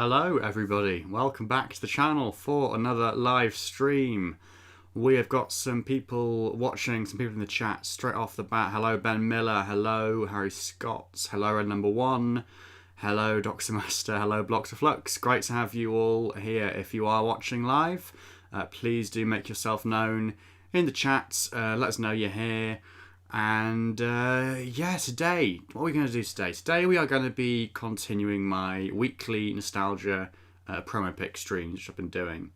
Hello everybody, welcome back to the channel for another live stream. We have got some people watching, some people in the chat straight off the bat. Hello Ben Miller, hello Harry Scott, hello Red Number 1, hello Dr. Master, hello Blocks of Flux. Great to have you all here. If you are watching live, please do make yourself known in the chat. Let us know you're here. And yeah, today, what are we going to do today? Today we are going to be continuing my weekly nostalgia promo pick streams, which I've been doing.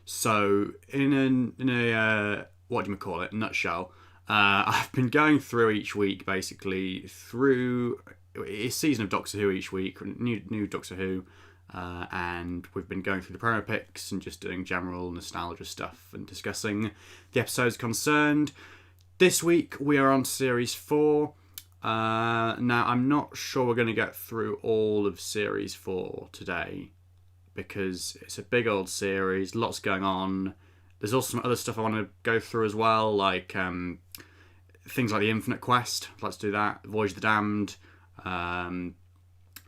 So in a what do you call it? Nutshell, I've been going through each week, basically through a season of Doctor Who each week, new Doctor Who. And we've been going through the promo picks and just doing general nostalgia stuff and discussing the episodes concerned. This week we are on Series 4. Now I'm not sure we're going to get through all of Series 4 today because it's a big old series, lots going on. There's also some other stuff I want to go through as well, like things like the Infinite Quest. Let's do that. Voyage of the Damned. And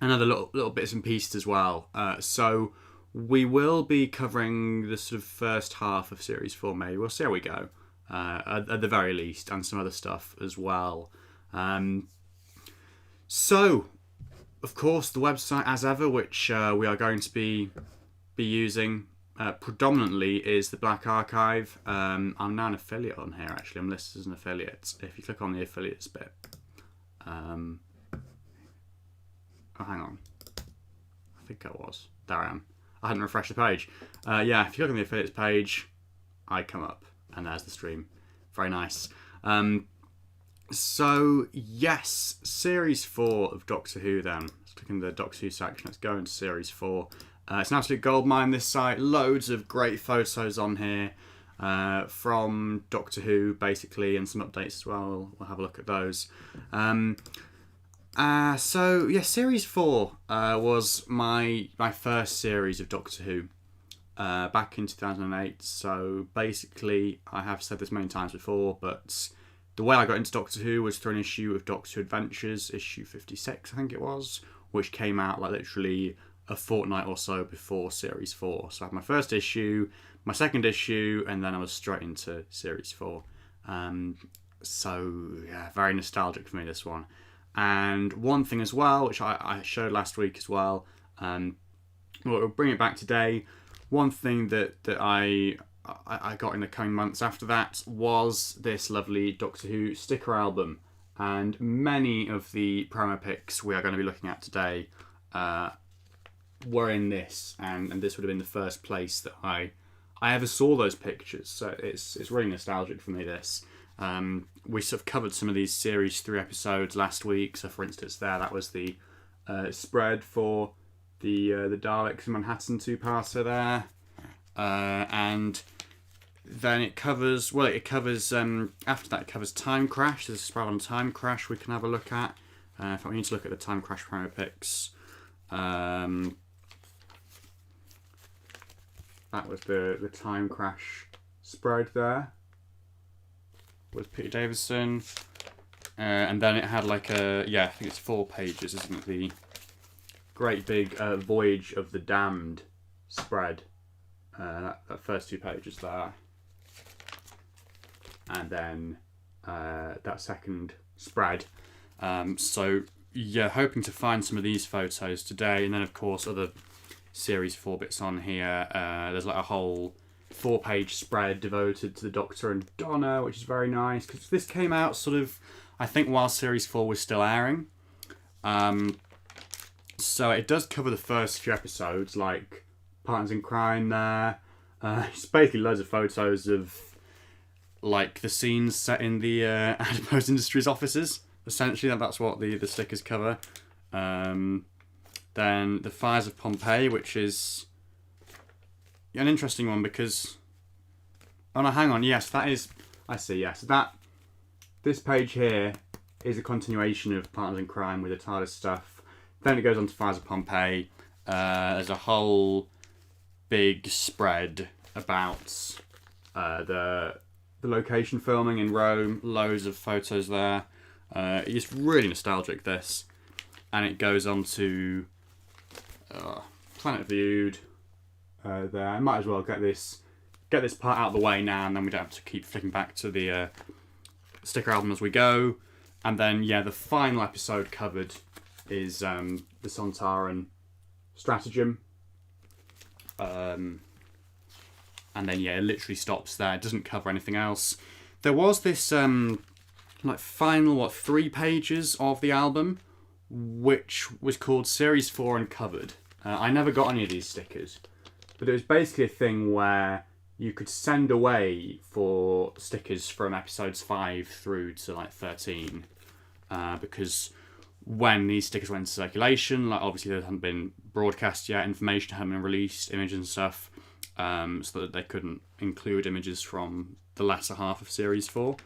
other little bits and pieces as well. So we will be covering the sort of first half of Series 4 maybe. We'll see how we go. At the very least, and some other stuff as well. So, of course, the website, as ever, which we are going to be using predominantly, is the Black Archive. I'm now an affiliate on here, actually. I'm listed as an affiliate. If you click on the affiliates bit. Oh, hang on. I think I was. There I am. I hadn't refreshed the page. Yeah, if you click on the affiliates page, I come up. And there's the stream. Very nice. So, yes, Series 4 of Doctor Who then. Let's click in the Doctor Who section. Let's go into Series 4. It's an absolute goldmine, this site. Loads of great photos on here from Doctor Who, basically, and some updates as well. We'll have a look at those. So, yeah, Series 4 was my first series of Doctor Who. Back in 2008, so basically I have said this many times before, but the way I got into Doctor Who was through an issue of Doctor Who Adventures, issue 56 I think it was, which came out like literally a fortnight or so before Series 4. So I had my first issue, my second issue, and then I was straight into Series 4. So yeah, very nostalgic for me, this one. And one thing as well, which I showed last week as well, we'll bring it back today. One thing that I got in the coming months after that was this lovely Doctor Who sticker album, and many of the promo pics we are going to be looking at today were in this, and this would have been the first place that I ever saw those pictures. So it's really nostalgic for me. This we sort of covered some of these Series 3 episodes last week. So for instance, that was the spread for the Daleks in Manhattan two-parter there, and then it covers after that it covers Time Crash. There's a spread on Time Crash we can have a look at. If we need to look at the Time Crash promo pics, that was the Time Crash spread there with Peter Davison, and then it had like I think it's 4 pages, isn't it? The great big Voyage of the Damned spread. That first 2 pages there. And then that second spread. So, yeah, hoping to find some of these photos today. And then, of course, other Series 4 bits on here. There's like a whole 4-page spread devoted to the Doctor and Donna, which is very nice. Because this came out sort of, I think, while Series 4 was still airing. So it does cover the first few episodes, like Partners in Crime there. It's basically loads of photos of like the scenes set in the Adipose Industries offices. Essentially, that's what the stickers cover. Then the Fires of Pompeii, which is an interesting one because... Oh no, hang on. Yes, that is... I see, yes. This page here is a continuation of Partners in Crime with the TARDIS stuff. Then it goes on to Fires of Pompeii. There's a whole big spread about the location filming in Rome. Loads of photos there. It's really nostalgic, this. And it goes on to Planet Viewed. There, I might as well get this part out of the way now, and then we don't have to keep flicking back to the sticker album as we go. And then, yeah, the final episode covered is the Sontaran Stratagem. And then, yeah, it literally stops there. It doesn't cover anything else. There was this final 3 pages of the album, which was called Series 4 Uncovered. I never got any of these stickers, but it was basically a thing where you could send away for stickers from episodes 5 through to 13, because when these stickers went into circulation, obviously they hadn't been broadcast yet, information hadn't been released, images and stuff, so that they couldn't include images from the latter half of Series 4.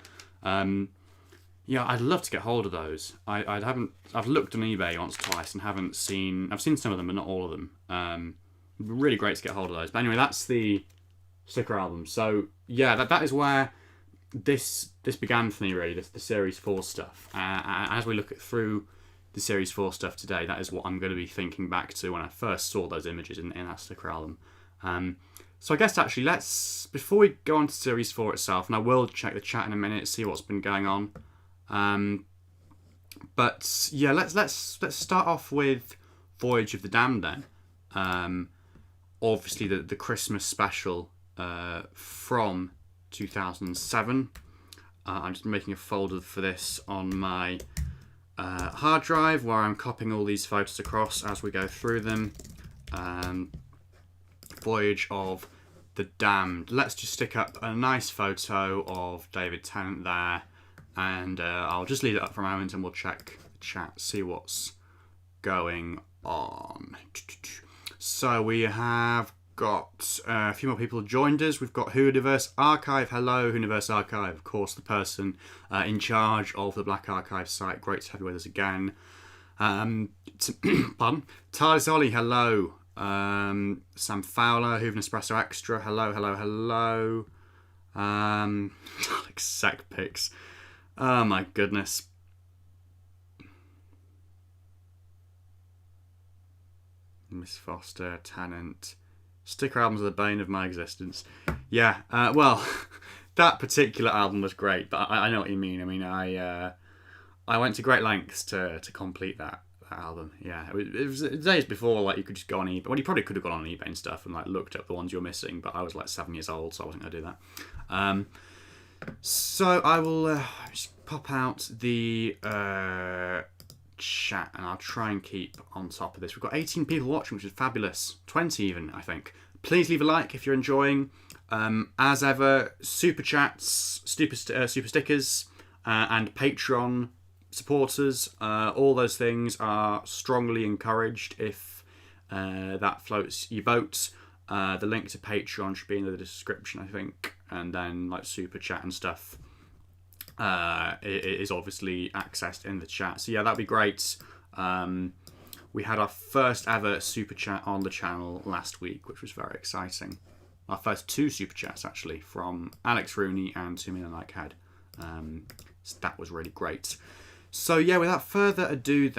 Yeah, I'd love to get hold of those. I've looked on eBay once or twice and I've seen some of them, but not all of them. Really great to get hold of those. But anyway, that's the sticker album. So yeah, that is where this began for me, really, the Series 4 stuff. As we look through the Series 4 stuff today, that is what I'm going to be thinking back to when I first saw those images in that sticker album. So I guess actually before we go on to Series 4 itself, and I will check the chat in a minute, see what's been going on. But yeah, let's start off with Voyage of the Damned then. Obviously the Christmas special from 2007. I'm just making a folder for this on my hard drive where I'm copying all these photos across as we go through them. Voyage of the Damned. Let's just stick up a nice photo of David Tennant there, and I'll just leave it up for a moment and we'll check the chat, see what's going on. So we have got a few more people joined us. We've got Hooniverse Archive. Hello, Hooniverse Archive. Of course, the person in charge of the Black Archive site. Great to have you with us again. Pardon. TARDIS Ollie, hello. Sam Fowler, Hooven Espresso Extra. Hello. Alex Sec Pics. Oh my goodness. Miss Foster, Tennant. Sticker albums are the bane of my existence. Yeah, well, that particular album was great, but I know what you mean. I mean, I went to great lengths to complete that album. Yeah, it was days before, you could just go on eBay. Well, you probably could have gone on eBay and stuff and looked up the ones you're missing, but I was 7 years old, so I wasn't going to do that. So I will just pop out the chat and I'll try and keep on top of this. We've got 18 people watching, which is fabulous. 20 even, I think. Please leave a like if you're enjoying. As ever, super chats, super stickers, and Patreon supporters. All those things are strongly encouraged if that floats your boat. The link to Patreon should be in the description, I think, and then super chat and stuff is obviously accessed in the chat. So yeah, that'd be great. We had our first ever super chat on the channel last week, which was very exciting. Our first 2 super chats actually, from Alex Rooney and Tumina Nightcad. So that was really great. So yeah, without further ado,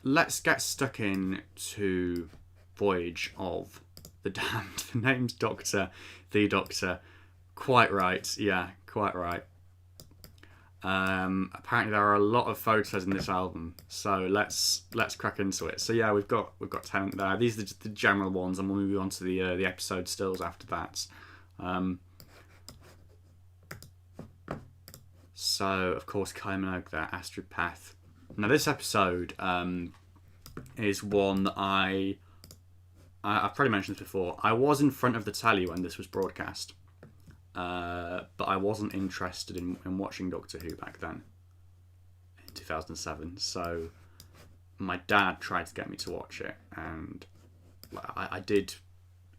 let's get stuck in to Voyage of the Damned. The name's the Doctor. Quite right. Yeah, quite right. Apparently there are a lot of photos in this album, so let's crack into it. So yeah, we've got Tennant there. These are the general ones, and we'll move on to the episode stills after that. So of course Kylie Minogue there, Astrid Path. Now this episode is one that I've probably mentioned this before. I was in front of the telly when this was broadcast. But I wasn't interested in watching Doctor Who back then, in 2007. So my dad tried to get me to watch it, and I did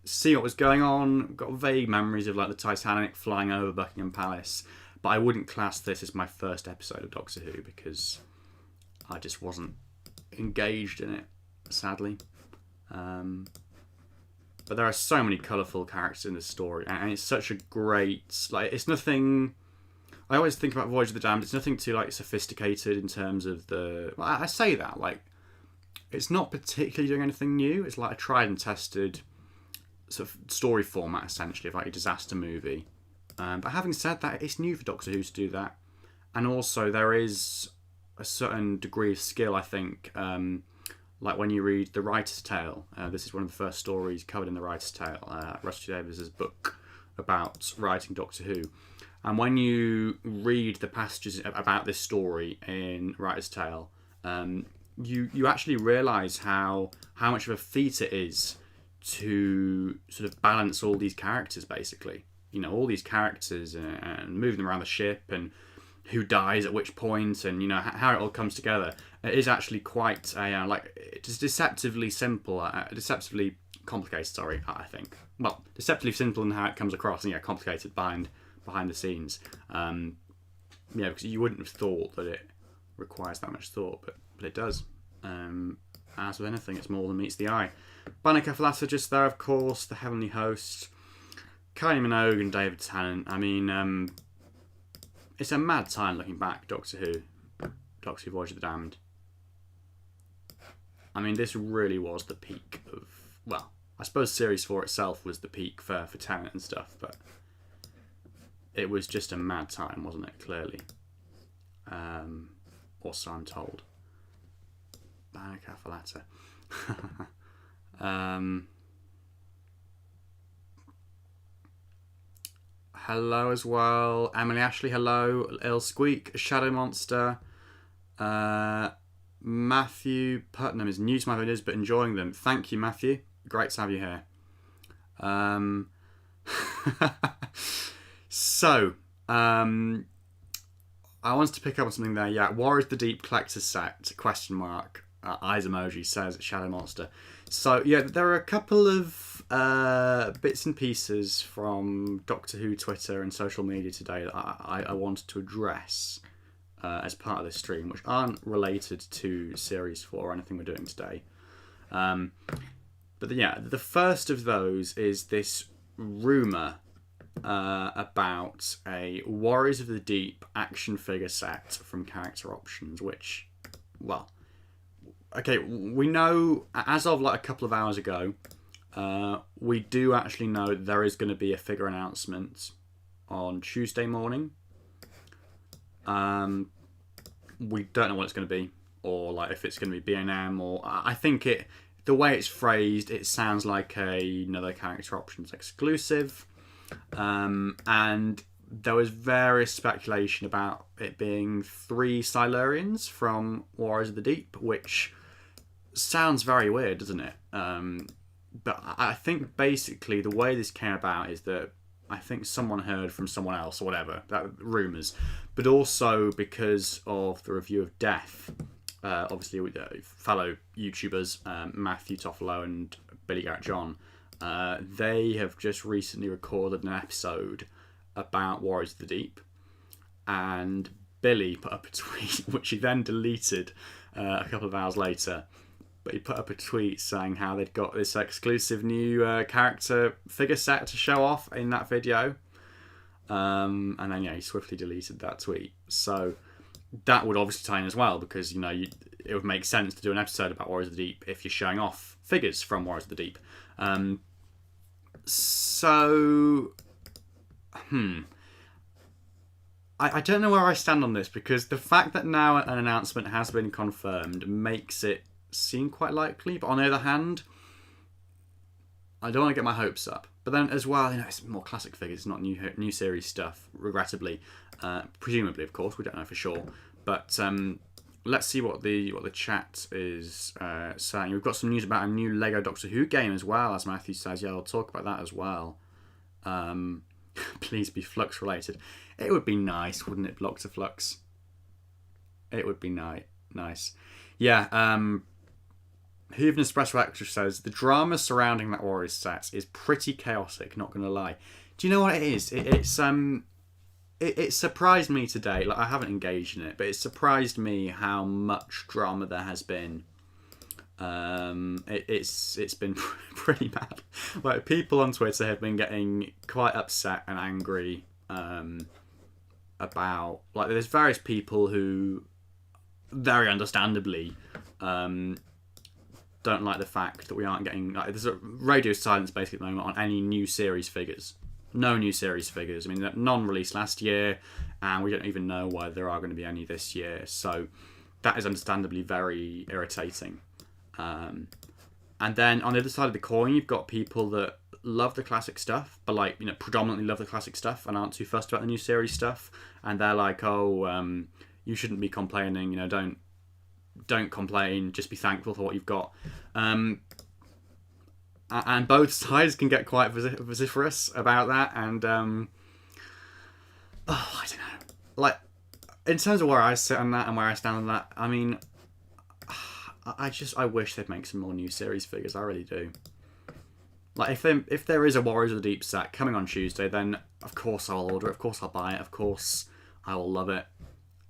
see what was going on. Got vague memories of the Titanic flying over Buckingham Palace, but I wouldn't class this as my first episode of Doctor Who because I just wasn't engaged in it, sadly. But there are so many colourful characters in this story, and it's such a great... it's nothing... I always think about Voyage of the Damned, it's nothing too, sophisticated in terms of the... Well, I say that, it's not particularly doing anything new. It's like a tried and tested sort of story format, essentially, of like a disaster movie. But having said that, it's new for Doctor Who to do that. And also, there is a certain degree of skill, I think. Like when you read The Writer's Tale, this is one of the first stories covered in The Writer's Tale, Rusty Davies's book about writing Doctor Who. And when you read the passages about this story in Writer's Tale, you actually realise how much of a feat it is to sort of balance all these characters, basically. All these characters and move them around the ship and who dies at which point and, how it all comes together. It is actually quite it's deceptively simple, deceptively complicated, sorry, I think. Well, deceptively simple in how it comes across and, complicated behind the scenes. Because you wouldn't have thought that it requires that much thought, but it does. As with anything, it's more than meets the eye. Banneker Flatter just there, of course, the Heavenly Host, Kylie Minogue and David Tennant. I mean, it's a mad time looking back, Doctor Who Voyage of the Damned. I mean, this really was the peak of, well, I suppose Series 4 itself was the peak for Tennant and stuff, but it was just a mad time, wasn't it, clearly? Or so I'm told. Banneker Flatter. Hello as well, Emily Ashley. Hello, Il Squeak, Shadow Monster. Matthew Putnam is new to my videos but enjoying them. Thank you, Matthew. Great to have you here. So, I wanted to pick up on something there. Yeah, Warriors of the Deep Collector's Set, question mark. Eyes emoji says Shadow Monster. So, yeah, there are a couple of bits and pieces from Doctor Who Twitter and social media today that I wanted to address as part of this stream, which aren't related to Series 4 or anything we're doing today. But the first of those is this rumour about a Warriors of the Deep action figure set from Character Options, which, well, okay, we know as of like a couple of hours ago, we do actually know there is going to be a figure announcement on Tuesday morning. We don't know what it's going to be, or like if it's going to be B&M, or I think the way it's phrased, it sounds like another Character Options exclusive. And there was various speculation about it being 3 Silurians from Warriors of the Deep, which sounds very weird, doesn't it? But I think basically the way this came about is that I think someone heard from someone else or whatever, rumours, but also because of the review of Death, obviously with fellow YouTubers Matthew Toffolo and Billy Garrett John, they have just recently recorded an episode about Warriors of the Deep, and Billy put up a tweet which he then deleted a couple of hours later, but he put up a tweet saying how they'd got this exclusive new character figure set to show off in that video, and then he swiftly deleted that tweet. So that would obviously tie in as well, because it would make sense to do an episode about Warriors of the Deep if you're showing off figures from Warriors of the Deep. I don't know where I stand on this, because the fact that now an announcement has been confirmed makes it seem quite likely, but on the other hand, I don't want to get my hopes up. But then as well, it's more classic figures, it's not new series stuff, regrettably. Presumably, of course, we don't know for sure. But let's see what the chat is saying. We've got some news about a new Lego Doctor Who game as well, as Matthew says. Yeah, I'll talk about that as well. Please be Flux related. It would be nice, wouldn't it, Block to Flux? It would be nice. Yeah, Hooven Espresso Extra says, the drama surrounding that Warriors set is pretty chaotic, not going to lie. Do you know what it is? It surprised me today. Like, I haven't engaged in it, but it surprised me how much drama there has been. It's been pretty bad. Like, people on Twitter have been getting quite upset and angry about, like, there's various people who very understandably don't like the fact that we aren't getting... Like, there's a radio silence basically at the moment on any new series figures. No new series figures. I mean, none released last year, and we don't even know whether there are going to be any this year. So that is understandably very irritating. And then on the other side of the coin, you've got people that love the classic stuff, but like, you know, predominantly love the classic stuff and aren't too fussed about the new series stuff. And they're like, oh, you shouldn't be complaining. You know, don't complain. Just be thankful for what you've got. And both sides can get quite vociferous about that. And I don't know. Like, in terms of where I sit on that and where I stand on that, I mean, I wish they'd make some more new series figures. I really do. Like, if there is a Warriors of the Deep set coming on Tuesday, then of course I'll order it. Of course I'll buy it. Of course I will love it.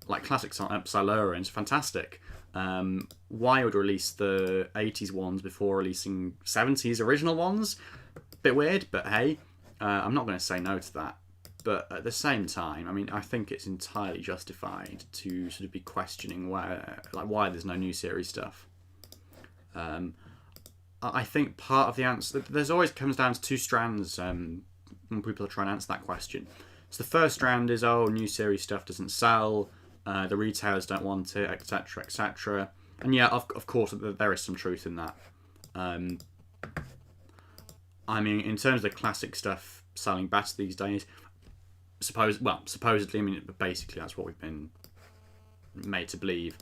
Like, classic Silurians, fantastic. Why would release the 80s ones before releasing 70s original ones? Bit weird, but hey, I'm not going to say no to that. But at the same time, I mean, I think it's entirely justified to sort of be questioning why there's no new series stuff. I think part of the answer, there's always comes down to two strands when people are trying to answer that question. So the first strand is, oh, new series stuff doesn't sell, the retailers don't want it, etc., etc. And yeah, of course, there is some truth in that. I mean, in terms of the classic stuff selling better these days, supposedly, I mean, basically that's what we've been made to believe.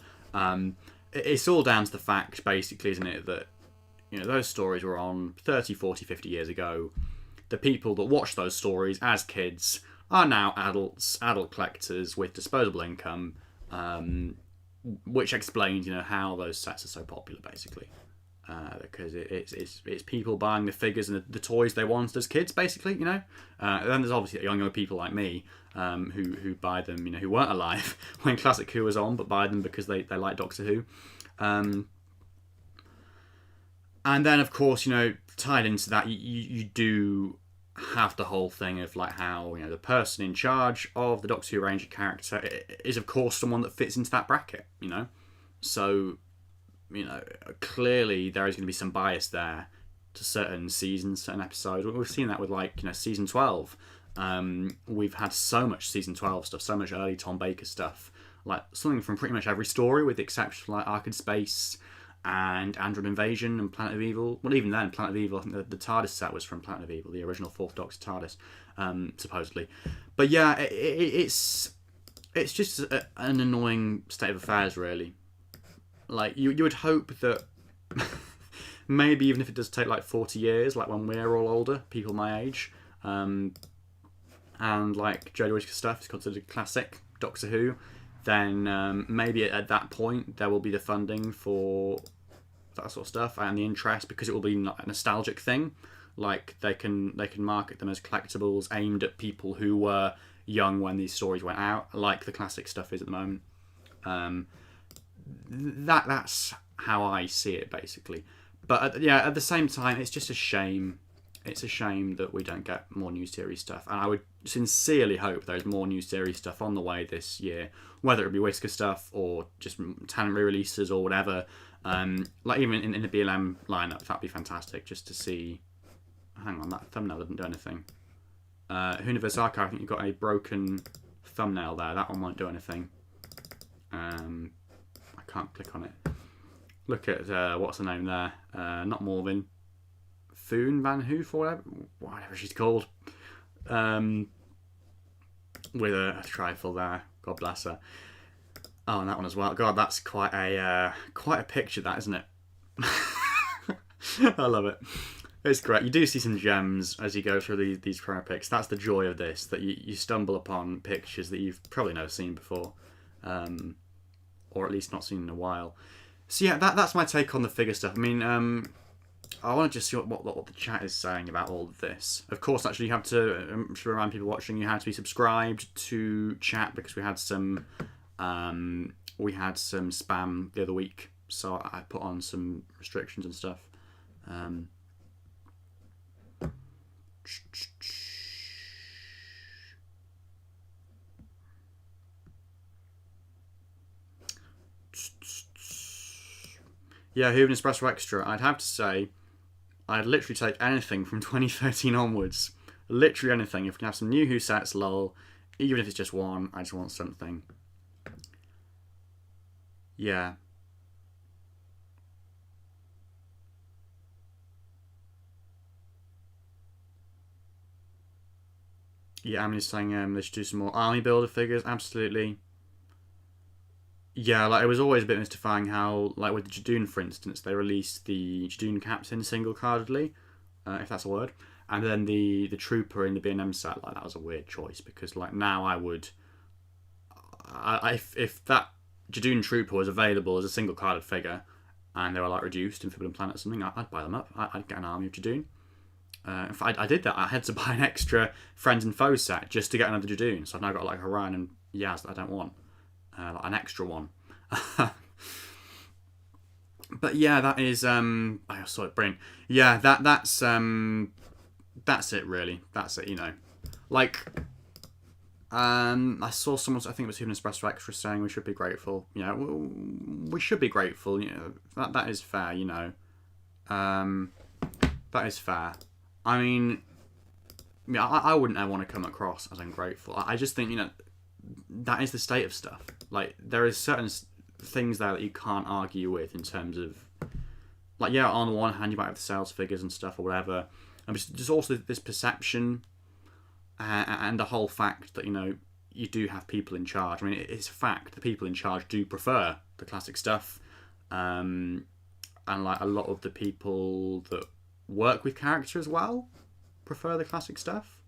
It's all down to the fact, basically, isn't it, that, you know, those stories were on 30, 40, 50 years ago. The people that watched those stories as kids are now adult collectors with disposable income, which explains, you know, how those sets are so popular, basically. Because it's people buying the figures and the toys they wanted as kids, basically, you know. Then there's obviously younger people like me who buy them, you know, who weren't alive when Classic Who was on, but buy them because they like Doctor Who. And then, of course, you know, tied into that, you do have the whole thing of like how, you know, the person in charge of the Doctor Who Ranger character is, of course, someone that fits into that bracket, you know. So, you know, clearly there is going to be some bias there to certain seasons, certain episodes. We've seen that with, like, you know, season 12. We've had so much season 12 stuff, so much early Tom Baker stuff, like something from pretty much every story, with the exception of like Ark in Space and Android Invasion and Planet of Evil. Well, even then, Planet of Evil, I think the TARDIS set was from Planet of Evil, the original Fourth Doctor TARDIS, supposedly. But yeah, it's just an annoying state of affairs, really. Like, you would hope that maybe even if it does take like 40 years, like when we're all older, people my age, and like Jodie Whittaker stuff is considered classic Doctor Who, then maybe at that point there will be the funding for that sort of stuff and the interest, because it will be a nostalgic thing. Like, they can market them as collectibles aimed at people who were young when these stories went out, like the classic stuff is at the moment. That's how I see it, basically. But at the same time, it's just a shame. It's a shame that we don't get more new series stuff, and I would sincerely hope there's more new series stuff on the way this year, whether it be Whittaker stuff or just talent re-releases or whatever. Like, even in the BLM lineup, that'd be fantastic, just to see. Hang on, that thumbnail didn't do anything. Universe Archive, I think you've got a broken thumbnail there. That one won't do anything. I can't click on it. Look at what's the name there? Not Morvin. Foon Van Hoof or whatever she's called. With a trifle there. God bless her. Oh, and that one as well. God, that's quite a picture, that, isn't it? I love it. It's great. You do see some gems as you go through these promo pics. That's the joy of this, that you stumble upon pictures that you've probably never seen before, or at least not seen in a while. So yeah, that's my take on the figure stuff. I mean, I want to just see what the chat is saying about all of this. Of course, actually, you have to remind people watching, you have to be subscribed to chat, because we had some spam the other week, so I put on some restrictions and stuff. Yeah, Hooven Espresso Extra. I'd have to say, I'd literally take anything from 2013 onwards. Literally anything. If we can have some new Who sets, lol. Even if it's just one, I just want something. Yeah. Yeah, Amity's saying they should do some more army builder figures. Absolutely. Yeah, like it was always a bit mystifying how, like with the Jadoon, for instance, they released the Jadoon captain single-cardedly, if that's a word, and then the trooper in the B&M set. Like that was a weird choice because like now I would, if that Jadoon trooper was available as a single-carded figure, and they were like reduced in Forbidden Planet or something, I'd buy them up. I'd get an army of Jadoon. In fact, I did that. I had to buy an extra Friends and Foes set just to get another Jadoon. So I've now got like Haran and Yaz that I don't want, like an extra one. But yeah, that is I saw it brain. Yeah, that's it really. That's it, you know. Like I saw someone, I think it was Human Espresso Extra, saying we should be grateful. You know, we should be grateful, you know. That is fair, you know. That is fair. I mean, yeah, I wouldn't ever want to come across as ungrateful. I just think, you know, that is the state of stuff. Like there is certain things there that you can't argue with in terms of, like, yeah, on the one hand you might have the sales figures and stuff or whatever, and there's also this perception and the whole fact that, you know, you do have people in charge. I mean, it's a fact the people in charge do prefer the classic stuff, and like a lot of the people that work with character as well prefer the classic stuff.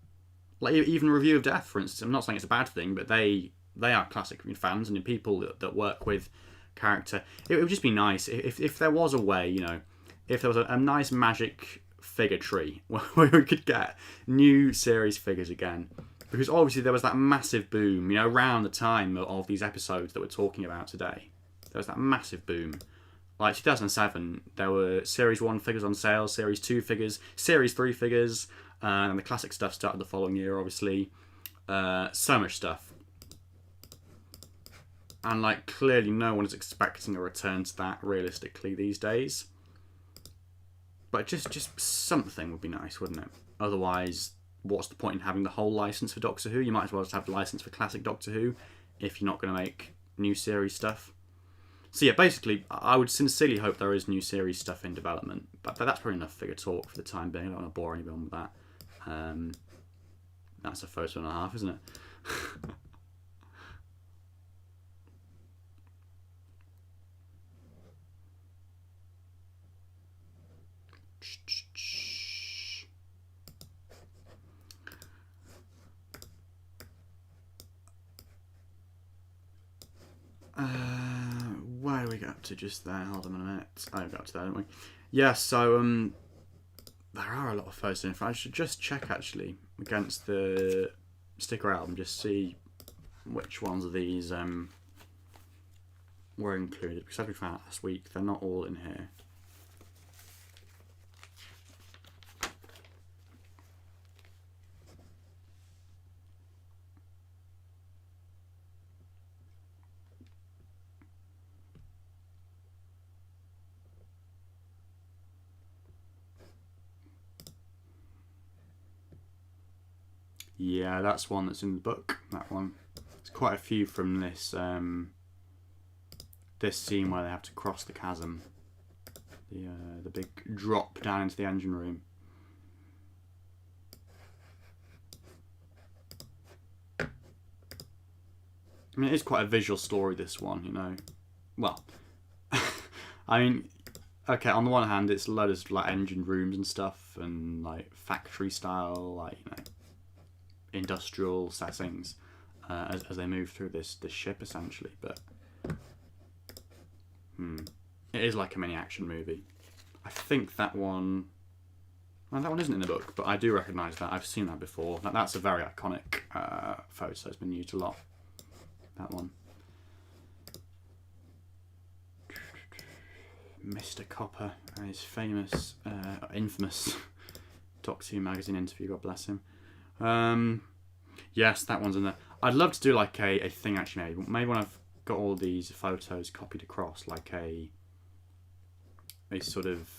Like even Review of Death, for instance, I'm not saying it's a bad thing, but they are classic fans, and people that work with character. It would just be nice if there was a way, you know, if there was a nice magic figure tree where we could get new series figures again. Because obviously there was that massive boom, you know, around the time of these episodes that we're talking about today. There was that massive boom. Like 2007, there were Series 1 figures on sale, Series 2 figures, Series 3 figures, and the classic stuff started the following year, obviously. So much stuff. And like clearly no one is expecting a return to that realistically these days. But just something would be nice, wouldn't it? Otherwise, what's the point in having the whole license for Doctor Who? You might as well just have the license for classic Doctor Who if you're not going to make new series stuff. So yeah, basically, I would sincerely hope there is new series stuff in development. But that's probably enough figure talk for the time being. I don't want to bore anyone with that. That's a photo and a half, isn't it? Where do we get up to just there? Hold on a minute. Oh, we got up to there, don't we? Yeah, so there are a lot of photos in front. I should just check actually against the sticker album, just see which ones of these were included. Because as we found out last week, they're not all in here. Yeah, that's one that's in the book. That one. There's quite a few from this this scene where they have to cross the chasm. The big drop down into the engine room. I mean, it is quite a visual story, this one, you know. Well, I mean, okay, on the one hand, it's a lot of like engine rooms and stuff, and like factory style, like, you know, industrial settings as they move through this ship essentially. But it is like a mini action movie. I think that one. Well, that one isn't in the book, but I do recognise that. I've seen that before. That's a very iconic photo. It's been used a lot. That one. Mr. Copper and his famous, infamous Doctor Who magazine interview, God bless him. Yes, that one's in there. I'd love to do like a thing actually, maybe when I've got all these photos copied across, like they sort of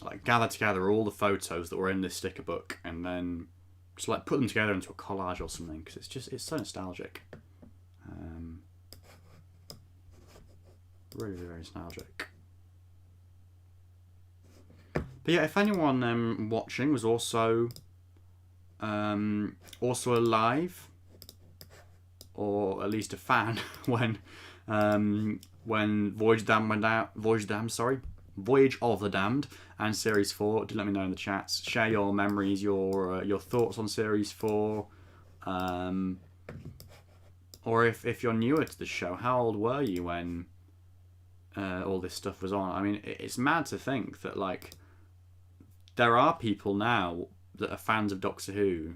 like gather together all the photos that were in this sticker book and then just like put them together into a collage or something, because it's so nostalgic. Really very nostalgic. But yeah, if anyone watching was also alive, or at least a fan when Voyage of the Damned went out, Voyage of the Damned and Series 4, do let me know in the chats. Share your memories, your thoughts on Series 4, or if you're newer to the show, how old were you when all this stuff was on? I mean, it's mad to think that like there are people now that are fans of Doctor Who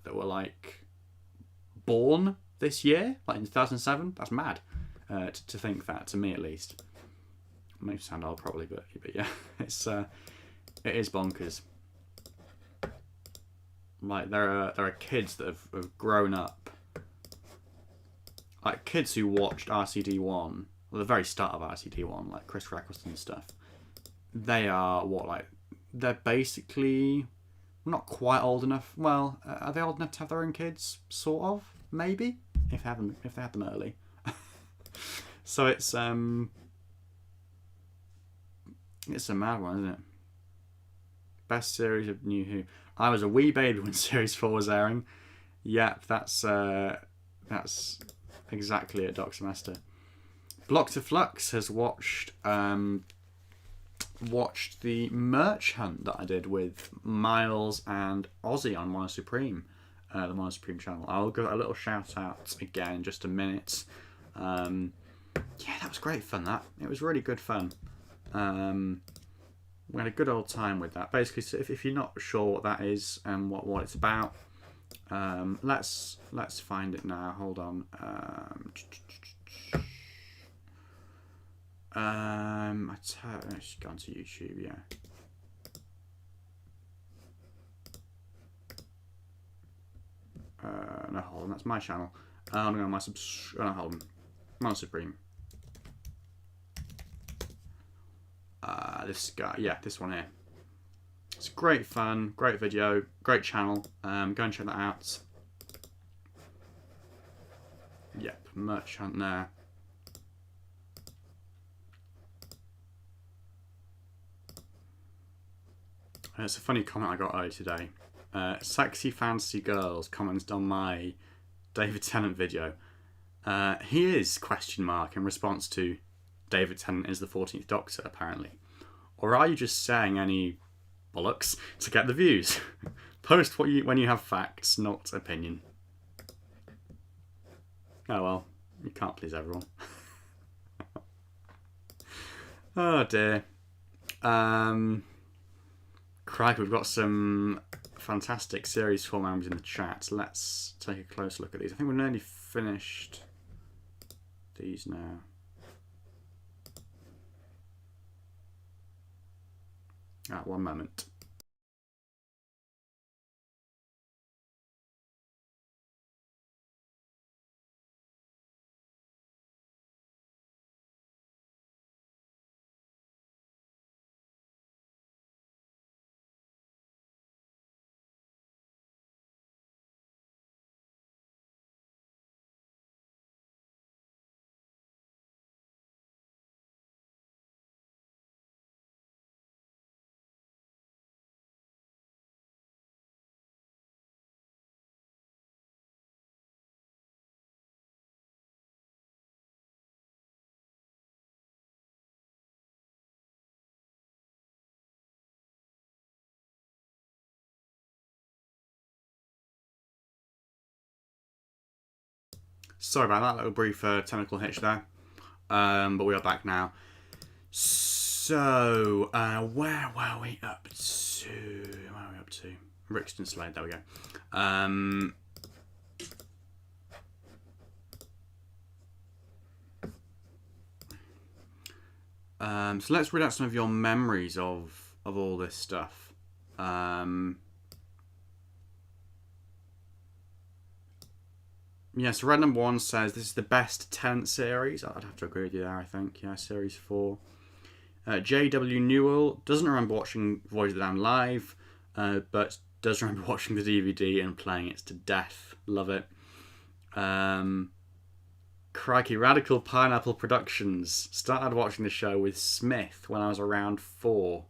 that were like born this year, like in 2007. That's mad to think that, to me at least. It makes me sound old probably, but yeah, it is bonkers. Like there are kids that have grown up, like kids who watched RCD1, well, the very start of RCD1, like Chris Eccleston and stuff. They are they're basically not quite old enough. Well, are they old enough to have their own kids? Sort of, maybe, if they had them early. So it's a mad one, isn't it? Best series of New Who. I was a wee baby when Series 4 was airing. Yep, that's exactly it, Doc Semester. Block to Flux has watched the merch hunt that I did with Miles and Ozzy on Mono Supreme, the Mono Supreme channel. I'll give a little shout out again in just a minute. Yeah, that was great fun. It was really good fun. We had a good old time with that. Basically, so if you're not sure what that is and what it's about, let's find it now. Hold on. Let's go onto YouTube. Yeah. No, hold on. That's my channel. I'm going on my hold on. Mono Supreme. This guy, yeah, this one here. It's great fun, great video, great channel. Go and check that out. Yep, merch hunt there. It's a funny comment I got earlier today. Sexy Fantasy Girls commented on my David Tennant video. He is ? In response to David Tennant is the 14th Doctor, apparently. Or are you just saying any bollocks to get the views? Post when you have facts, not opinion. Oh well, you can't please everyone. Oh dear. Crikey, we've got some fantastic Series 4 members in the chat. Let's take a close look at these. I think we're nearly finished these now. One moment. Sorry about that little brief technical hitch there, but we are back now. So, where were we up to? Rixton Slade, there we go. So let's read out some of your memories of all this stuff. Yeah, so Red Number 1 says this is the best 10 series. I'd have to agree with you there, I think. Yeah, Series 4. J.W. Newell doesn't remember watching Voyage of the Damned live, but does remember watching the DVD and playing it to death. Love it. Crikey, Radical Pineapple Productions. Started watching the show with Smith when I was around 4.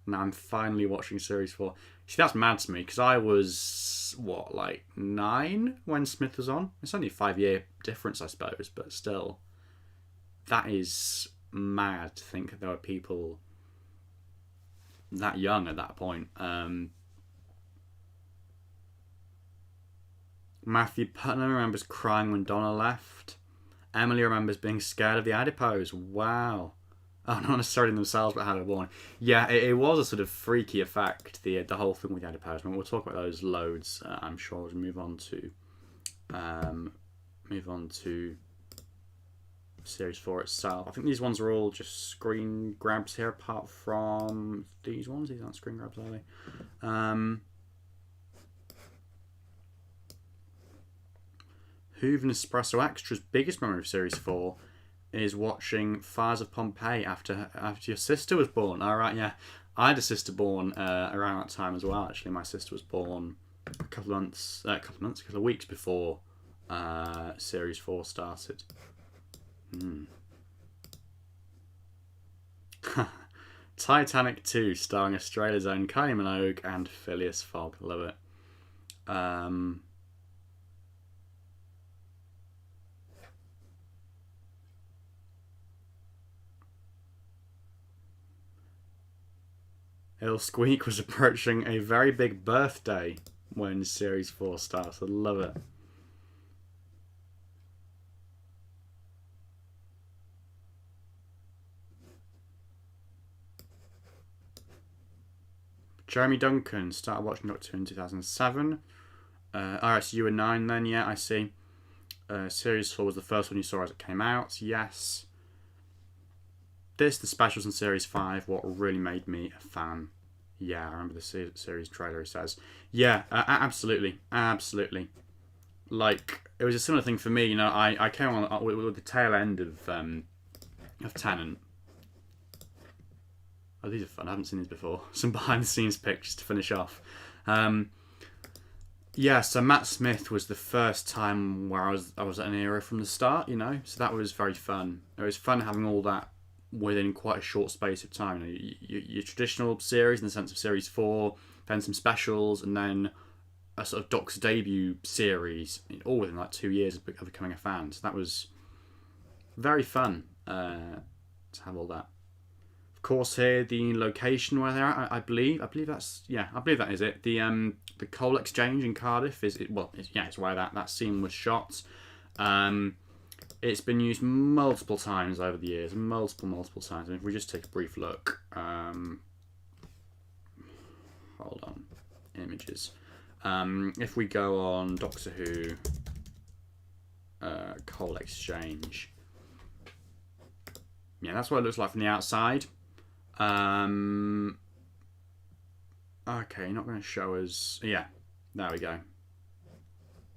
Now I'm finally watching Series 4. See, that's mad to me, because I was, 9 when Smith was on? It's only a 5-year difference, I suppose, but still. That is mad to think that there were people that young at that point. Matthew Putnam remembers crying when Donna left. Emily remembers being scared of the adipose. Wow. Oh, not necessarily themselves, but how they were born. Yeah, it was a sort of freaky effect, the whole thing with the adipose. We'll talk about those loads, I'm sure, as we move on to Series 4 itself. I think these ones are all just screen grabs here, apart from these ones. These aren't screen grabs, are they? Hooven Espresso Extra's biggest memory of Series 4 is watching Fires of Pompeii after your sister was born. All right, yeah. I had a sister born around that time as well, actually. My sister was born a couple of weeks before Series 4 started. Titanic 2, starring Australia's own Kylie Minogue and Phileas Fogg. Love it. Il Squeak was approaching a very big birthday when Series 4 starts. I love it. Jeremy Duncan started watching Doctor Who in 2007. Alright, so you were 9 then, yeah, I see. Series 4 was the first one you saw as it came out, yes. The specials in Series 5, what really made me a fan. Yeah, I remember the series trailer, he says. Yeah, absolutely. Like, it was a similar thing for me, you know, I came on with the tail end of Tennant. Oh, these are fun, I haven't seen these before. Some behind the scenes pictures to finish off. Yeah, so Matt Smith was the first time where I was at an era from the start, you know, so that was very fun. It was fun having all that within quite a short space of time. You know, your traditional series in the sense of Series 4, then some specials, and then a sort of Doc's debut series, all within like 2 years of becoming a fan. So that was very fun to have all that. Of course, here the location where they're at, I believe that is it. The coal exchange in Cardiff it's where that scene was shot. It's been used multiple times over the years, multiple times. And if we just take a brief look, hold on, images. If we go on Doctor Who coal exchange, yeah, that's what it looks like from the outside. Okay, not going to show us. Yeah, there we go.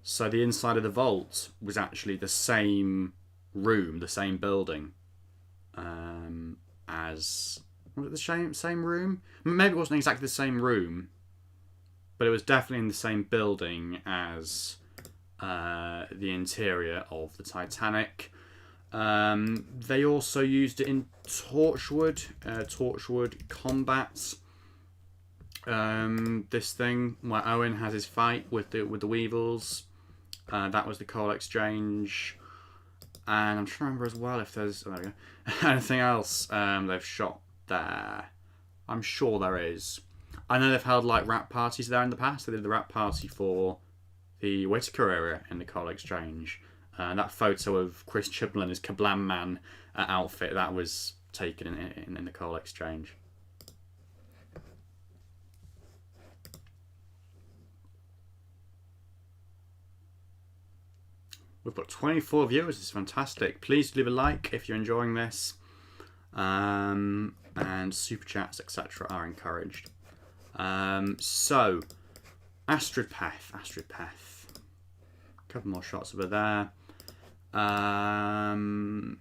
So the inside of the vault was actually the same room, the same building, as was it the same room? Maybe it wasn't exactly the same room, but it was definitely in the same building as the interior of the Titanic. They also used it in Torchwood Combat. This thing where Owen has his fight with the Weevils. That was the coal exchange. And I'm trying to remember as well if there's anything else they've shot there. I'm sure there is. I know they've held like rap parties there in the past. They did the rap party for the Whittaker area in the coal exchange. That photo of Chris Chibnall in his Kablam Man outfit, that was taken in the coal exchange. We've got 24 viewers. It's fantastic. Please leave a like if you're enjoying this. And super chats, etc. are encouraged. So, Astrid Peth. couple more shots of her there. Having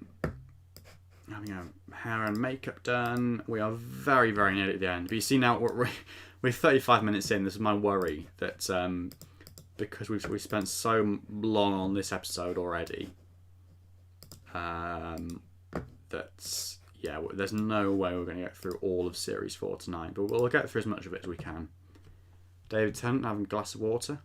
her hair and makeup done. We are very, very nearly at the end. But you see now, we're 35 minutes in. This is my worry that because we've spent so long on this episode already, that yeah, there's no way we're going to get through all of Series 4 tonight. But we'll get through as much of it as we can. David Tennant having a glass of water.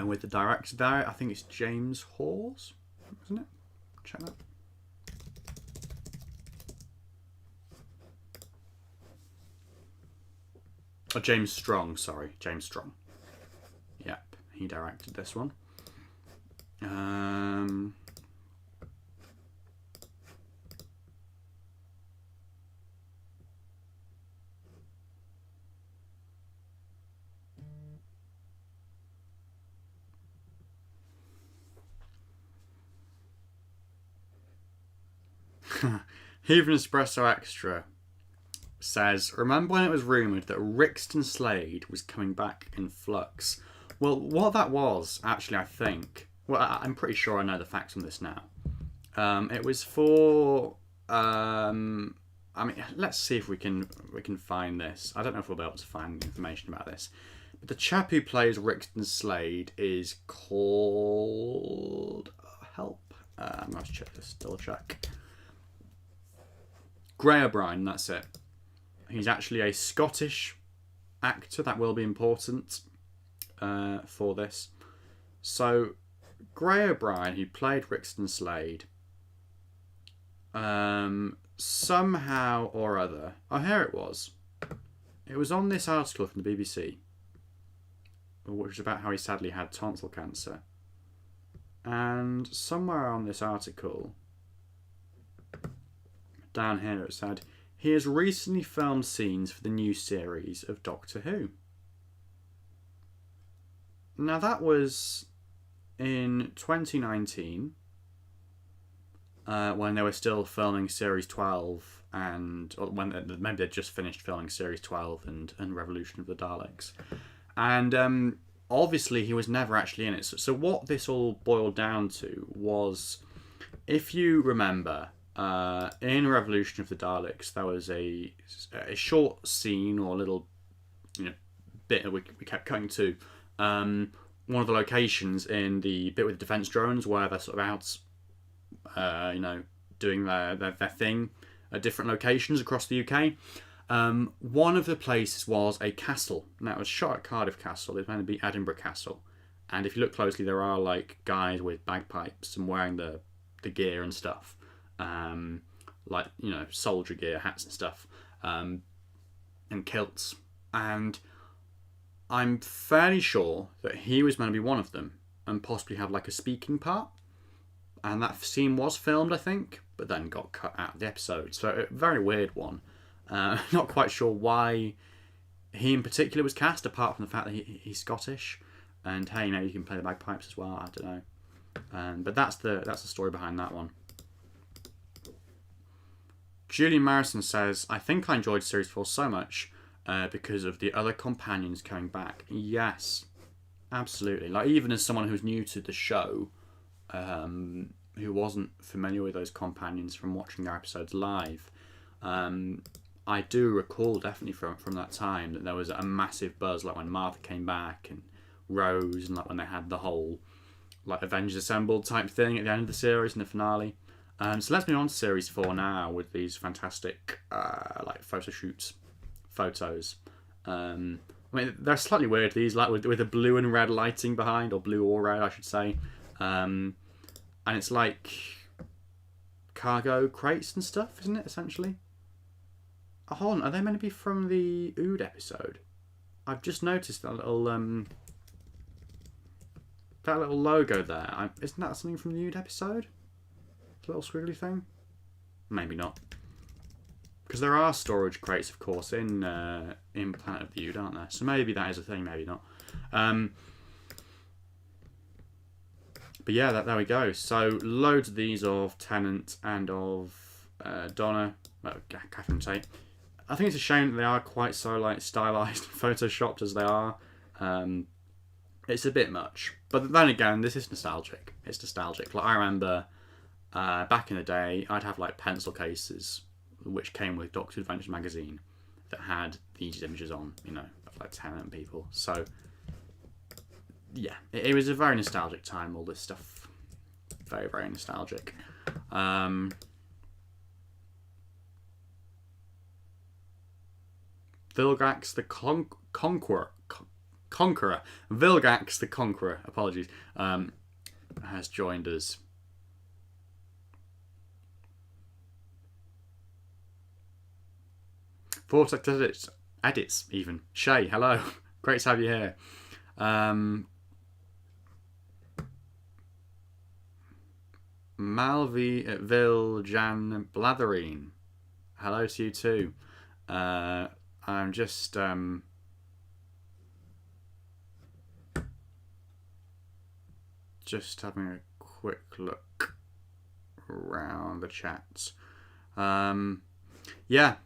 With the director there, I think it's James Hawes, isn't it? Check that. Oh, James Strong, sorry. James Strong. Yep, he directed this one. Even Espresso Extra says, remember when it was rumoured that Rixton Slade was coming back in Flux? Well, what that was, actually, I think... Well, I'm pretty sure I know the facts on this now. It was for... I mean, let's see if we can find this. I don't know if we'll be able to find information about this. But the chap who plays Rixton Slade is called... Help. I'm going to check this, double check. Gray O'Brien, that's it. He's actually a Scottish actor. That will be important for this. So, Gray O'Brien, who played Rixton Slade, somehow or other... Oh, here it was. It was on this article from the BBC, which was about how he sadly had tonsil cancer. And somewhere on this article... Down here it said, he has recently filmed scenes for the new series of Doctor Who. Now that was in 2019, when they were still filming Series 12, and or when maybe they'd just finished filming Series 12 and Revolution of the Daleks. And obviously he was never actually in it. So what this all boiled down to was, if you remember... in Revolution of the Daleks, there was a short scene or a little bit that we kept cutting to one of the locations in the bit with the defence drones where they're sort of out, doing their thing at different locations across the UK. One of the places was a castle. Now, it was shot at Cardiff Castle. It's meant to be Edinburgh Castle. And if you look closely, there are like guys with bagpipes and wearing the gear and stuff. Soldier gear, hats and stuff, and kilts. And I'm fairly sure that he was meant to be one of them and possibly have like a speaking part. And that scene was filmed, I think, but then got cut out of the episode. So a very weird one. Not quite sure why he in particular was cast, apart from the fact that he's Scottish. And hey, you can play the bagpipes as well. I don't know. But that's the story behind that one. Julian Marison says, I think I enjoyed Series 4 so much because of the other companions coming back. Yes, absolutely. Like, even as someone who's new to the show, who wasn't familiar with those companions from watching their episodes live, I do recall definitely from that time that there was a massive buzz, like when Martha came back and Rose, and like when they had the whole like Avengers Assembled type thing at the end of the series in the finale. So let's move on to Series 4 now with these fantastic photo shoots, photos. I mean, they're slightly weird, these, like with the blue and red lighting behind, or blue or red, I should say. And it's like cargo crates and stuff, isn't it, essentially? Oh, hold on, are they meant to be from the Ood episode? I've just noticed that little logo there. Isn't that something from the Ood episode? Little squiggly thing? Maybe not. Because there are storage crates, of course, in Planet of the Ood, aren't there? So maybe that is a thing, maybe not. But yeah, there we go. So loads of these of Tennant and of Donna, Catherine Tate. I think it's a shame that they are quite so like stylized and photoshopped as they are. it's a bit much. But then again, this is nostalgic. It's nostalgic. Like I remember back in the day, I'd have like pencil cases which came with Doctor Who Adventures magazine that had these images on, you know, of like Tennant people. So yeah, it was a very nostalgic time. All this stuff, very very nostalgic. Vilgax the Conqueror. Vilgax the Conqueror, apologies, has joined us. Vortex edits even. Shay, hello. Great to have you here. Malvi Jan Blatherine. Hello to you too. I'm just having a quick look around the chats. Yeah.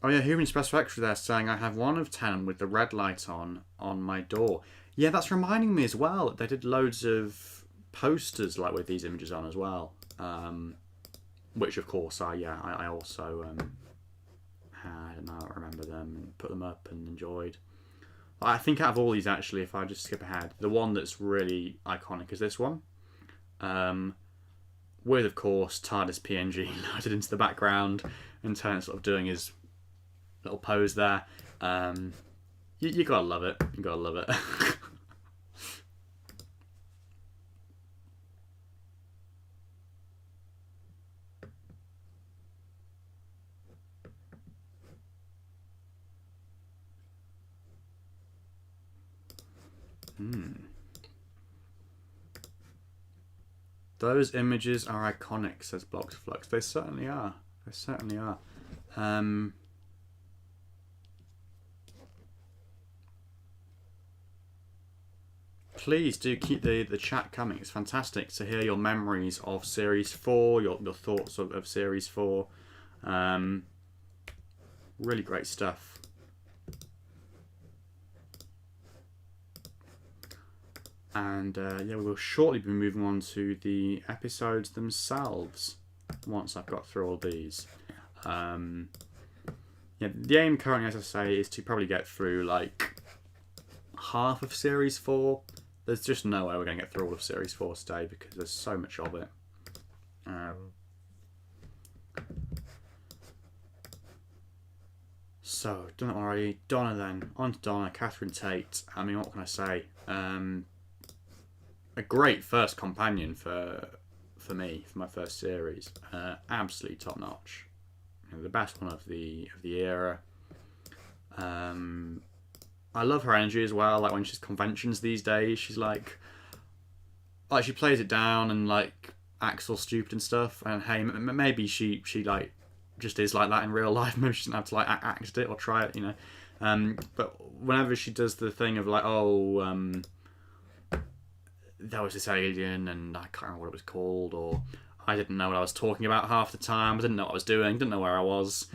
Oh yeah, Human Special Extra there saying I have one of 10 with the red light on my door. Yeah, that's reminding me as well. They did loads of posters like with these images on as well. Which of course I also had, and I remember them and put them up and enjoyed. I think out of all these actually, if I just skip ahead, the one that's really iconic is this one. With of course TARDIS PNG loaded into the background and Tennant sort of doing his little pose there. You gotta love it. You gotta love it. Those images are iconic, says Blocked Flux. They certainly are. They certainly are. Please do keep the chat coming. It's fantastic to hear your memories of Series 4, your thoughts of Series 4. Really great stuff. And yeah, we will shortly be moving on to the episodes themselves once I've got through all these. Yeah, the aim currently, as I say, is to probably get through like half of Series 4. There's just no way we're going to get through all of Series 4 today because there's so much of it. So, don't worry. Donna then. On to Donna, Catherine Tate. I mean, what can I say? A great first companion for me, for my first series. Absolutely top notch. You know, the best one of the era. I love her energy as well. Like when she's conventions these days, she's like she plays it down and like acts all stupid and stuff. And hey, maybe she like just is like that in real life. Maybe she doesn't have to like act it or try it, you know. But whenever she does the thing of like, there was this alien and I can't remember what it was called, or I didn't know what I was talking about half the time. I didn't know what I was doing. Didn't know where I was.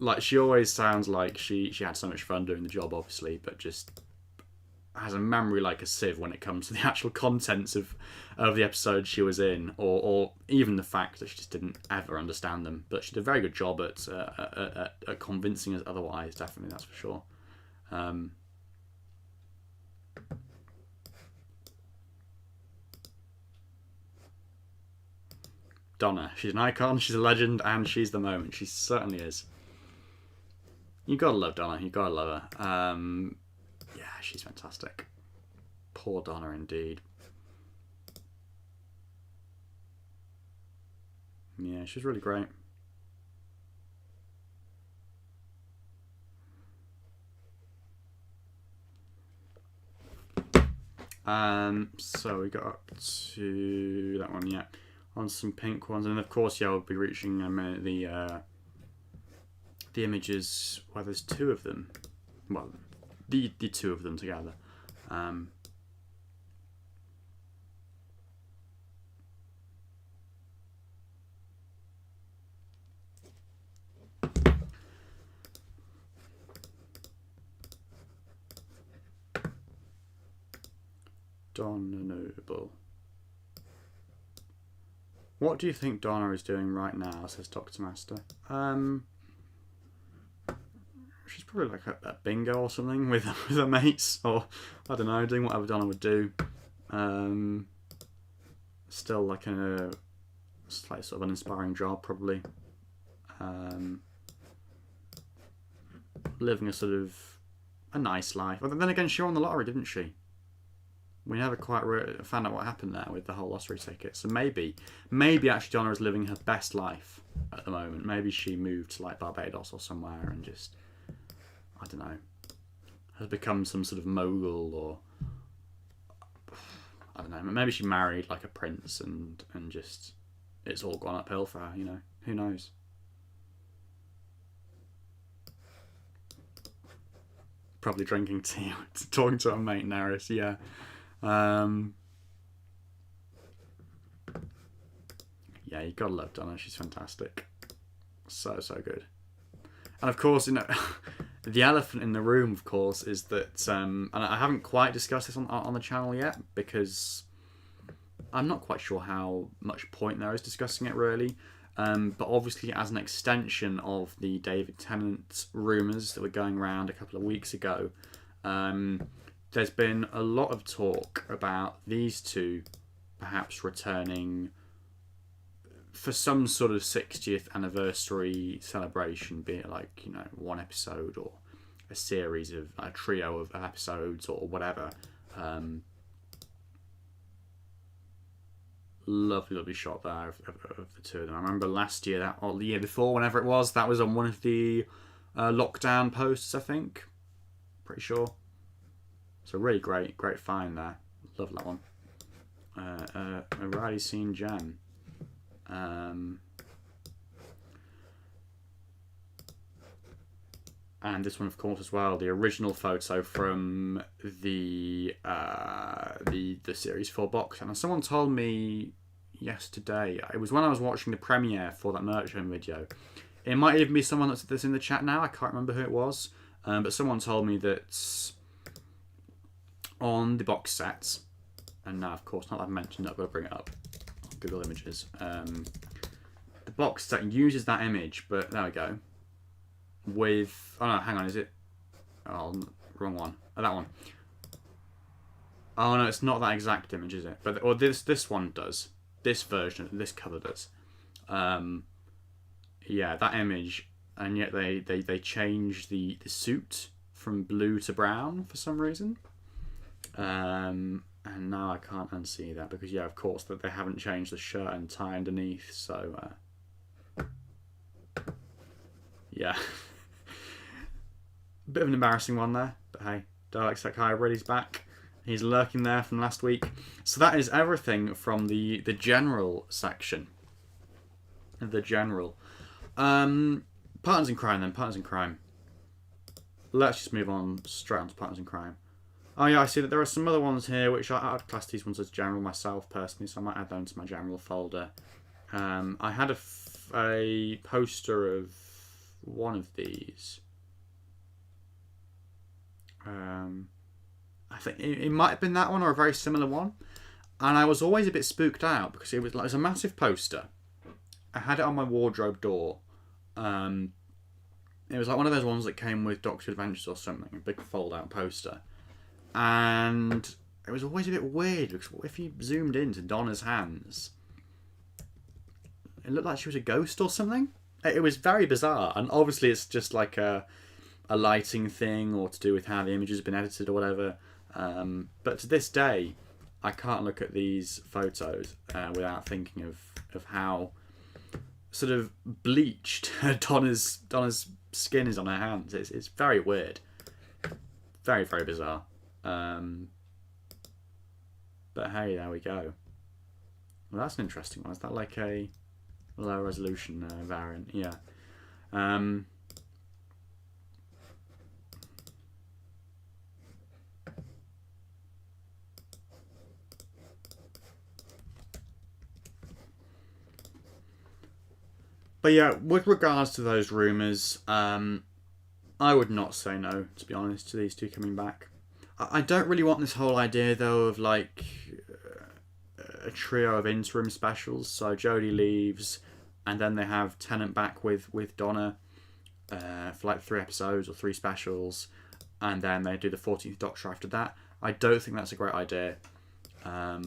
Like she always sounds like she had so much fun doing the job, obviously, but just has a memory like a sieve when it comes to the actual contents of the episode she was in, or even the fact that she just didn't ever understand them. But she did a very good job at convincing us otherwise. Definitely, that's for sure. Donna, she's an icon, she's a legend, and she's the moment. She certainly is. You gotta love Donna. You gotta love her. Yeah, she's fantastic. Poor Donna, indeed. Yeah, she's really great. So we got up to that one, yeah. On some pink ones, and of course, yeah, we'll be reaching the images where there's two of them. Well, the two of them together. Donna Noble. What do you think Donna is doing right now? Says Dr. Master. She's probably like at bingo or something with her mates, or I don't know, doing whatever Donna would do. Still like a slight sort of an inspiring job, probably. Living a sort of a nice life. But then again, she won the lottery, didn't she? We never quite found out what happened there with the whole lottery ticket. So maybe actually Donna is living her best life at the moment. Maybe she moved to like Barbados or somewhere and just, I don't know, has become some sort of mogul, or I don't know. Maybe she married like a prince and just it's all gone uphill for her. You know, who knows? Probably drinking tea, talking to her mate Neris. Yeah. Yeah, you gotta love Donna. She's fantastic. So good. And of course, you know, the elephant in the room, of course, is that, and I haven't quite discussed this on the channel yet because I'm not quite sure how much point there is discussing it really. But obviously, as an extension of the David Tennant rumours that were going around a couple of weeks ago, there's been a lot of talk about these two perhaps returning for some sort of 60th anniversary celebration, be it like, you know, one episode or a series of a trio of episodes or whatever. Lovely shot there of the two of them. I remember last year, or the year before, whenever it was, that was on one of the lockdown posts, I think. Pretty sure. So really great find there. Love that one. A rarely seen gem. And this one, of course, as well. The original photo from the Series 4 box. And someone told me yesterday, it was when I was watching the premiere for that merch home video. It might even be someone that's in the chat now. I can't remember who it was. But someone told me that on the box sets, and now, of course, not that I've mentioned it, I've got to bring it up on Google Images. The box set uses that image, but there we go. With, oh no, hang on, is it? Oh, wrong one. Oh, that one. Oh no, it's not that exact image, is it? But or this one does. This version, this cover does. Yeah, that image, and yet they changed the suit from blue to brown for some reason. And now I can't unsee that because, yeah, of course, that they haven't changed the shirt and tie underneath. So, yeah. Bit of an embarrassing one there, but hey, Dalek Hybrid, he's back. He's lurking there from last week. So that is everything from the general section. The general. Partners in Crime then, Partners in Crime. Let's just move on straight on to Partners in Crime. Oh yeah, I see that there are some other ones here, which I'd class these ones as general myself personally, so I might add them to my general folder. I had a poster of one of these. I think it might have been that one or a very similar one, and I was always a bit spooked out because it was a massive poster. I had it on my wardrobe door. It was like one of those ones that came with Doctor Adventures or something, a big fold-out poster, and it was always a bit weird because if you zoomed into Donna's hands, it looked like she was a ghost or something. It was very bizarre, and obviously it's just like a lighting thing or to do with how the images have been edited or whatever. But to this day, I can't look at these photos without thinking of how sort of bleached Donna's skin is on her hands. It's very weird. Very, very bizarre. But hey, there we go. Well, that's an interesting one. Is that like a low resolution variant? Yeah. But yeah, with regards to those rumours, I would not say no, to be honest, to these two coming back. I don't really want this whole idea though of like a trio of interim specials. So Jodie leaves, and then they have Tennant back with Donna for like 3 episodes or 3 specials, and then they do the 14th Doctor after that. I don't think that's a great idea. I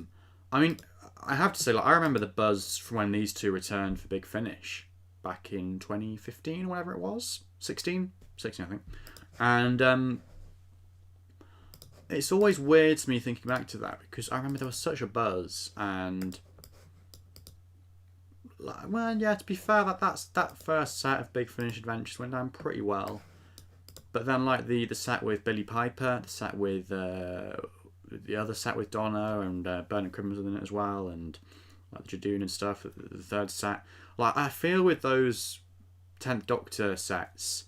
mean, I have to say, like, I remember the buzz from when these two returned for Big Finish back in 2015, whatever it was, 16, I think, and it's always weird to me thinking back to that because I remember there was such a buzz and. Well, yeah. To be fair, that first set of Big Finish adventures went down pretty well, but then like the set with Billy Piper, the set with the other set with Donna and Bernard Cribbins was in it as well, and like the Jadoon and stuff. The third set, like I feel with those 10th Doctor sets,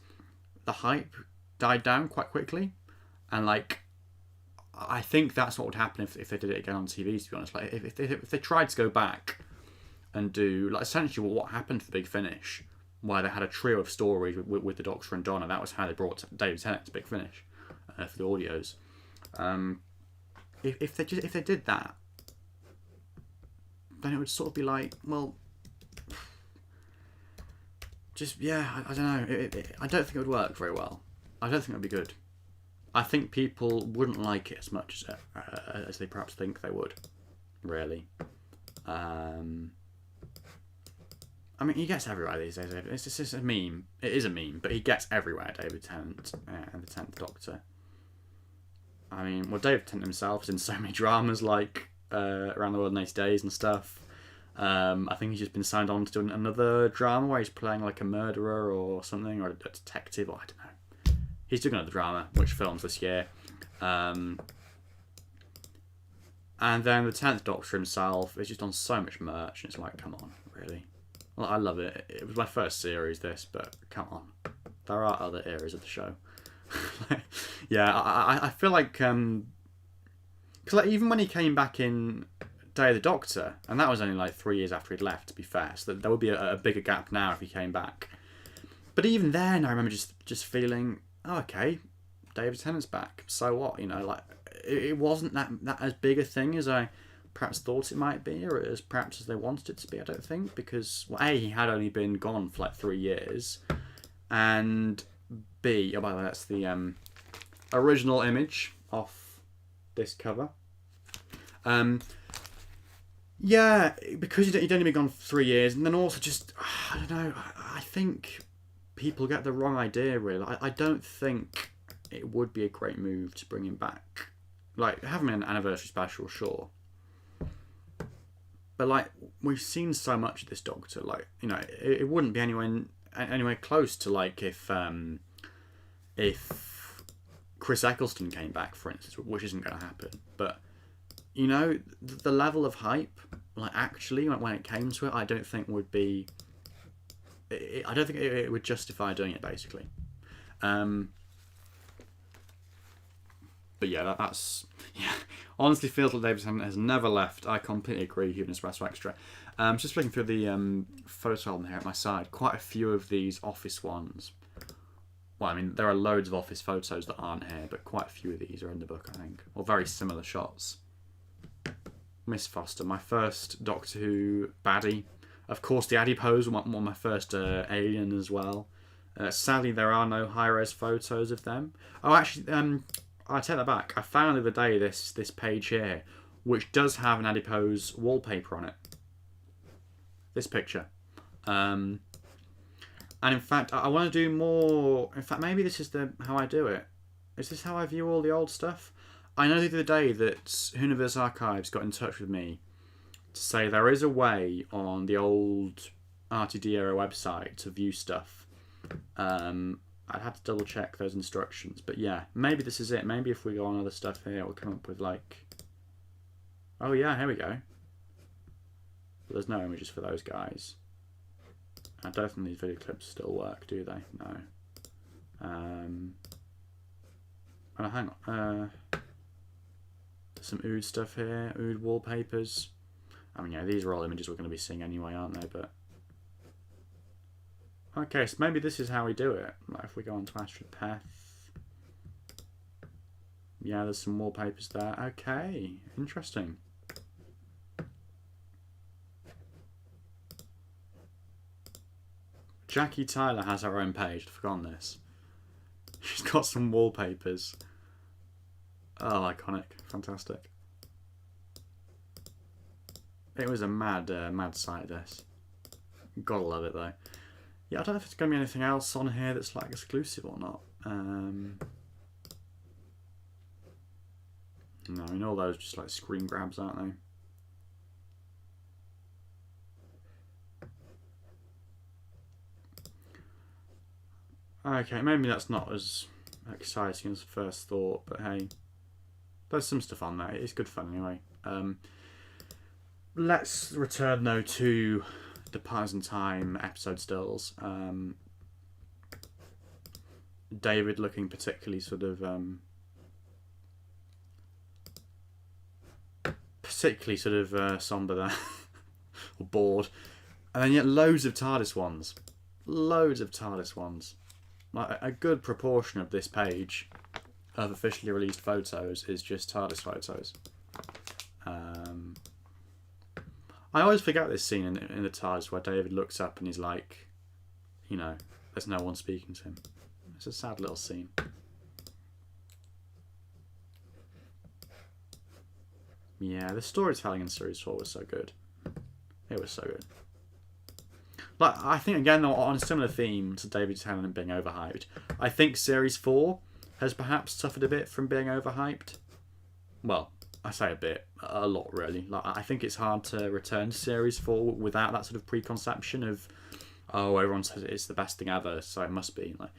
the hype died down quite quickly, and like I think that's what would happen if they did it again on TV. To be honest, like if they tried to go back and do like essentially what happened for Big Finish, where they had a trio of stories with the Doctor and Donna. That was how they brought David Tennant to Big Finish for the audios. If they did that, then it would sort of be like, well, just yeah, I don't know. I don't think it would work very well. I don't think it would be good. I think people wouldn't like it as much as they perhaps think they would. Really. I mean, he gets everywhere these days. It's just a meme. It is a meme, but he gets everywhere, David Tennant and the 10th Doctor. I mean, well, David Tennant himself is in so many dramas like Around the World in 80 Days and stuff. I think he's just been signed on to doing another drama where he's playing like a murderer or something, or a detective, or I don't know. He's doing another drama, which films this year. And then the 10th Doctor himself is just on so much merch, and it's like, come on, really? Well, I love it. It was my first series, this, but come on. There are other eras of the show. Yeah, I feel like... Because like, even when he came back in Day of the Doctor, and that was only like 3 years after he'd left, to be fair, so there would be a bigger gap now if he came back. But even then, I remember just feeling, oh, okay, David Tennant's back. So what? You know, like, it wasn't that as big a thing as I perhaps thought it might be, or as perhaps as they wanted it to be, I don't think, because, well, A, he had only been gone for like 3 years, and B, oh, by the way, that's the original image off this cover. Yeah, because he'd only been gone for 3 years, and then also just, I don't know, I think people get the wrong idea, really. I don't think it would be a great move to bring him back. Like, have him in an anniversary special, sure. But, like, we've seen so much of this Doctor, like, you know, it wouldn't be anywhere close to, like, if Chris Eccleston came back, for instance, which isn't going to happen. But, you know, the level of hype, like, actually, when it came to it, I don't think would be... I don't think it would justify doing it, basically. But yeah, that's... Yeah, honestly feels like David Tennant has never left. I completely agree, even Espresso Extra. Just flicking through the photo album here at my side. Quite a few of these office ones. Well, I mean, there are loads of office photos that aren't here, but quite a few of these are in the book, I think. Or very similar shots. Miss Foster, my first Doctor Who baddie. Of course, the adipose, one of my first alien as well. Sadly, there are no high-res photos of them. Oh, actually, I take that back. I found the other day this page here, which does have an adipose wallpaper on it. This picture. And in fact, I want to do more... In fact, maybe this is how I do it. Is this how I view all the old stuff? I know the other day that Universe Archives got in touch with me to say there is a way on the old RTD era website to view stuff. I'd have to double check those instructions. But yeah, maybe this is it. Maybe if we go on other stuff here, we'll come up with like... Oh yeah, here we go. But there's no images for those guys. I don't think these video clips still work, do they? No. Oh, hang on. There's some Ood stuff here. Ood wallpapers. I mean, yeah, these are all images we're going to be seeing anyway, aren't they? But okay, so maybe this is how we do it. Like if we go on to Astrid Peth. Yeah, there's some wallpapers there. Okay, interesting. Jackie Tyler has her own page. I've forgotten this. She's got some wallpapers. Oh, iconic. Fantastic. It was a mad site, this. Gotta love it, though. Yeah, I don't know if it's going to be anything else on here that's like exclusive or not. No, I mean, all those just like screen grabs, aren't they? Okay, maybe that's not as exciting as first thought, but hey, there's some stuff on there. It's good fun anyway. Let's return though to the Partners in Time episode stills. David looking particularly sort of somber there, or bored, and then yet loads of TARDIS ones. Like a good proportion of this page of officially released photos is just TARDIS photos. I always forget this scene in the TARDIS where David looks up and he's like, you know, there's no one speaking to him. It's a sad little scene. Yeah, the storytelling in Series 4 was so good. It was so good. Like, I think, again, on a similar theme to David Tennant being overhyped, I think Series 4 has perhaps suffered a bit from being overhyped. Well, I say a bit, a lot really. Like, I think it's hard to return to Series 4 without that sort of preconception of, oh, everyone says it's the best thing ever, so it must be. Like,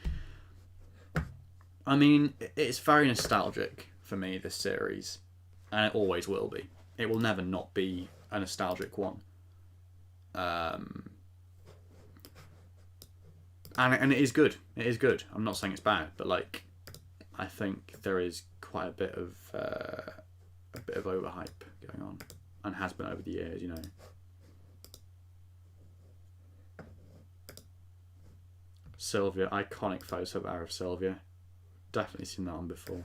I mean, it's very nostalgic for me, this series, and it always will be. It will never not be a nostalgic one. And it is good. It is good. I'm not saying it's bad, but like, I think there is quite a bit of overhype going on, and has been over the years, you know. Sylvia, iconic photo there of Sylvia. Definitely seen that one before.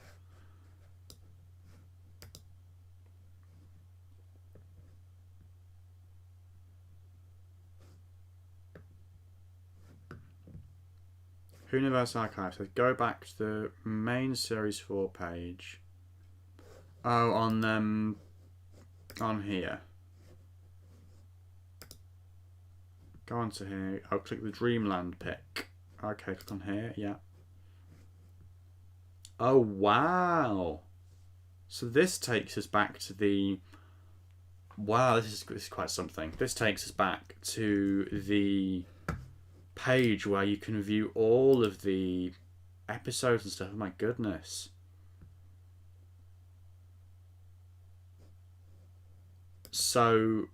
Universe Archive says go back to the main Series 4 page. Oh, on here. Go on to here. I'll click the Dreamland pic. Okay, click on here. Yeah. Oh wow! So this takes us back to the. Wow, this is quite something. This takes us back to the page where you can view all of the episodes and stuff. Oh my goodness. So,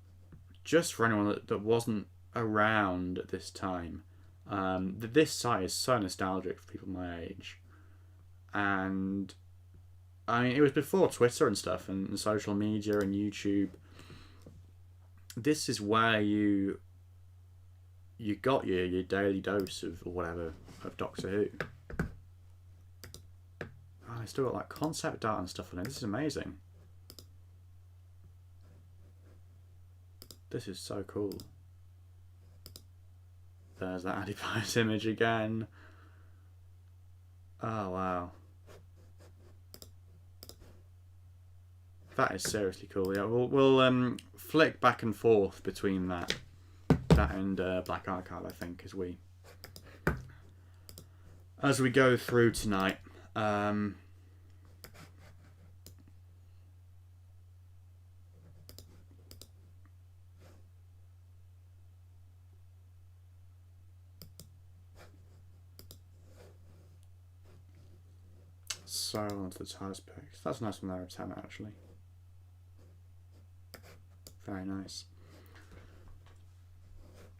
just for anyone that wasn't around at this time, this site is so nostalgic for people my age. And, I mean, it was before Twitter and stuff, and social media and YouTube. This is where you got your daily dose of whatever of Doctor Who. Oh, I still got like concept art and stuff on it. This is amazing. This is so cool. There's that Adipose image again. Oh wow. That is seriously cool. Yeah, we'll flick back and forth between that and Black Archive, I think, as we go through tonight. So onto the TARDIS pics. That's a nice one there of 10 actually. Very nice.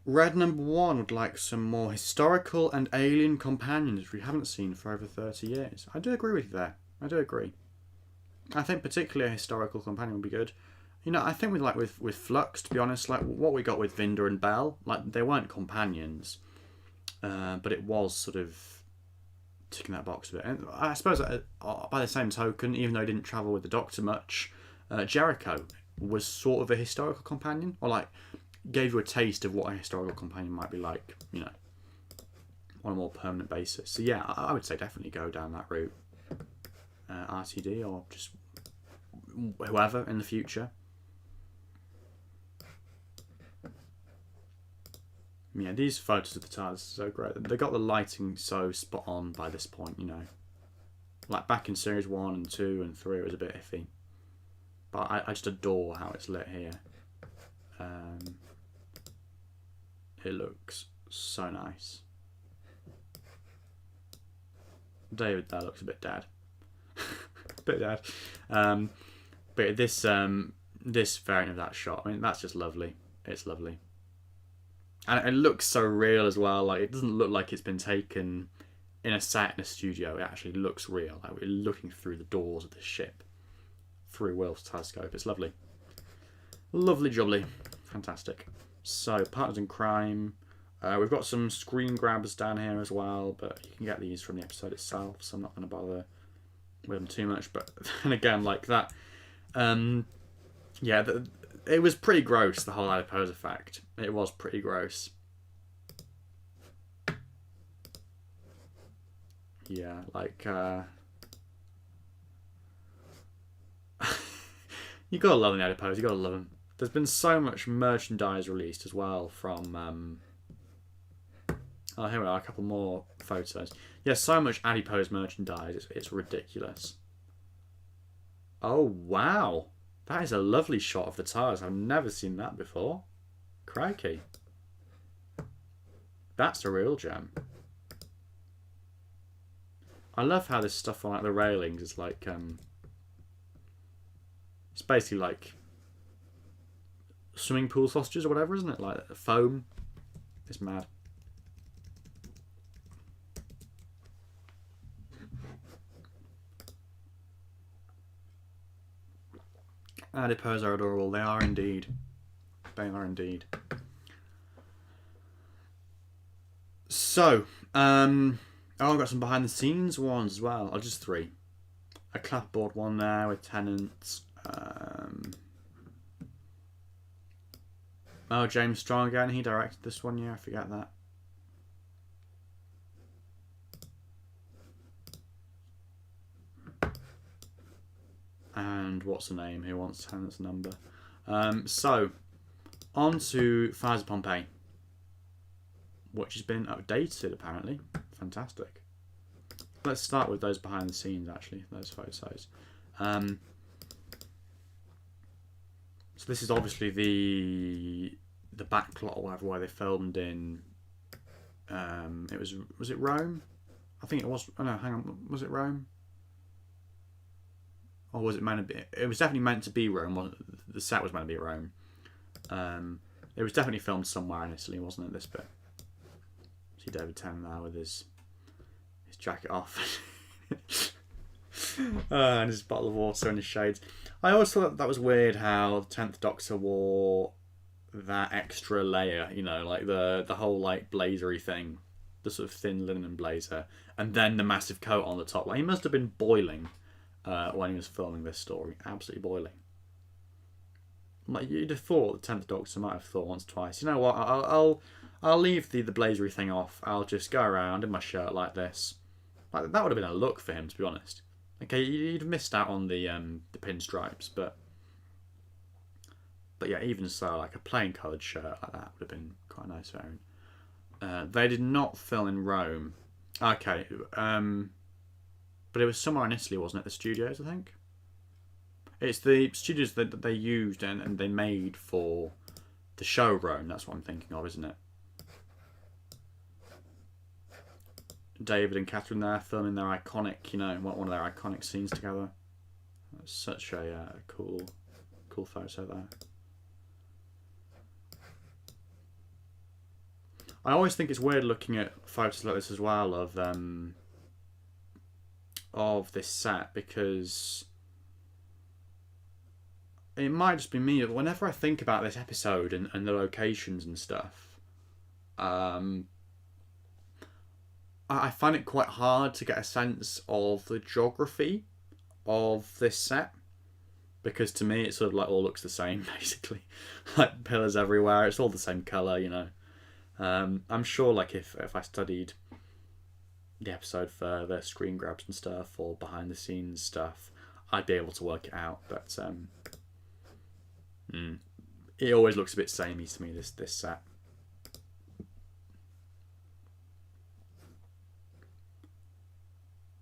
Red number 1 would like some more historical and alien companions we haven't seen for over 30 years. I do agree with you there. I do agree. I think particularly a historical companion would be good. You know, I think with Flux, to be honest, like what we got with Vinda and Bell, like they weren't companions, but it was sort of ticking that box a bit. And I suppose by the same token, even though he didn't travel with the Doctor much, Jericho was sort of a historical companion, or like gave you a taste of what a historical companion might be like, you know, on a more permanent basis. So yeah, I would say definitely go down that route. RTD or just whoever in the future. Yeah, these photos of the TARDIS are so great. They got the lighting so spot on by this point, you know. Like back in series 1 and 2 and 3 it was a bit iffy. But I just adore how it's lit here. It looks so nice. David there looks a bit dad. Bit dad. But this variant of that shot, I mean, that's just lovely. It's lovely. And it looks so real as well. Like, it doesn't look like it's been taken in a set in a studio. It actually looks real. Like, we're looking through the doors of the ship through Wilf's telescope. It's lovely. Lovely jubbly. Fantastic. So, partners in crime. We've got some screen grabbers down here as well, but you can get these from the episode itself, so I'm not going to bother with them too much. But then again, like that, yeah, it was pretty gross, the whole adipose effect. It was pretty gross. Yeah, like, you gotta love the adipose, you gotta love them. There's been so much merchandise released as well from, oh, here we are, a couple more photos. Yeah, so much adipose merchandise, it's ridiculous. Oh, wow. That is a lovely shot of the TARDIS. I've never seen that before. Crikey. That's a real gem. I love how this stuff on like the railings is like, it's basically like swimming pool sausages or whatever, isn't it? Like foam. It's mad. Adipose are adorable. They are indeed. They are indeed. So, I've got some behind the scenes ones as well. Or just 3. A clapboard one there with Tennant. Oh, James Strong again. He directed this one. Yeah, I forget that. And what's the name? Who wants Tennant's number? So, on to Fires of Pompeii, which has been updated apparently. Fantastic. Let's start with those behind the scenes, actually, those photos. So this is obviously the backlot or whatever where they filmed in. It was it Rome? I think it was. Oh no, hang on. Was it Rome? Or was it meant to be? It was definitely meant to be Rome. The set was meant to be at Rome. It was definitely filmed somewhere in Italy, wasn't it? This bit. See David Tennant there with his jacket off, and his bottle of water and his shades. I always thought that was weird how the 10th Doctor wore that extra layer. You know, like the whole like blazery thing, the sort of thin linen blazer, and then the massive coat on the top. Like he must have been boiling. When he was filming this story, absolutely boiling. Like you'd have thought the 10th Doctor might have thought once or twice, you know what? I'll leave the blazery thing off. I'll just go around in my shirt like this. Like that would have been a look for him, to be honest. Okay, you'd have missed out on the pinstripes, but yeah, even so, like a plain coloured shirt like that would have been quite a nice variant. They did not film in Rome. Okay. But it was somewhere in Italy, wasn't it? The studios, I think. It's the studios that they used and they made for the show Rome. That's what I'm thinking of, isn't it? David and Catherine there filming their iconic, you know, one of their iconic scenes together. That's such a cool photo there. I always think it's weird looking at photos like this as well of this set, because it might just be me, but whenever I think about this episode and the locations and stuff, I find it quite hard to get a sense of the geography of this set, because to me it sort of like all looks the same basically, like pillars everywhere. It's all the same color, you know. I'm sure like if I studied the episode further, screen grabs and stuff, or behind the scenes stuff, I'd be able to work it out. But it always looks a bit samey to me, this set.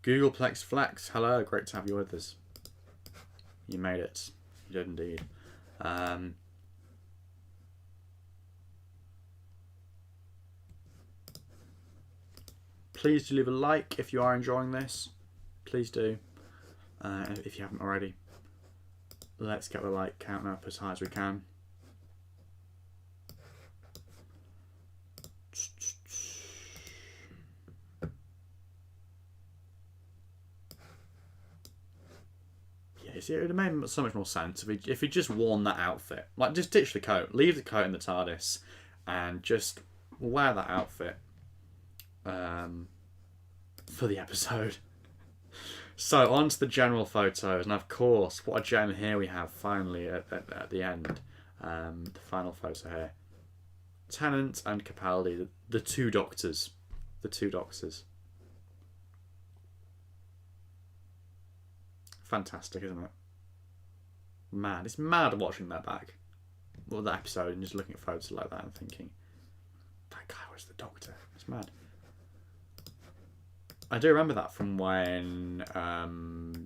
Googleplex Flex, hello, great to have you with us. You made it. You did indeed. Please do leave a like if you are enjoying this. Please do. If you haven't already. Let's get the like count up as high as we can. See, it would have made so much more sense if he just worn that outfit. Like, just ditch the coat, leave the coat in the TARDIS, and just wear that outfit for the episode. So, on to the general photos, and of course, what a gem here we have finally at the end. The final photo here. Tennant and Capaldi, the two doctors. The two doctors. Fantastic, isn't it? Mad. It's mad watching that back. Well, that episode and just looking at photos like that and thinking, that guy was the Doctor. It's mad. I do remember that from when oh, I'm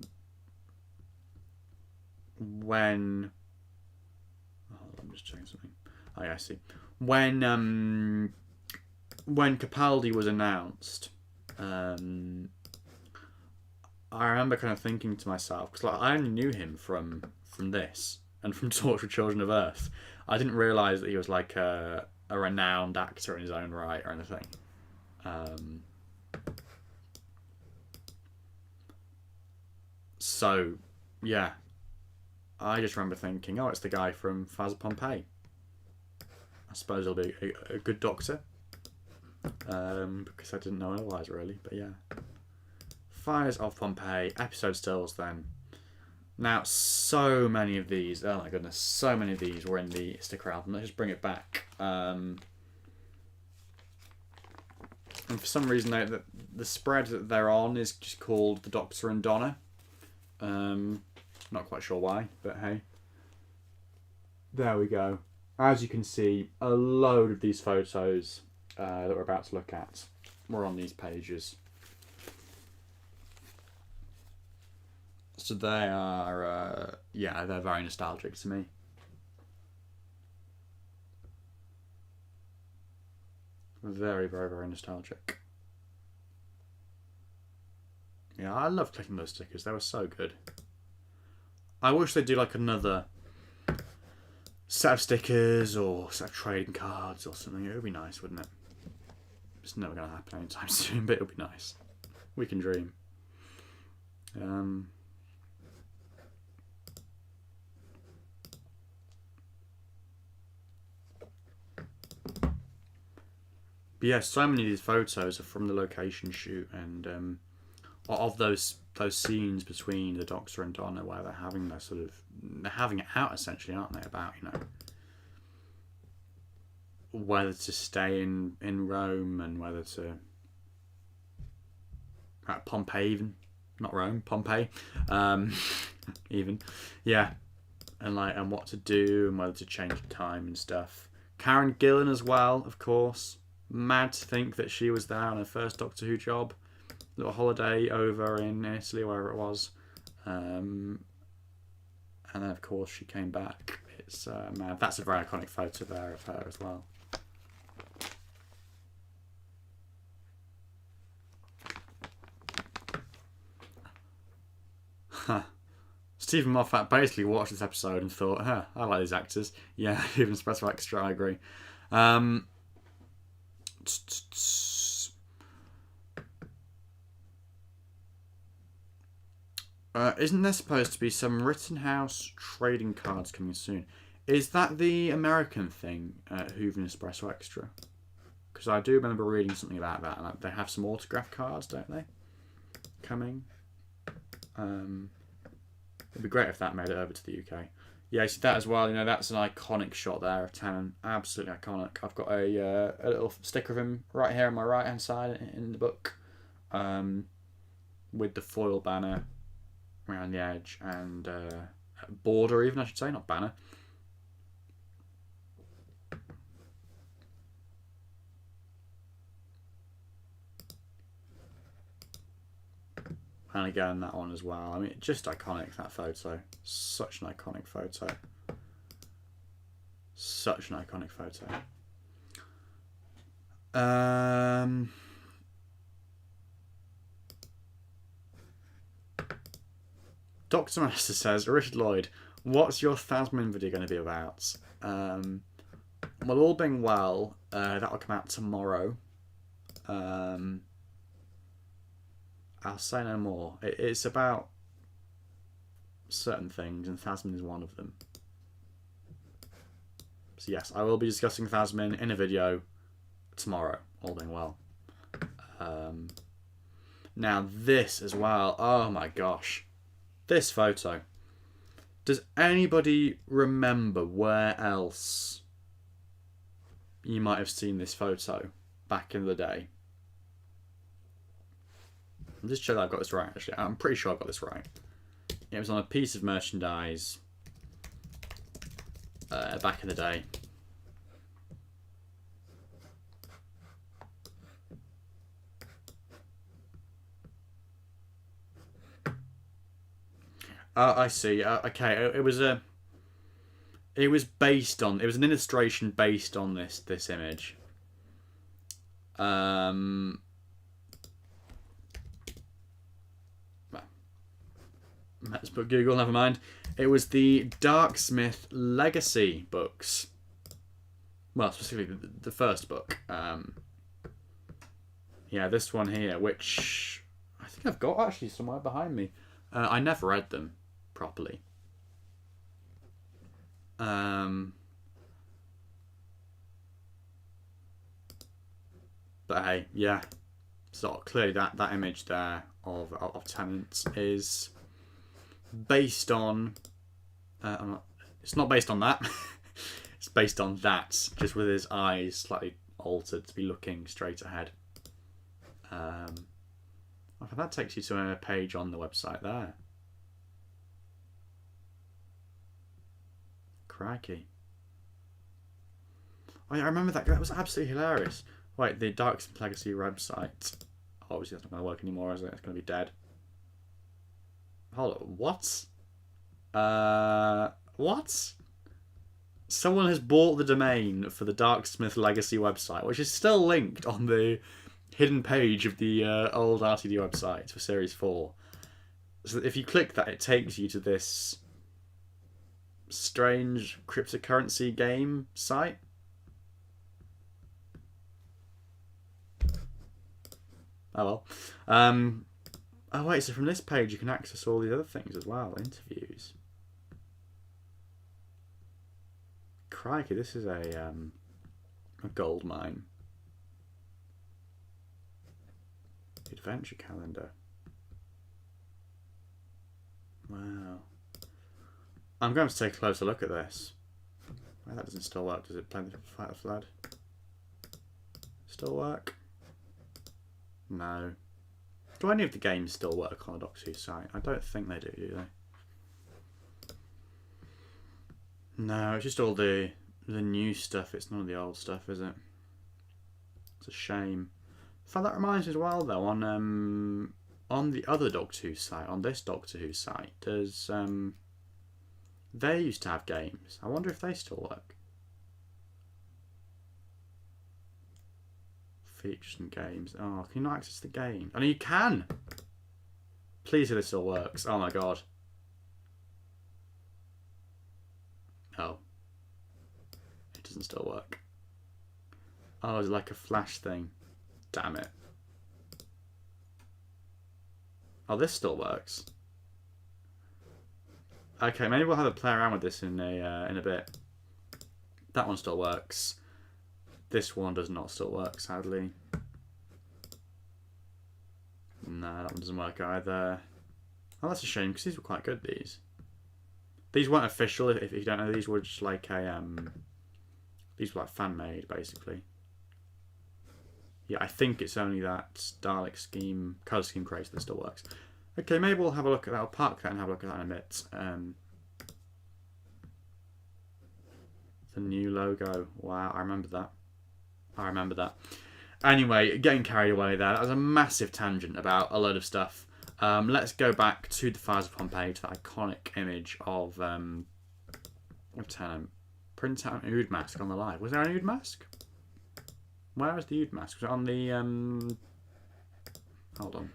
just checking something. Oh yeah, I see. When Capaldi was announced, I remember kind of thinking to myself, because like, I only knew him from this and from Torture Children of Earth. I didn't realise that he was like a renowned actor in his own right or anything. So, yeah. I just remember thinking, oh, it's the guy from Fires of Pompeii. I suppose he'll be a good Doctor. Because I didn't know otherwise, really. But yeah. Fires of Pompeii, episode stills then. Now, so many of these, oh my goodness, so many of these were in the sticker album. Let's just bring it back. And for some reason, the spread that they're on is just called The Doctor and Donna. Not quite sure why, but hey. There we go. As you can see, a load of these photos that we're about to look at were on these pages. So they are, yeah, they're very nostalgic to me. Very, very, very nostalgic. Yeah, I love clicking those stickers. They were so good. I wish they'd do like another set of stickers or set of trading cards or something. It would be nice, wouldn't it? It's never going to happen anytime soon, but it would be nice. We can dream. But yeah, so many of these photos are from the location shoot, and of those scenes between the Doctor and Donna where they're having they're having it out essentially, aren't they? About, you know, whether to stay in Rome and whether to Pompeii, even not Rome, Pompeii, even, yeah, and what to do and whether to change the time and stuff. Karen Gillan as well, of course. Mad to think that she was there on her first Doctor Who job. Little holiday over in Italy, wherever it was. And then, of course, she came back. It's mad. That's a very iconic photo there of her as well. Stephen Moffat basically watched this episode and thought, I like these actors. Yeah, even Special Extra, I agree. Isn't there supposed to be some Rittenhouse trading cards coming soon? Is that the American thing, Hoover and Espresso Extra? because I do remember reading something about that. And they have some autograph cards, don't they? Coming. It'd be great if that made it over to the UK. Yeah, you see that as well. You know, that's an iconic shot there of Tannen. Absolutely iconic. I've got a little sticker of him right here on my right hand side in the book, with the foil banner around the edge and border, even I should say, not banner. And again, that one as well. I mean, just iconic, that photo. Such an iconic photo. Such an iconic photo. Dr. Master says, Richard Lloyd, what's your Thasmin video going to be about? Well, all being well, that will come out tomorrow. I'll say no more. It's about certain things, and Thasmin is one of them. So yes, I will be discussing Thasmin in a video tomorrow, all being well. Now this as well, oh my gosh. This photo. Does anybody remember where else you might have seen this photo back in the day? I'll just check that I've got this right, actually. I'm pretty sure I've got this right. It was on a piece of merchandise back in the day. I see. Okay, it was an illustration based on this image. Let's put Google, never mind. It was the Darksmith Legacy books. Well, specifically the first book. Yeah, this one here, which I think I've got actually somewhere behind me. I never read them properly. But hey, yeah. So clearly that image there of Tennant is based on it's not based on that. It's based on that, just with his eyes slightly altered to be looking straight ahead. Okay, that takes you to a page on the website there. Crikey. Oh yeah, I remember that. That was absolutely hilarious. Wait, the Darksmith Legacy website. Obviously that's not going to work anymore, is it? It's going to be dead. Hold on, what? What? Someone has bought the domain for the Darksmith Legacy website, which is still linked on the hidden page of the old RTD website for Series 4. So if you click that, it takes you to this strange cryptocurrency game site. Oh well. Oh wait, so from this page you can access all the other things as well. Interviews. Crikey, this is a gold mine. Adventure calendar. Wow. I'm going to take a closer look at this. Well, that doesn't still work, does it? Play the Fight the Flood. Still work? No. Do any of the games still work on the Doctor Who site? I don't think they do they? No, it's just all the new stuff. It's none of the old stuff, is it? It's a shame. In fact, that reminds me as well, though, on the other Doctor Who site, on this Doctor Who site, there's they used to have games. I wonder if they still work. Features and games. Oh, can you not access the game? Oh, no, you can! Please say this still works. Oh my god. Oh. It doesn't still work. Oh, it's like a flash thing. Damn it. Oh, this still works. Okay, maybe we'll have a play around with this in a bit. That one still works. This one does not still work, sadly. No, that one doesn't work either. Oh, that's a shame, because these were quite good, these. These weren't official, if you don't know. These were just like a... these were like fan-made, basically. Yeah, I think it's only that Dalek scheme, colour scheme craze that still works. Okay, maybe we'll have a look at that. I'll park that and have a look at that in a bit. The new logo. Wow, I remember that. I remember that. Anyway, getting carried away there. That was a massive tangent about a load of stuff. Let's go back to the Fires of Pompeii, to that iconic image of Tenant. Print out an Ood mask on the live. Was there an Ood mask? Where was the Ood mask? Was it on the... Hold on.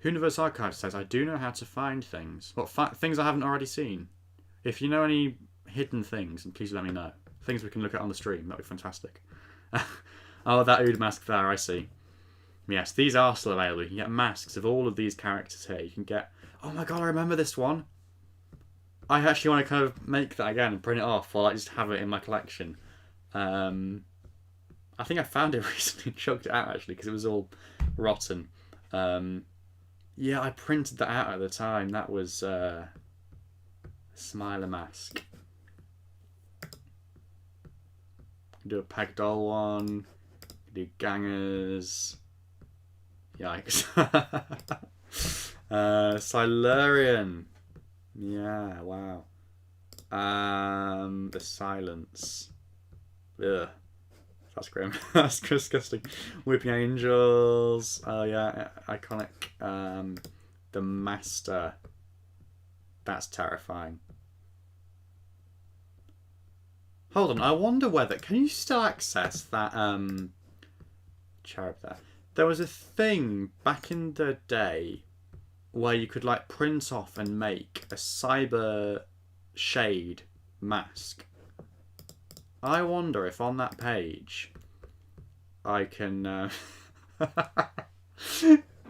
Universe Archive says, I do know how to find things. What, things I haven't already seen? If you know any hidden things, then please let me know. Things we can look at on the stream. That'd be fantastic. Oh, that Ood mask there, I see. Yes, these are still available. You can get masks of all of these characters here. You can get... Oh my god, I remember this one. I actually want to kind of make that again and print it off, or like just have it in my collection. I think I found it recently and chucked it out, actually, because it was all rotten. Yeah, I printed that out at the time. That was a Smiler mask. Do a Pagdoll one. Do gangers. Yikes. Silurian. Yeah, wow. The silence. Ugh. That's grim. That's disgusting. Weeping Angels. Oh yeah, iconic. The Master. That's terrifying. Hold on, I wonder whether... Can you still access that cherub there? There was a thing back in the day where you could like print off and make a cyber shade mask. I wonder if on that page I can...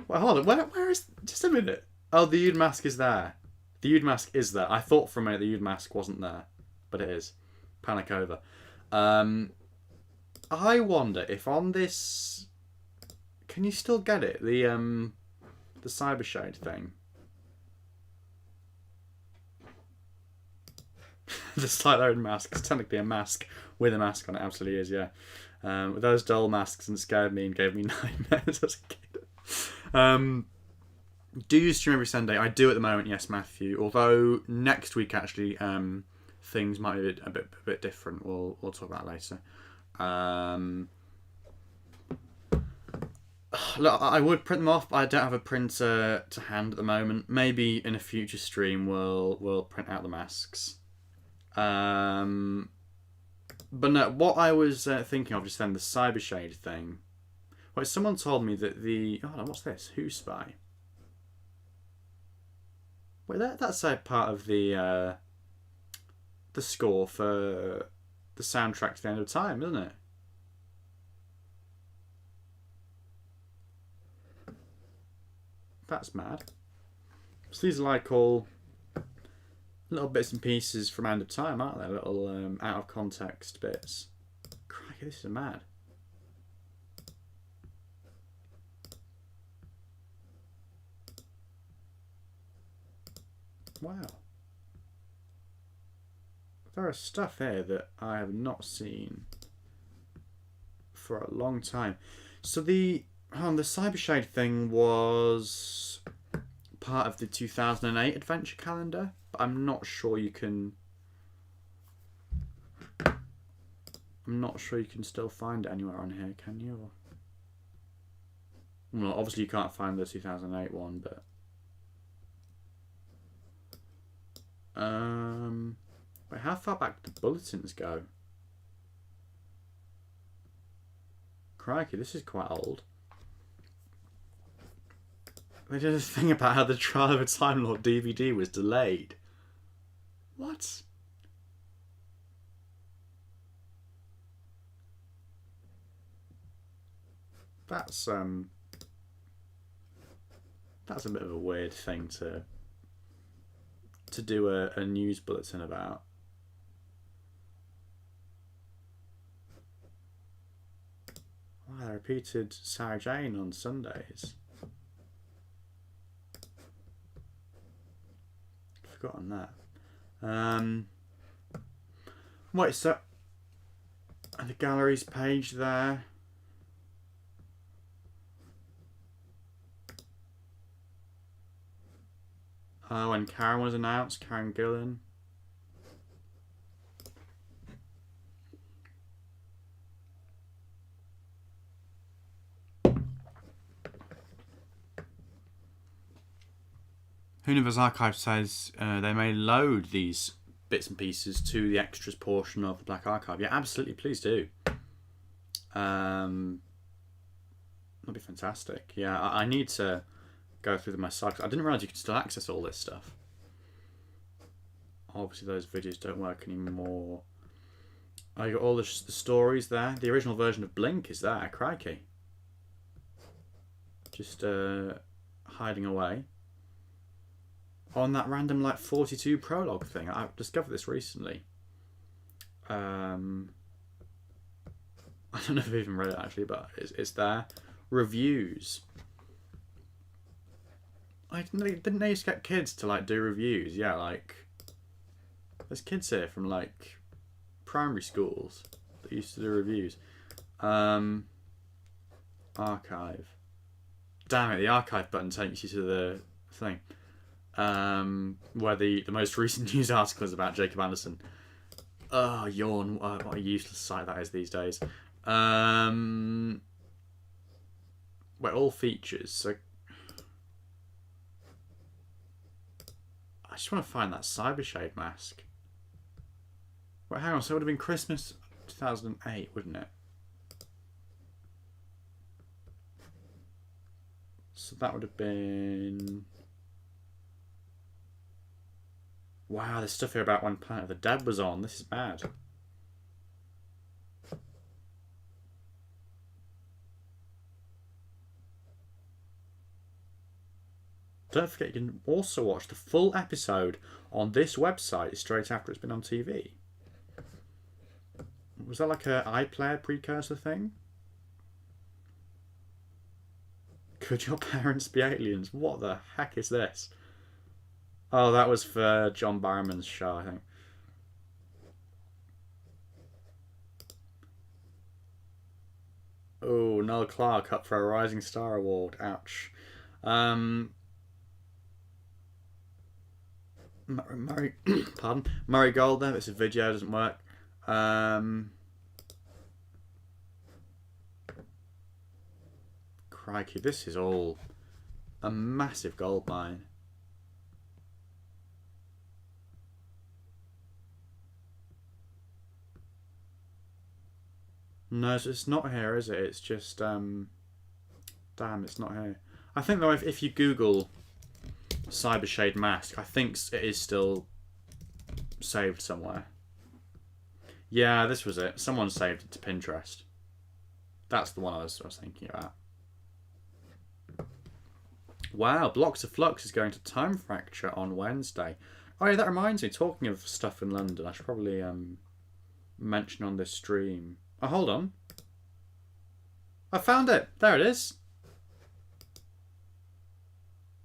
Well, hold on, where is... Just a minute. Oh, the Ood mask is there. The Ood mask is there. I thought for a minute the Ood mask wasn't there, but it is. Panic over. I wonder if on this... Can you still get it? The cyber shade thing. The Silurian mask. It's technically a mask with a mask on it. Absolutely is, yeah. With those dull masks and scared me and gave me nightmares as a kid. Do you stream every Sunday? I do at the moment, yes, Matthew. Although next week actually, things might be a bit different. We'll talk about that later. Look, I would print them off, but I don't have a printer to hand at the moment. Maybe in a future stream we'll print out the masks. But no, what I was thinking of just then, the Cybershade thing. Well, someone told me that the... Oh, no, what's this? Who Spy? Wait, that's a part of the score for the soundtrack to the End of Time, isn't it? That's mad. So these are like all little bits and pieces from End of Time, aren't they? Little out of context bits. Crikey, this is mad. Wow. There is stuff here that I have not seen for a long time. So the Cybershade thing was part of the 2008 adventure calendar, but I'm not sure you can... I'm not sure you can still find it anywhere on here, can you? Well, obviously you can't find the 2008 one, but... Wait, how far back do bulletins go? Crikey, this is quite old. They did a thing about how the Trial of a Time Lord DVD was delayed. What? That's a bit of a weird thing to to do a news bulletin about. Wow, I repeated Sarah Jane on Sundays. Forgotten that. Wait, so the galleries page there. Oh, when Karen was announced, Karen Gillan. Hooniverse Archive says they may load these bits and pieces to the extras portion of the Black Archive. Yeah, absolutely, please do. That'd be fantastic. Yeah, I need to go through them myself. I didn't realise you could still access all this stuff. Obviously, those videos don't work anymore. Oh, you got all the stories there. The original version of Blink is there. Crikey. Just hiding away. On that random 42 prologue thing. I discovered this recently. I don't know if I've even read it actually, but it's there. Reviews. Didn't they used to get kids to do reviews? Yeah, there's kids here from primary schools that used to do reviews. Archive. Damn it, the archive button takes you to the thing. Where the most recent news article is about Jacob Anderson. Oh, yawn. What a useless site that is these days. All features. So I just want to find that Cybershade mask. Wait, hang on. So it would have been Christmas 2008, wouldn't it? So that would have been... Wow, there's stuff here about when Planet of the Dead was on. This is mad. Don't forget, you can also watch the full episode on this website straight after it's been on TV. Was that like a iPlayer precursor thing? Could your parents be aliens? What the heck is this? Oh, that was for John Barrowman's show, I think. Oh, Noel Clarke up for a Rising Star Award. Ouch. Murray, pardon, Murray Gold there. This video doesn't work. Crikey, this is all a massive gold mine. No, it's not here, is it? It's just damn, it's not here. I think though, if you Google Cybershade mask, I think it is still saved somewhere. Yeah, this was it. Someone saved it to Pinterest. That's the one I was thinking about. Wow, Blocks of Flux is going to Time Fracture on Wednesday. Oh yeah, that reminds me, talking of stuff in London, I should probably mention on this stream. Oh, hold on. I found it. There it is.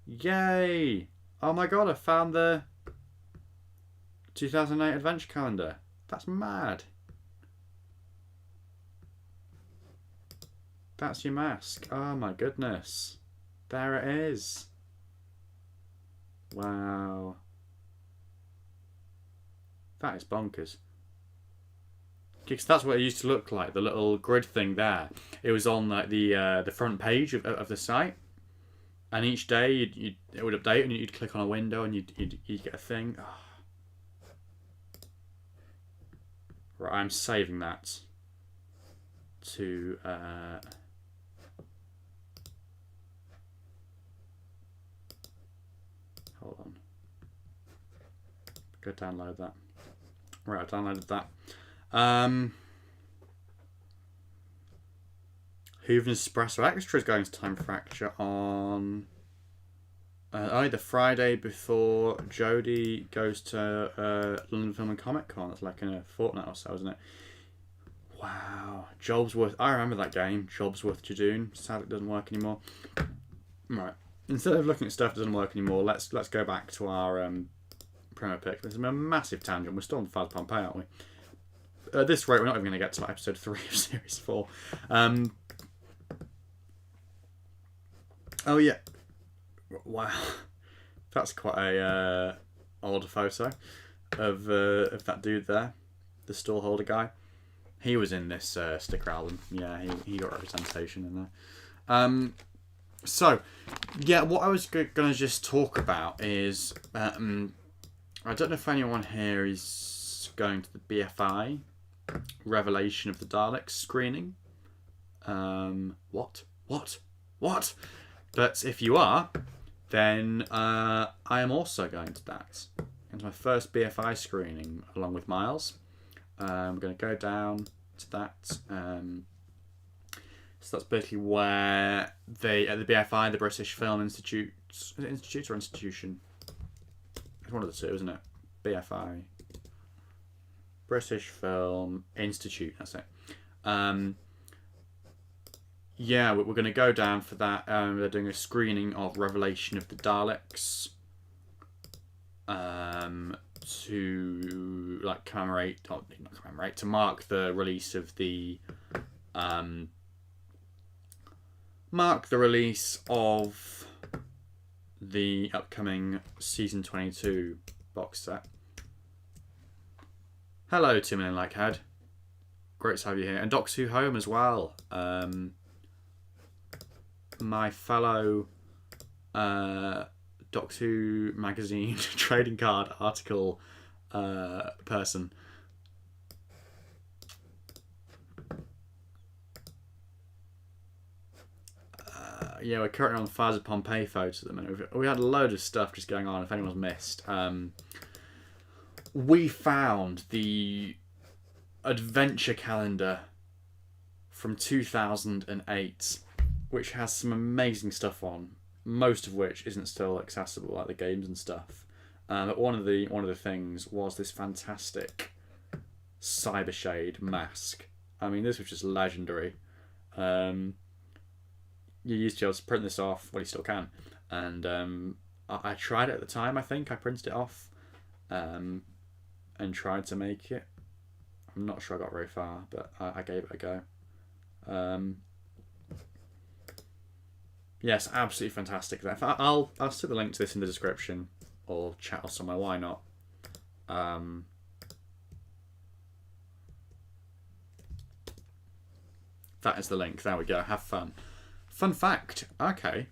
Yay. Oh my god, I found the 2008 Adventure Calendar. That's mad. That's your mask. Oh my goodness. There it is. Wow. That is bonkers. Because that's what it used to look like, the little grid thing there. It was on the front page of the site, and each day it would update, and you'd click on a window, and you'd get a thing. Oh. Right, I'm saving that to hold on. Go download that. Right, I've downloaded that. Hooven's Espresso Extra is going to Time Fracture on The Friday before Jodie goes to London Film and Comic Con. It's like in a fortnight or so, isn't it? Wow. Jobsworth. I remember that game, Jobsworth Jadoon. Sadly, it doesn't work anymore. Right. Instead of looking at stuff that doesn't work anymore, let's go back to our promo pick. There's a massive tangent. We're still on Fires of Pompeii, aren't we? At this rate, we're not even going to get to episode 3 of Series 4. Oh, yeah. Wow. That's quite a odd photo of that dude there. The stallholder guy. He was in this sticker album. Yeah, he got representation in there. So, yeah, what I was going to just talk about is... I don't know if anyone here is going to the BFI Revelation of the Daleks screening. What? But if you are, then I am also going to that. It's my first BFI screening along with Miles. We're going to go down to that. So that's basically where they, at the BFI, the British Film Institute, is it Institute or Institution? It's one of the two, isn't it? BFI. British Film Institute, that's it. Yeah, we're going to go down for that. They're doing a screening of Revelation of the Daleks. To like commemorate, or not commemorate, to mark the release of the upcoming season 22 box set. Hello, Tim and Lakehead. Great to have you here, and Doctor Who Home as well. My fellow Doctor Who magazine trading card article person. Yeah, we're currently on the Fires of Pompeii photos at the minute. We had a load of stuff just going on, if anyone's missed. We found the adventure calendar from 2008, which has some amazing stuff on, most of which isn't still accessible, like the games and stuff. But one of the things was this fantastic Cybershade mask. I mean, this was just legendary. You used to be able to print this off, well, you still can. And I tried it at the time, I think. I printed it off and tried to make it. I'm not sure I got very far, but I gave it a go. Yes, absolutely fantastic. I'll stick the link to this in the description or chat or somewhere. Why not? That is the link. There we go. Have fun. Fun fact. Okay.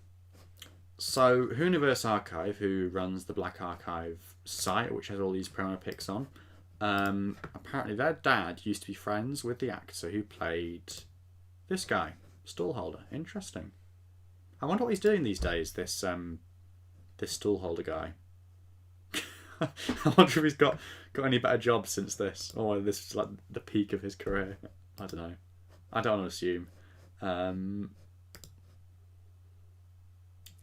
So, Whoniverse Archive, who runs the Black Archive site, which has all these promo pics on, apparently their dad used to be friends with the actor who played this guy, Stallholder. Interesting. I wonder what he's doing these days, this Stallholder guy. I wonder if he's got any better jobs since this, or this is like the peak of his career. I don't know. I don't want to assume.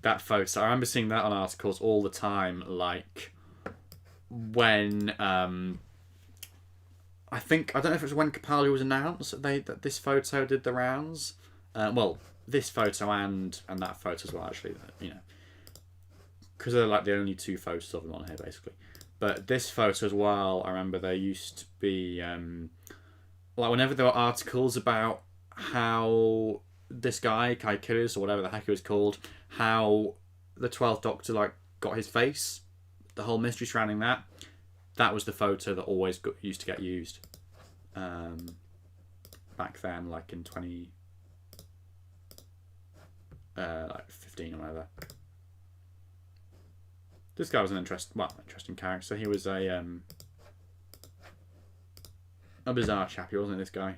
That photo, I remember seeing that on articles all the time, like when I don't know if it was when Capaldi was announced that this photo did the rounds. Well, this photo and that photo as well, actually, you know, because they're like the only two photos of them on here, basically. But this photo as well, I remember there used to be like whenever there were articles about how this guy Kaikiris or whatever the heck he was called, how the 12th Doctor like got his face, the whole mystery surrounding that was the photo that always used to get used back then, like in 15 or whatever. This guy was an interesting character. He was a bizarre chap, wasn't he, this guy?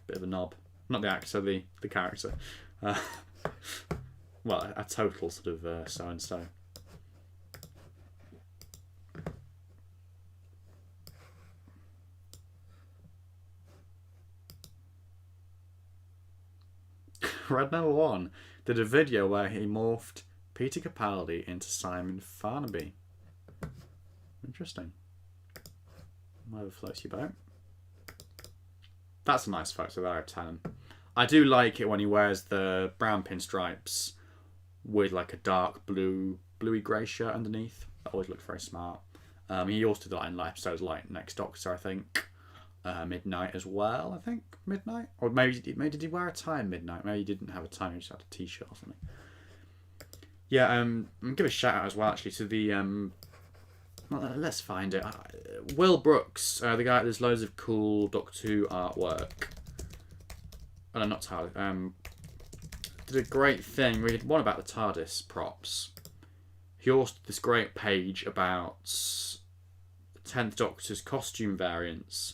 Bit of a knob. Not the actor, the character. Well, a total sort of so-and-so. Red Number 1 did a video where he morphed Peter Capaldi into Simon Farnaby. Interesting. Whatever floats your boat. That's a nice photo there of Tennant. I do like it when he wears the brown pinstripes with like a dark bluey grey shirt underneath. That always looks very smart. He also did that in episodes like Next Doctor, I think. Midnight as well, I think. Midnight? Or maybe did he wear a tie in Midnight? Maybe he didn't have a tie, he just had a t-shirt or something. Yeah, I'm give a shout out as well actually to the well, let's find it. Will Brooks, the guy. There's loads of cool Doctor Who artwork. Oh, no, not TARDIS. Did a great thing. We did one about the TARDIS props. He also did this great page about the 10th Doctor's costume variants.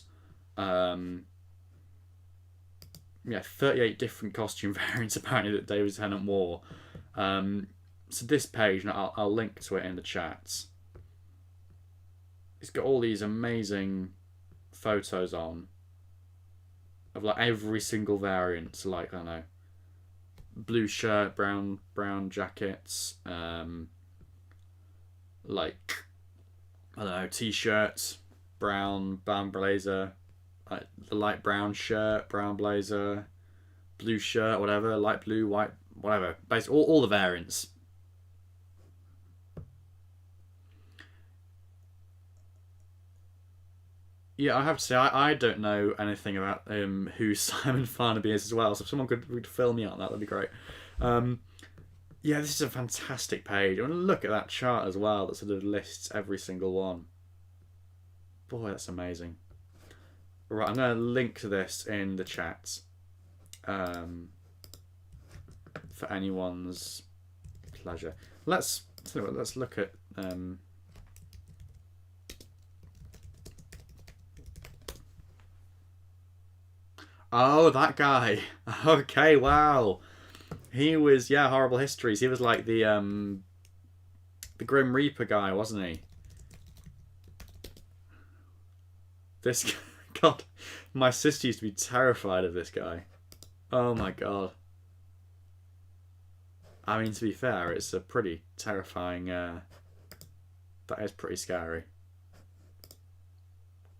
Yeah, 38 different costume variants apparently that David Tennant wore. So this page, and I'll link to it in the chat. It's got all these amazing photos on of like every single variant. So like, I don't know, blue shirt, brown jackets, like, I don't know, t-shirts, brown blazer, like the light brown shirt, brown blazer, blue shirt, whatever, light blue, white, whatever. Basically all the variants. Yeah, I have to say, I don't know anything about who Simon Farnaby is as well, so if someone could fill me on that, that'd be great. Yeah, this is a fantastic page. I mean, look at that chart as well that sort of lists every single one. Boy, that's amazing. Right, I'm going to link to this in the chat for anyone's pleasure. Let's look at... Oh, that guy. Okay, wow. He was, yeah, Horrible Histories. He was like the Grim Reaper guy, wasn't he? This God, my sister used to be terrified of this guy. Oh my God. I mean, to be fair, it's a pretty terrifying. That is pretty scary.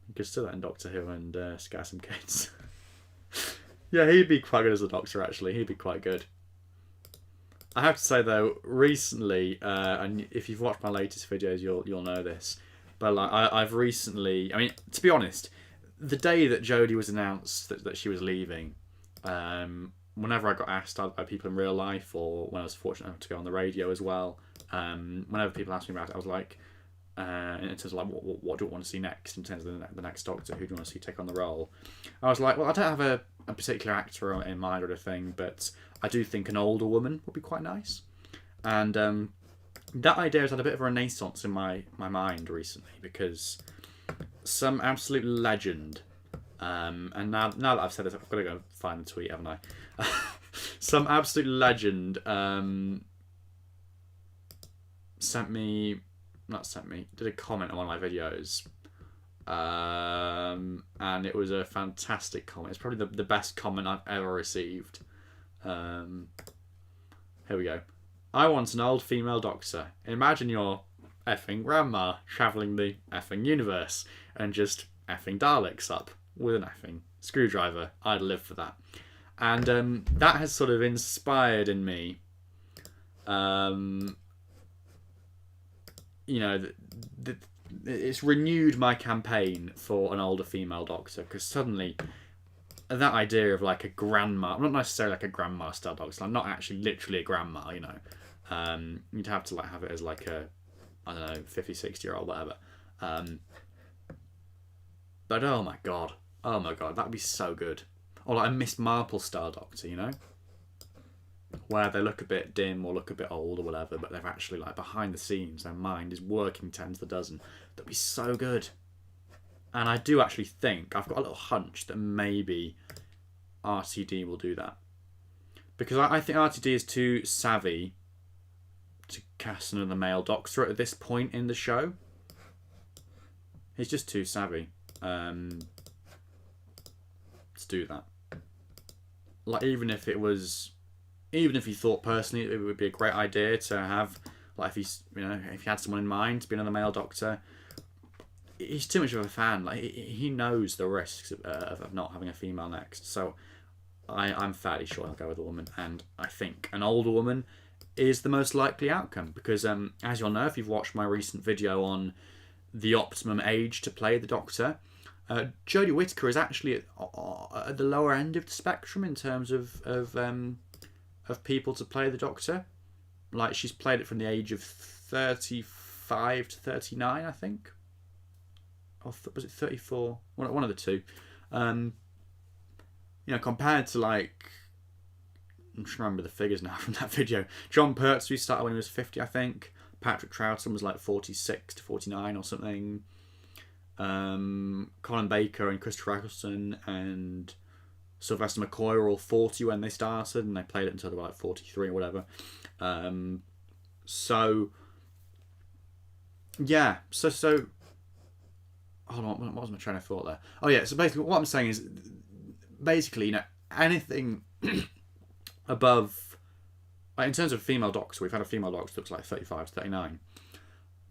You could still that in Doctor Who and scare some kids. Yeah, he'd be quite good as a Doctor, actually. He'd be quite good. I have to say, though, recently, and if you've watched my latest videos, you'll know this, but like I've recently... I mean, to be honest, the day that Jodie was announced that she was leaving, whenever I got asked by people in real life, or when I was fortunate enough to go on the radio as well, whenever people asked me about it, I was like... in terms of like what do I want to see next in terms of the next Doctor, who do you want to see take on the role? I was like, well, I don't have a particular actor in mind or anything, but I do think an older woman would be quite nice. And that idea has had a bit of a renaissance in my mind recently, because some absolute legend, and now that I've said this, I've got to go find the tweet, haven't I? Some absolute legend did a comment on one of my videos, and it was a fantastic comment. It's probably the best comment I've ever received. Here we go. I want an old female Doctor. Imagine your effing grandma travelling the effing universe and just effing Daleks up with an effing screwdriver. I'd live for that. And that has sort of inspired in me, you know, it's renewed my campaign for an older female Doctor, because suddenly that idea of like a grandma, not necessarily like a grandma style Doctor, like not actually literally a grandma, you know, you'd have to like have it as like a, I don't know, 50, 60-year-old, whatever. But oh my god, that'd be so good. Or like a Miss Marple style Doctor, you know, where they look a bit dim or look a bit old or whatever, but they're actually like behind the scenes, their mind is working 10 to the dozen. That'd be so good. And I do actually think, I've got a little hunch that maybe RTD will do that, because I think RTD is too savvy to cast another male Doctor at this point in the show. He's just too savvy to do that. Like, even if it was even if you thought personally it would be a great idea to have, like, if you had someone in mind to be another male Doctor, he's too much of a fan. Like, he knows the risks of not having a female next. So I'm fairly sure I'll go with a woman, and I think an older woman is the most likely outcome because, as you'll know if you've watched my recent video on the optimum age to play the Doctor, Jodie Whittaker is actually at the lower end of the spectrum in terms of people to play the Doctor. Like, she's played it from the age of 35 to 39, I think. Or was it 34? One of the two. Compared to, like, I'm trying to remember the figures now from that video. John Pertwee started when he was 50, I think. Patrick Troughton was like 46 to 49 or something. Colin Baker and Christopher Eccleston and Sylvester McCoy were all 40 when they started, and they played it until they were like 43 or whatever. So hold on, what was my train of thought there? Oh yeah, so basically what I'm saying is, anything above, like, in terms of female Doctor, we've had a female Doctor that looks like 35 to 39.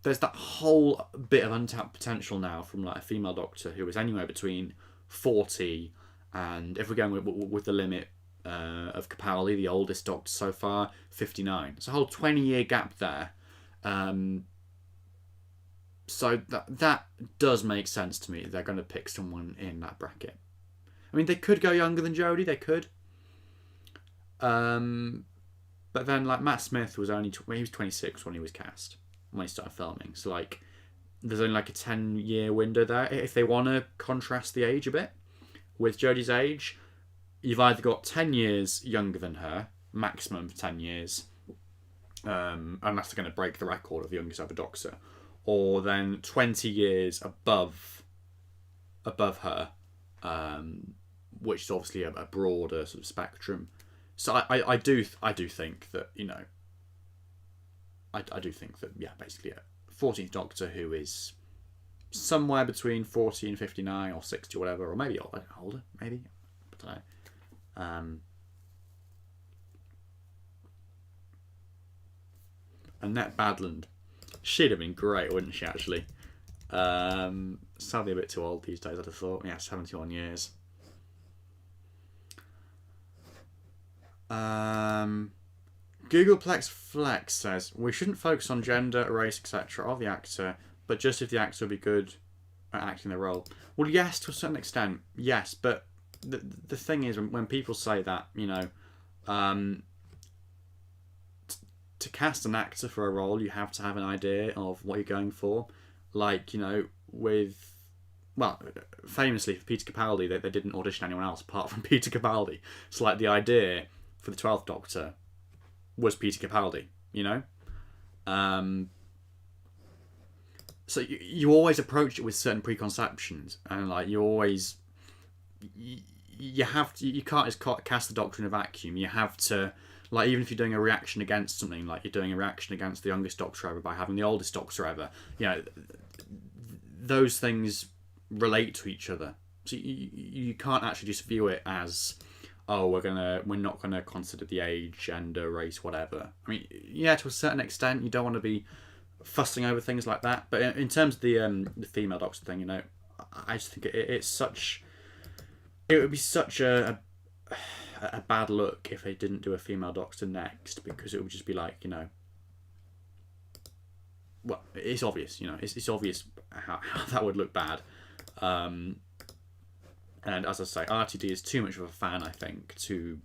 There's that whole bit of untapped potential now from, like, a female Doctor who is anywhere between 40 and, if we're going with the limit of Capaldi, the oldest Doctor so far, 59. It's a whole 20-year gap there. So that does make sense to me. They're going to pick someone in that bracket. I mean, they could go younger than Jodie. They could. But then, like, Matt Smith was he was 26 when he was cast, when he started filming. So, like, there's only like a 10-year window there. If they want to contrast the age a bit with Jodie's age, you've either got 10 years younger than her, maximum 10 years, unless they're going to break the record of the youngest ever Doctor, or then 20 years above her, which is obviously a broader sort of spectrum. So I do think that, I do think that, yeah, basically a 14th Doctor who is somewhere between 40 and 59 or 60 or whatever, or maybe older, maybe, I don't know. Annette Badland, she'd have been great, wouldn't she, actually? Sadly a bit too old these days, I'd have thought. Yeah, 71 years. Googleplex Flex says, we shouldn't focus on gender, race, etc. of the actor, but just if the actor would be good at acting the role. Well, yes, to a certain extent, yes, but the thing is, when people say that, to cast an actor for a role, you have to have an idea of what you're going for. Like, famously for Peter Capaldi, they didn't audition anyone else apart from Peter Capaldi. So, like, the idea for the 12th Doctor was Peter Capaldi, So you always approach it with certain preconceptions, and, like, you can't just cast the Doctor in a vacuum. You have to, like, even if you're doing a reaction against something, like you're doing a reaction against the youngest Doctor ever by having the oldest Doctor ever, those things relate to each other. So you can't actually just view it as, oh, we're not gonna consider the age, gender, race, whatever. I mean, yeah, to a certain extent, you don't want to be fussing over things like that. But in terms of the female Doctor thing, I just think it would be such a bad look if they didn't do a female Doctor next, because it would just be like, well, it's obvious, it's obvious how that would look bad. And as I say, RTD is too much of a fan, I think, too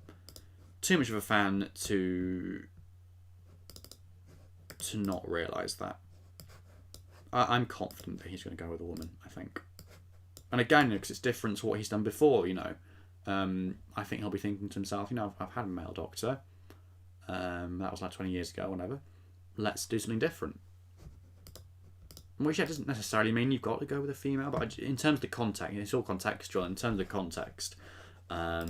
much of a fan to not realise that. I'm confident that he's going to go with a woman, I think. And again, because it's different to what he's done before, I think he'll be thinking to himself, I've had a male Doctor. That was like 20 years ago, whatever. Let's do something different. Which doesn't necessarily mean you've got to go with a female, but in terms of the context, it's all contextual. In terms of the context, enough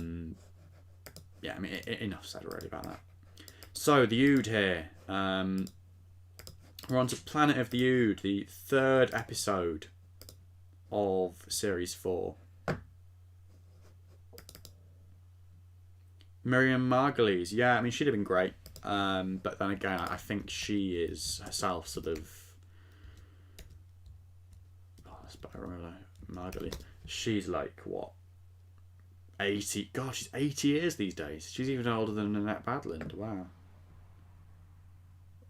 said already about that. So, the Ood here. We're on to Planet of the Ood, the 3rd episode of Series 4. Miriam Margolyes. Yeah, I mean, she'd have been great. But then again, I think she is herself sort of. Oh, that's better. Margolyes. She's like, what? 80. God, she's 80 years these days. She's even older than Annette Badland. Wow.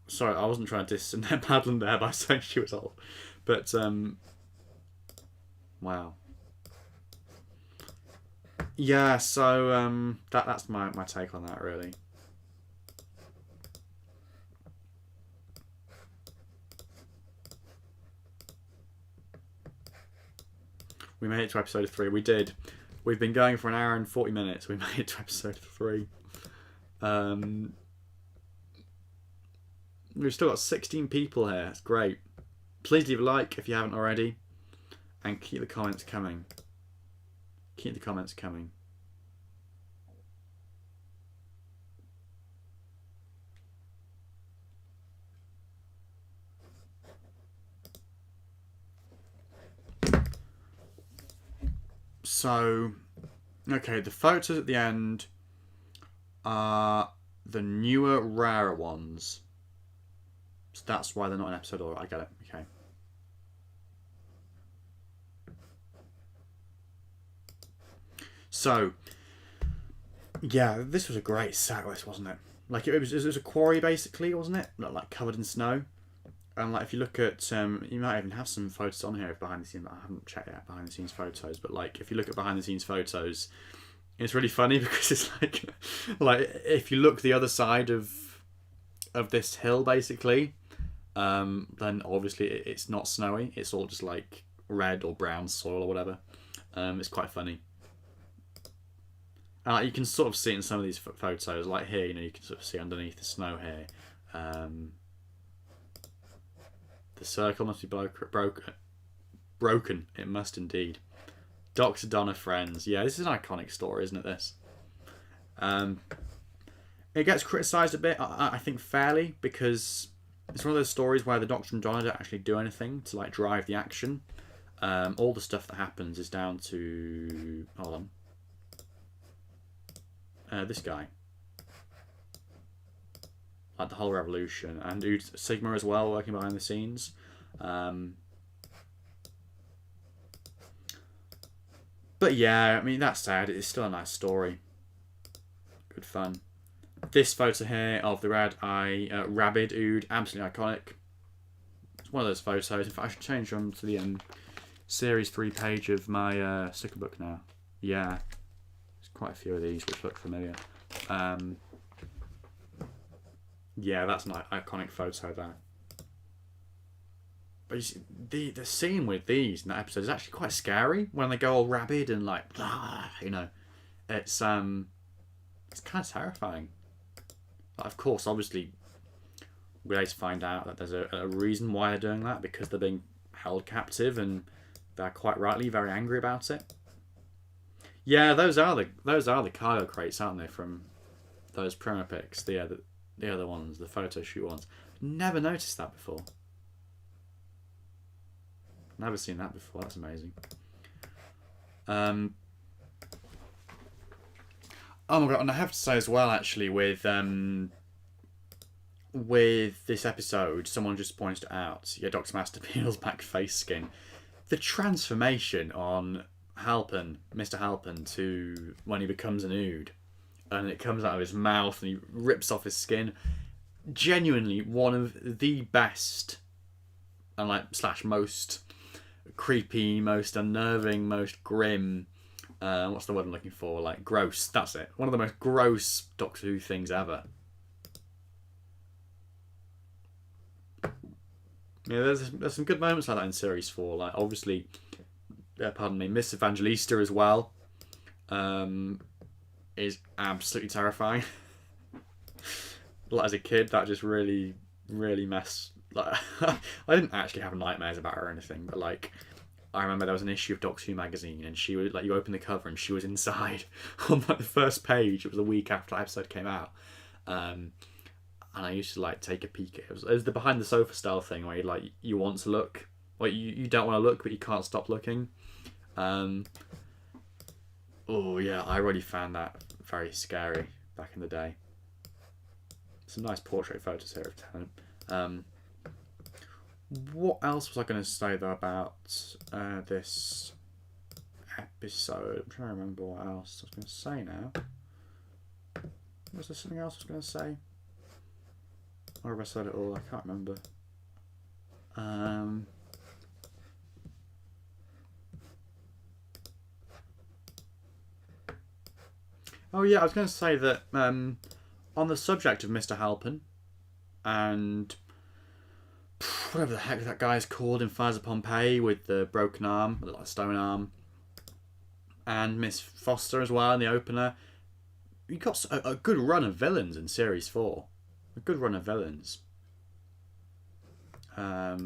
Sorry, I wasn't trying to diss Annette Badland there by saying she was old. But, wow. Yeah, so that's my take on that, really. We made it to episode 3. We did. We've been going for an hour and 40 minutes. We made it to episode 3. We've still got 16 people here. It's great. Please leave a like if you haven't already. And keep the comments coming. Keep the comments coming. So, okay, the photos at the end are the newer, rarer ones. So that's why they're not an episode order. I get it. Okay. So, yeah, this was a great sack list, wasn't it? Like it was a quarry basically, wasn't it? Like covered in snow. And like if you look at, you might even have some photos on here of behind the scenes. I haven't checked yet behind the scenes photos, but like if you look at behind the scenes photos, it's really funny because it's like if you look the other side of this hill basically, then obviously it's not snowy. It's all just like red or brown soil or whatever. It's quite funny. You can sort of see it in some of these photos, like here, you can sort of see underneath the snow here. The circle must be broken. It must indeed. Dr. Donna Friends. Yeah, this is an iconic story, isn't it, this? It gets criticised a bit, I think fairly, because it's one of those stories where the Doctor and Donna don't actually do anything to like drive the action. All the stuff that happens is down to... Hold on. This guy. Like the whole revolution. And Sigma as well, working behind the scenes. But yeah, I mean, that said, it's still a nice story. Good fun. This photo here of the red eye rabid ood, absolutely iconic. It's one of those photos. In fact, I should change them to the series 3 page of my sticker book now. Yeah, there's quite a few of these which look familiar. Yeah, that's an iconic photo there. But you see, the scene with these in that episode is actually quite scary when they go all rabid and like, it's kind of terrifying. But of course, obviously, we later find out that there's a reason why they're doing that, because they're being held captive and they're quite rightly very angry about it. Yeah, those are the cargo crates, aren't they, from those promo pics? The other ones, the photo shoot ones. Never noticed that before. Never seen that before. That's amazing. Oh my god! And I have to say as well, actually, with this episode, someone just pointed it out. Yeah, Doctor Master peels back face skin. The transformation on Mr. Halpin, to when he becomes an ood, and it comes out of his mouth and he rips off his skin. Genuinely one of the best and / most creepy, most unnerving, most grim. What's the word I'm looking for? Like gross. That's it. One of the most gross Doctor Who things ever. Yeah, there's some good moments like that in series 4. Like obviously, Miss Evangelista as well. Is absolutely terrifying. Like as a kid, that just really, really messed. Like I didn't actually have nightmares about her or anything, but like I remember there was an issue of Doctor Who magazine, and she would you open the cover and she was inside on the first page. It was a week after the episode came out, and I used to take a peek. It was the behind the sofa style thing where you want to look, you don't want to look, but you can't stop looking. Oh yeah, I already found that very scary. back in the day. Some nice portrait photos here of Tennant. What else was I going to say though about this episode? I'm trying to remember what else I was going to say now. Was there something else I was going to say? Or have I said it all? I can't remember. Oh yeah, I was going to say that on the subject of Mr. Halpin and whatever the heck that guy's called in Fires of Pompeii with the broken arm, with like a stone arm, and Miss Foster as well in the opener. You got a good run of villains in Series 4. A good run of villains. A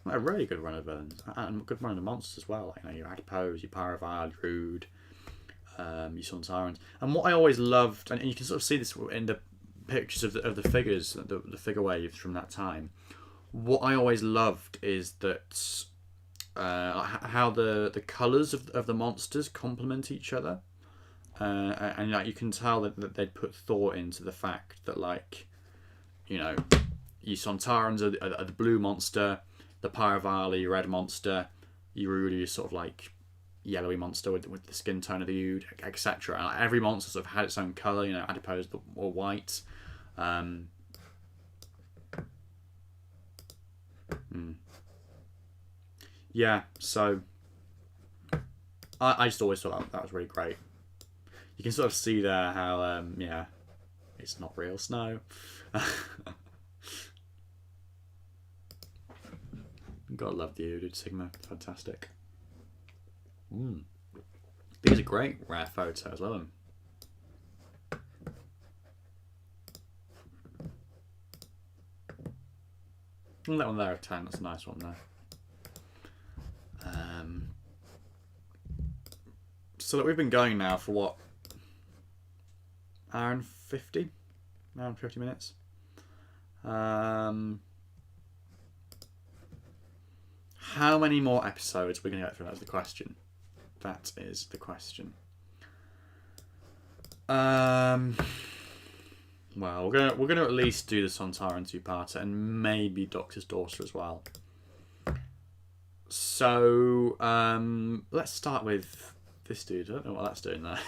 really good run of villains. And a good run of monsters as well. Like, you know, your Adipose, your Paravile, your Rude, your Sontarans. And what I always loved, and you can sort of see this in the pictures of the figures, the figure waves from that time. What I always loved is that how the colours of the monsters complement each other. And like you can tell that they'd put thought into the fact that, like, you know, your Sontarans are the blue monster, the Paravile, your red monster, your Rudy is sort of like yellowy monster with the skin tone of the Ood, etc. And like, every monster sort of had its own colour, you know, Adipose or white. Yeah, so I just always thought that was really great. You can sort of see there how, yeah, it's not real snow. Gotta love the Ood Sigma, fantastic. These are great rare photos, love them. And that one there of 10, that's a nice one there. So that we've been going now for what? Hour and 50 minutes. How many more episodes are we going to get through? That's the question. That is the question. Well, we're gonna at least do the Sontaran two-parter and maybe Doctor's Daughter as well. So let's start with this dude. I don't know what that's doing there.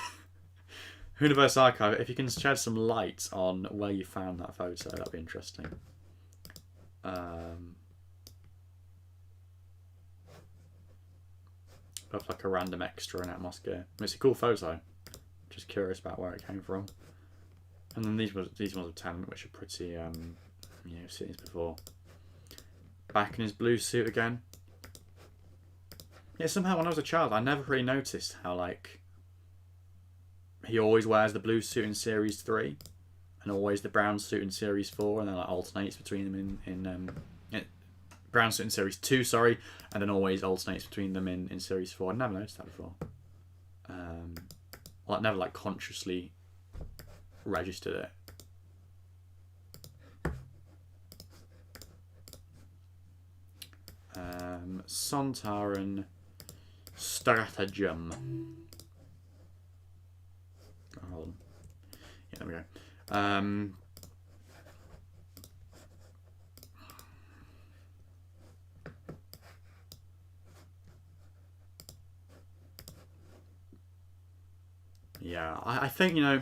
Universe Archive. If you can shed some light on where you found that photo, that'd be interesting. Of like a random extra in atmosphere. It's a cool photo. Just curious about where it came from. And then these ones of Tennant, which are pretty, you know, I've seen these before. Back in his blue suit again. Yeah, somehow when I was a child, I never really noticed how, like, he always wears the blue suit in Series 3 and always the brown suit in Series 4, and then like alternates between them in brown suit in Series 2, sorry, and then always alternates between them in Series 4. I never noticed that before. Well, I never like consciously registered it. Sontaran Stratagem. Oh, hold on. Yeah, there we go. Yeah, I think, you know,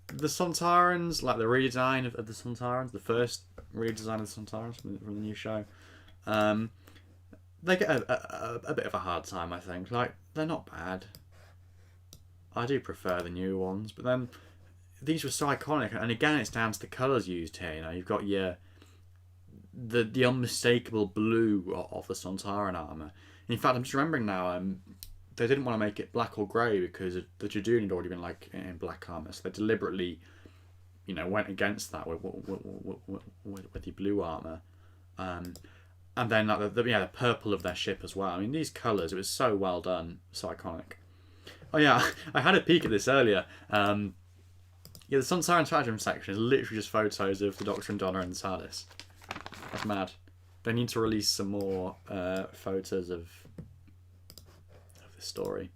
the Sontarans, like the redesign of the Sontarans, the first redesign of the Sontarans from the new show, they get a bit of a hard time, I think. Like, they're not bad. I do prefer the new ones, but then these were so iconic, and again, it's down to the colours used here. You know, you've got the unmistakable blue of the Sontaran armour. In fact, I'm just remembering now, they didn't want to make it black or grey because the Jadoon had already been like in black armour, so they deliberately, you know, went against that with the blue armour. And then like the purple of their ship as well. I mean, these colours, it was so well done, so iconic. Oh yeah, I had a peek at this earlier. Yeah, the Sontaran Stratagem section is literally just photos of the Doctor and Donna and the TARDIS. That's mad. They need to release some more photos of this story.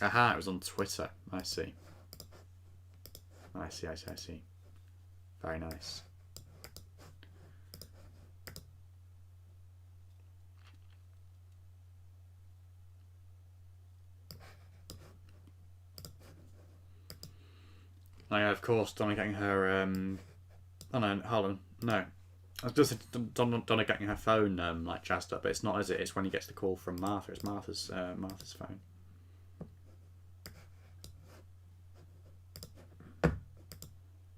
Aha, it was on Twitter. I see. I see. Very nice. Oh yeah, of course, Donna getting her, oh no, hold on, no. I was just Donna getting her phone, like, jazzed up, but it's not, is it? It's when he gets the call from Martha. It's Martha's phone.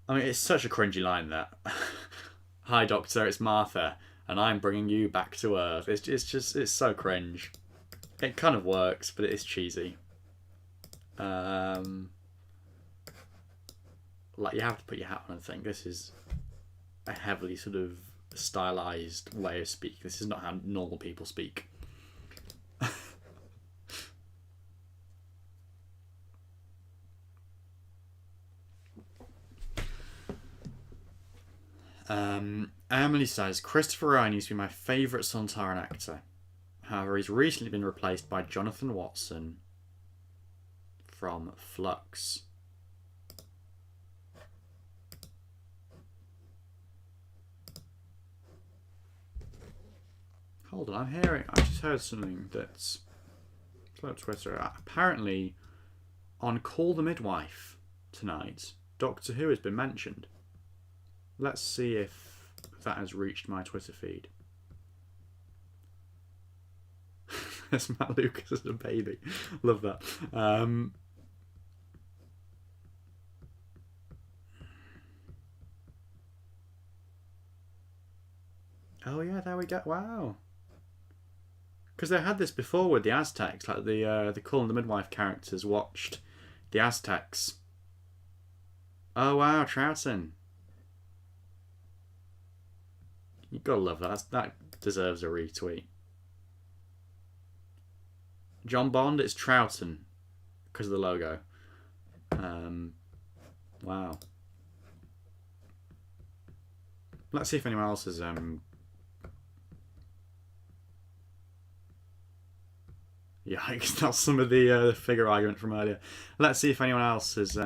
I mean, it's such a cringy line, that. Hi, Doctor, it's Martha, and I'm bringing you back to Earth. It's so cringe. It kind of works, but it is cheesy. Like, you have to put your hat on and think this is a heavily sort of stylized way of speaking. This is not how normal people speak. Emily says, Christopher Ryan used to be my favourite Sontaran actor. However, he's recently been replaced by Jonathan Watson from Flux. Hold on, I just heard something that's... Slow Twitter. Apparently, on Call the Midwife tonight, Doctor Who has been mentioned. Let's see if that has reached my Twitter feed. There's Matt Lucas as a baby. Love that. Oh yeah, there we go. Wow. Because they had this before with the Aztecs, like the Call and the Midwife characters watched the Aztecs. Oh wow, Troughton. You gotta love that. That deserves a retweet. John Bond, it's Troughton because of the logo. Wow. Let's see if anyone else has Yikes, that's some of the figure argument from earlier. Let's see if anyone else has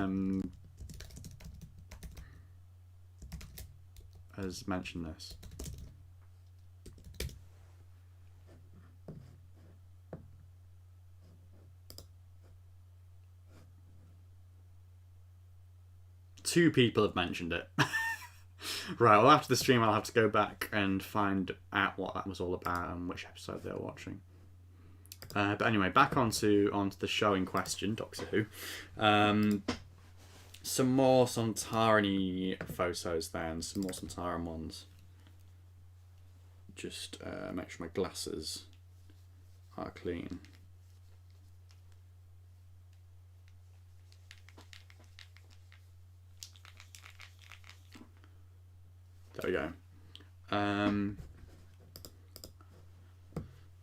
mentioned this. Two people have mentioned it. Right, well, after the stream I'll have to go back and find out what that was all about and which episode they were watching. But anyway, back onto the show in question, Doctor Who. Some more Sontaran-y photos then, some more Sontaran ones. Just make sure my glasses are clean. There we go.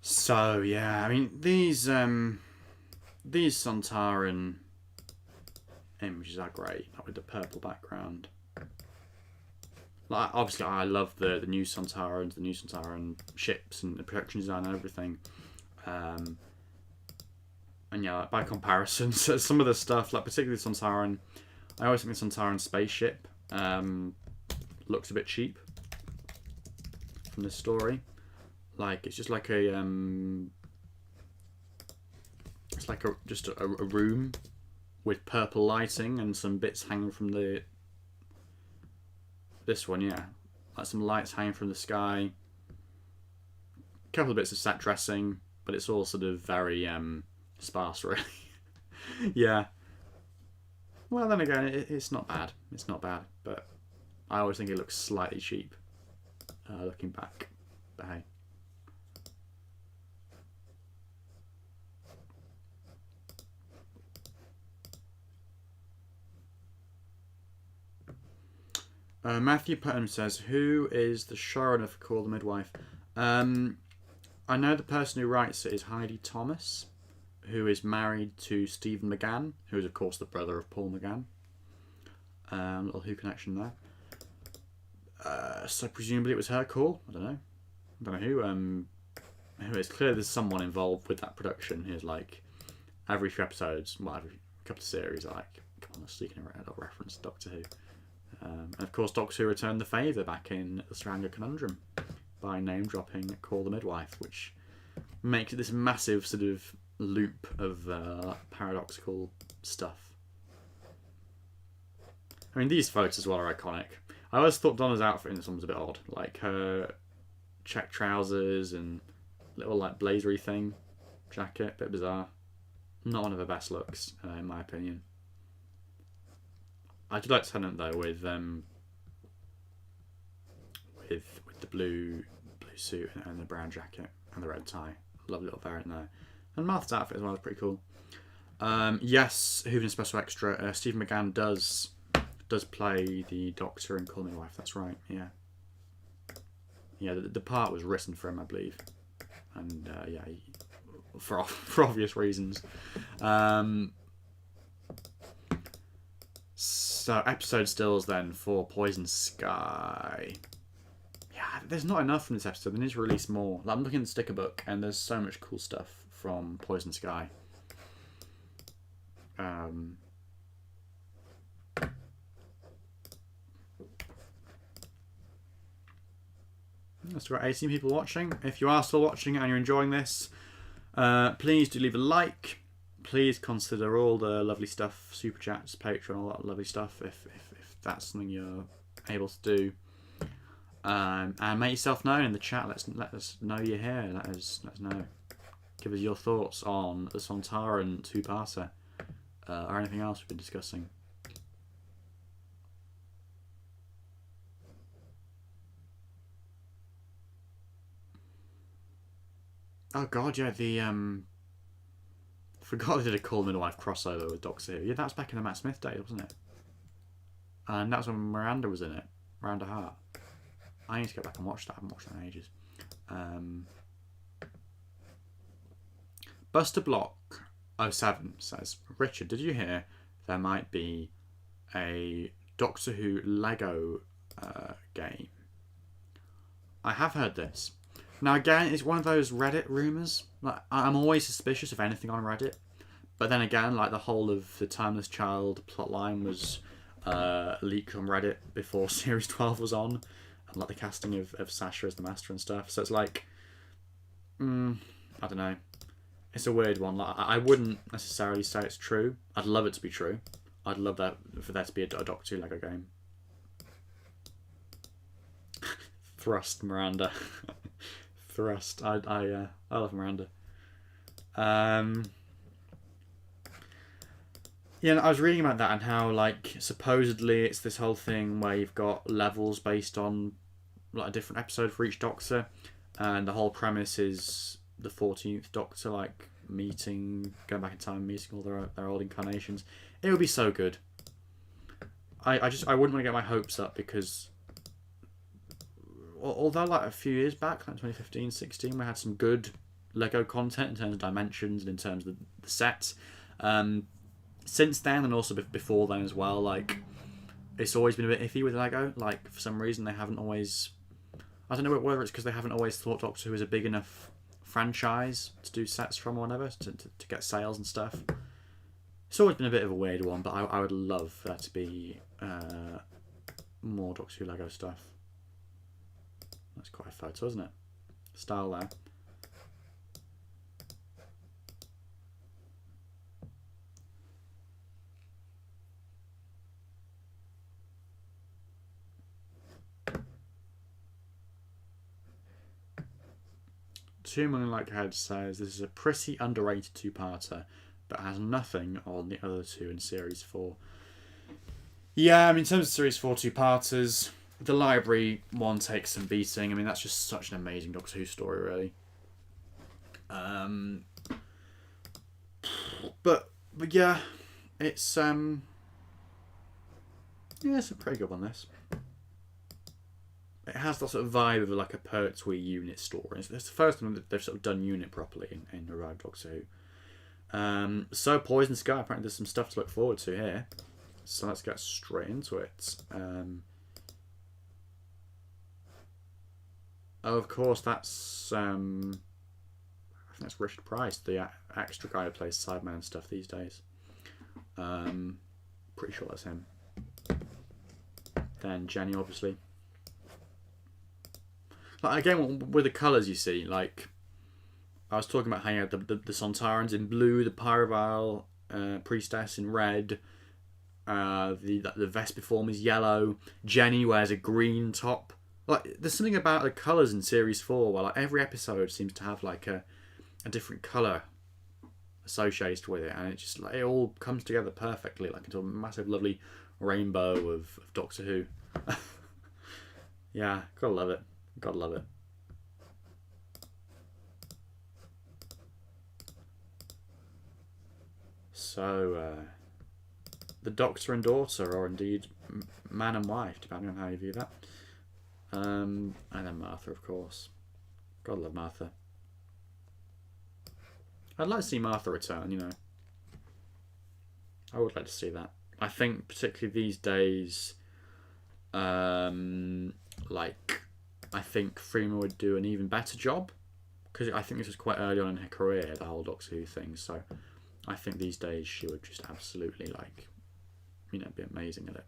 So yeah, I mean these Sontaran images are great, like with the purple background. Like obviously, I love the new Sontarans, the new Sontaran ships, and the production design and everything. And yeah, by comparison, so some of the stuff, like particularly Sontaran, I always think the Sontaran spaceship looks a bit cheap from this story. Like it's just like a it's like just a room with purple lighting and some bits hanging from this one, yeah, like some lights hanging from the sky. A couple of bits of set dressing, but it's all sort of very sparse, really. Yeah. Well, then again, it's not bad. It's not bad, but I always think it looks slightly cheap, looking back. But hey. Matthew Putnam says, who is the showrunner for Call the Midwife? I know the person who writes it is Heidi Thomas, who is married to Stephen McGann, who is of course the brother of Paul McGann. Little Who connection there. So presumably it was her call. I don't know who. Who is. Clearly there's someone involved with that production who's like every few episodes, well, every couple of series, like, come on, let's sneak in a little reference to Doctor Who. And of course, Doctor Who returned the favour back in the Stranger Conundrum by name dropping Call the Midwife, which makes it this massive sort of loop of paradoxical stuff. I mean, these photos as well are iconic. I always thought Donna's outfit in this one was a bit odd, like her check trousers and little like blazery thing, jacket, bit bizarre. Not one of her best looks, in my opinion. I do like Tennant though with the blue suit and the brown jacket and the red tie. Lovely little variant there. And Martha's outfit as well is pretty cool. Yes, Hooven's special extra. Stephen McGann does play the Doctor in Call Me Wife. That's right. Yeah. Yeah. The part was written for him, I believe, and yeah, for obvious reasons. So episode stills then for Poison Sky. Yeah, there's not enough from this episode. They need to release more. Like, I'm looking at the sticker book, and there's so much cool stuff from Poison Sky. Still got 18 people watching. If you are still watching and you're enjoying this, please do leave a like. Please consider all the lovely stuff, super chats, Patreon, all that lovely stuff. If that's something you're able to do, and make yourself known in the chat. Let us know you're here. Let us know. Give us your thoughts on the Sontaran two-parter, or anything else we've been discussing. Oh god, yeah, forgot they did a Call Midwife crossover with Doctor Who. Yeah, that was back in the Matt Smith days, wasn't it? And that was when Miranda was in it. Miranda Hart. I need to go back and watch that. I haven't watched that in ages. Buster Block 07 says, Richard, did you hear there might be a Doctor Who Lego game? I have heard this. Now again, it's one of those Reddit rumours. Like, I'm always suspicious of anything on Reddit. But then again, like the whole of the Timeless Child plotline was leaked on Reddit before Series 12 was on. And like the casting of Sasha as the Master and stuff. So it's like, I don't know. It's a weird one. Like, I wouldn't necessarily say it's true. I'd love it to be true. I'd love that for there to be a Doctor Who Lego game. Thrust Miranda. Thrust. I love Miranda. Yeah, I was reading about that and how like supposedly it's this whole thing where you've got levels based on like a different episode for each Doctor, and the whole premise is the 14th Doctor like going back in time, meeting all their old incarnations. It would be so good. I wouldn't want to get my hopes up because although like a few years back, like 2015-16, we had some good Lego content in terms of dimensions and in terms of the set. Since then, and also before then as well, like it's always been a bit iffy with Lego. Like for some reason, they haven't always. I don't know whether it's because they haven't always thought Doctor Who is a big enough franchise to do sets from or whatever to get sales and stuff. It's always been a bit of a weird one, but I would love for that to be more Doctor Who Lego stuff. That's quite a photo, isn't it? Style there. Two Moonlight Head says this is a pretty underrated two-parter, but has nothing on the other two in Series 4. Yeah, I mean, in terms of Series 4 two-parters, the library one takes some beating. I mean, that's just such an amazing Doctor Who story, really. But yeah, it's it's a pretty good one. This. It has that sort of vibe of like a Pertwee unit story. It's the first time that they've sort of done unit properly in Arrived Doctor Who. So Poison Sky, apparently there's some stuff to look forward to here. So let's get straight into it. Oh, of course, that's I that's Richard Price, the extra guy who plays Sideman and stuff these days. Pretty sure that's him. Then Jenny, obviously. Like, again, with the colours, you see, like, I was talking about how you had the Sontarans in blue, the Pyrovile priestess in red, the Vesper form is yellow, Jenny wears a green top. Like, there's something about the colours in Series 4 where, like, every episode seems to have, like, a different colour associated with it, and it just, like, it all comes together perfectly, like, into a massive, lovely rainbow of Doctor Who. Yeah, gotta love it. Gotta love it. So, the Doctor and daughter, or indeed man and wife, depending on how you view that. And then Martha, of course. Gotta love Martha. I'd like to see Martha return, you know. I would like to see that. I think particularly these days, like, I think Freeman would do an even better job, because I think this was quite early on in her career, the whole Doctor Who thing. So I think these days she would just absolutely, like, you know, be amazing at it.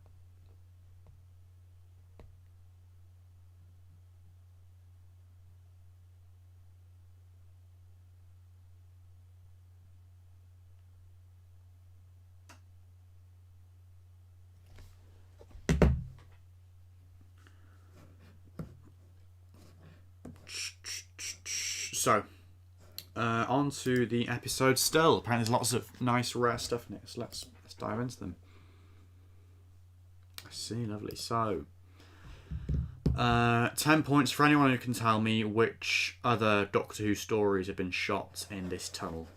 So, on to the episode still. Apparently there's lots of nice rare stuff in it, so let's dive into them. I see, lovely. So, 10 points for anyone who can tell me which other Doctor Who stories have been shot in this tunnel.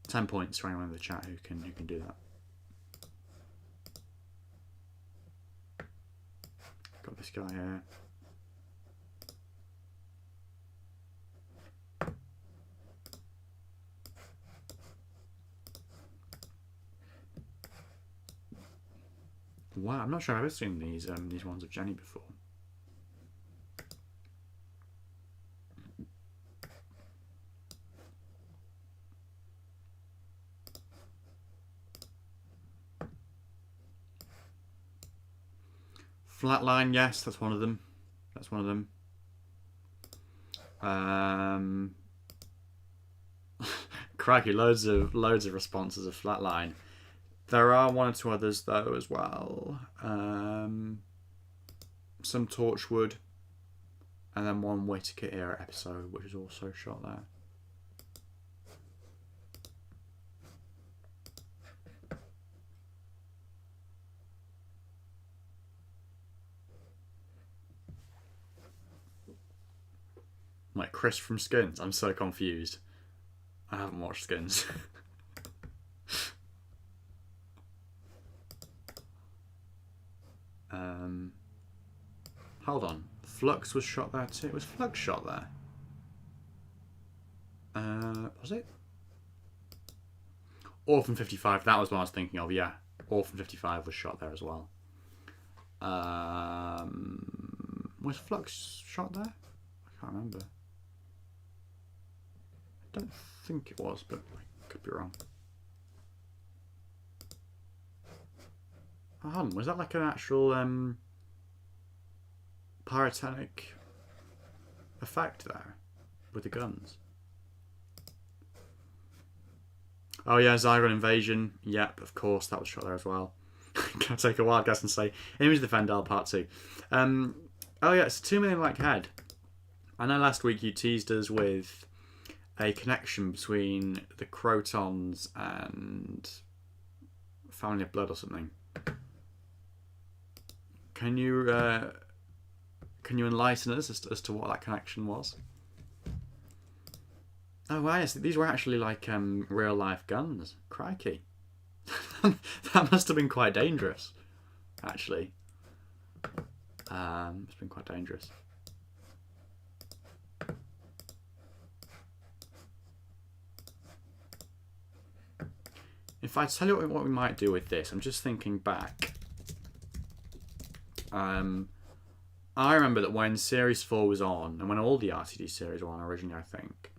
10 points for anyone in the chat who can do that. Got this guy here. Wow, I'm not sure I've ever seen these ones of Jenny before. Flatline, yes, that's one of them. That's one of them. Crikey, loads of responses of Flatline. There are one or two others though as well. Some Torchwood, and then one Whittaker era episode, which is also shot there. Like Chris from Skins. I'm so confused. I haven't watched Skins. Hold on. Flux was shot there too. Was Flux shot there? Was it? Orphan 55. That was what I was thinking of. Yeah, Orphan 55 was shot there as well. Was Flux shot there? I can't remember. I don't think it was, but I could be wrong. Hold on, was that like an actual pyrotechnic effect there with the guns? Oh yeah, Zygon Invasion. Yep, of course, that was shot there as well. Can I take a wild guess and say Image of the Fendal Part 2? Oh yeah, it's a 2 million like head. I know last week you teased us with a connection between the Crotons and Family of Blood or something. Can you enlighten us as to what that connection was? Oh, wow, yes, these were actually like real life guns. Crikey. That must have been quite dangerous, actually. It's been quite dangerous. If I tell you what we might do with this, I'm just thinking back. I remember that when Series 4 was on, and when all the RTD series were on originally, I think,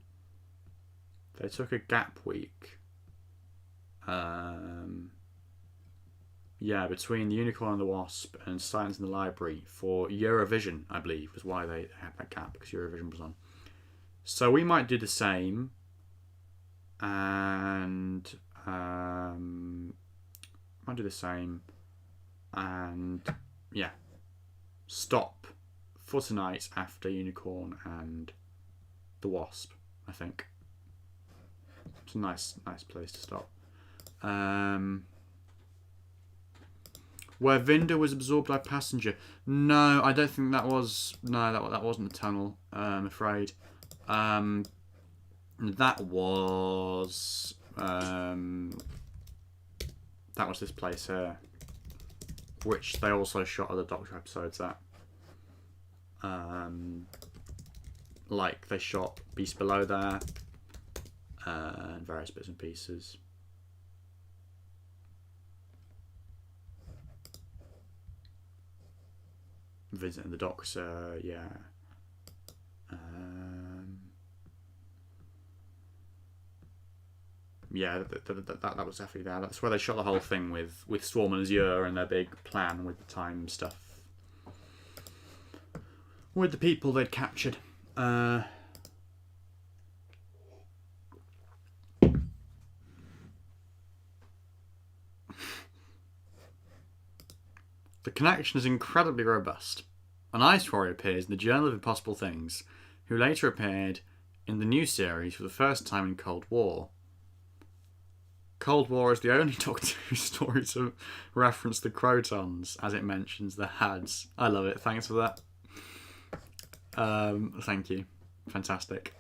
They took a gap week. Yeah, between the Unicorn and the Wasp and Silence in the Library for Eurovision, I believe, was why they had that gap, because Eurovision was on. So we might do the same, and might do the same, and yeah, stop for tonight after Unicorn and the Wasp. I think it's a nice place to stop. Where Vinda was absorbed by Passenger. No, I don't think that was. No, that wasn't the tunnel. I'm afraid. That was. That was this place here, which they also shot other Doctor episodes at. Like they shot Beast Below there, and various bits and pieces. Visiting the Doctor, yeah. Yeah, that was definitely there. That's where they shot the whole thing with Swarm and Azure and their big plan with the time stuff. With the people they'd captured. The connection is incredibly robust. An Ice Warrior appears in the Journal of Impossible Things, who later appeared in the new series for the first time in Cold War. Cold War is the only Doctor Who story to reference the Crotons, as it mentions the Hads. I love it. Thanks for that. Thank you. Fantastic.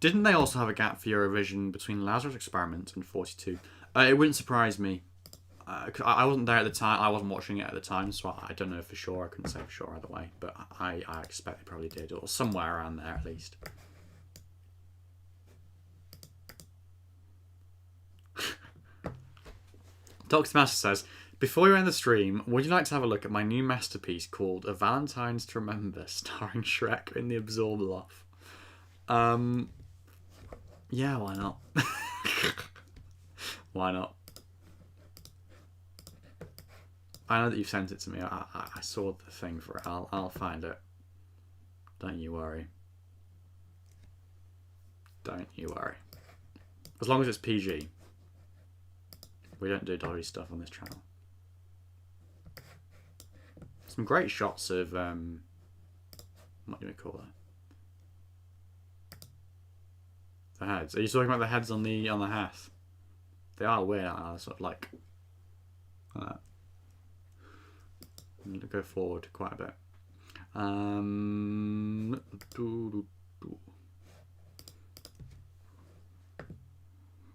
Didn't they also have a gap for Eurovision between Lazarus Experiment and 42? It wouldn't surprise me. I wasn't there at the time. I wasn't watching it at the time, so I don't know for sure. I couldn't say for sure either way. But I expect they probably did, or somewhere around there at least. Dr. Master says, before you end the stream, would you like to have a look at my new masterpiece called A Valentine's to Remember, starring Shrek in the Absorb Loft? Yeah, why not? Why not? I know that you've sent it to me. I saw the thing for it. I'll find it. Don't you worry. Don't you worry. As long as it's PG. We don't do dodgy stuff on this channel. Some great shots of what do we call that? The heads. Are you talking about the heads on the Hath? They are weird. Sort of like that. Go forward quite a bit.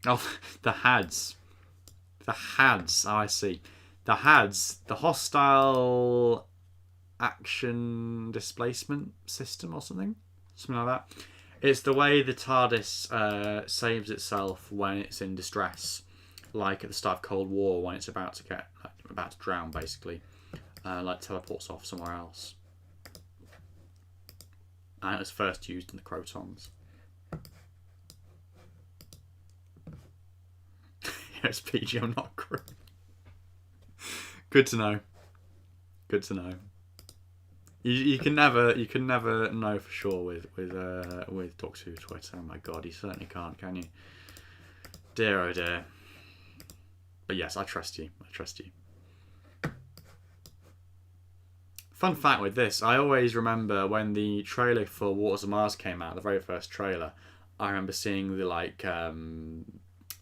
Oh, the Hads. The Hads. Oh, I see. The Hads. The Hostile Action Displacement System or something? Something like that. It's the way the TARDIS saves itself when it's in distress. Like at the start of Cold War when it's about to drown, basically. Like teleports off somewhere else. And it was first used in the Crotons. It's PG, I'm not crew. Good to know. Good to know. You can never know for sure with Doctor Who Twitter. Oh my god, you certainly can't, can you? Dear oh dear. But yes, I trust you. I trust you. Fun fact with this, I always remember when the trailer for Waters of Mars came out, the very first trailer, I remember seeing the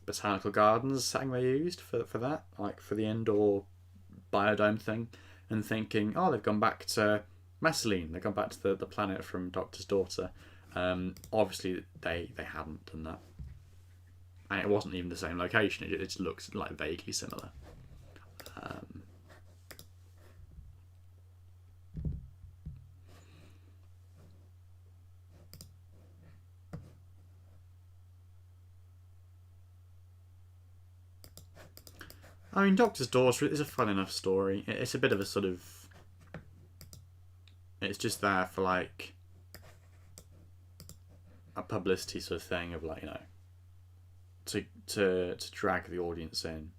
botanical gardens setting they used for that, like for the indoor biodome thing, and thinking, oh, they've gone back to Messaline, they've gone back to the planet from Doctor's daughter. Obviously they hadn't done that, and it wasn't even the same location. It just looked like vaguely similar. I mean, Doctor's Daughter is a fun enough story. It's a bit of a sort of... It's just there for, like, a publicity sort of thing of like, you know, to drag the audience in.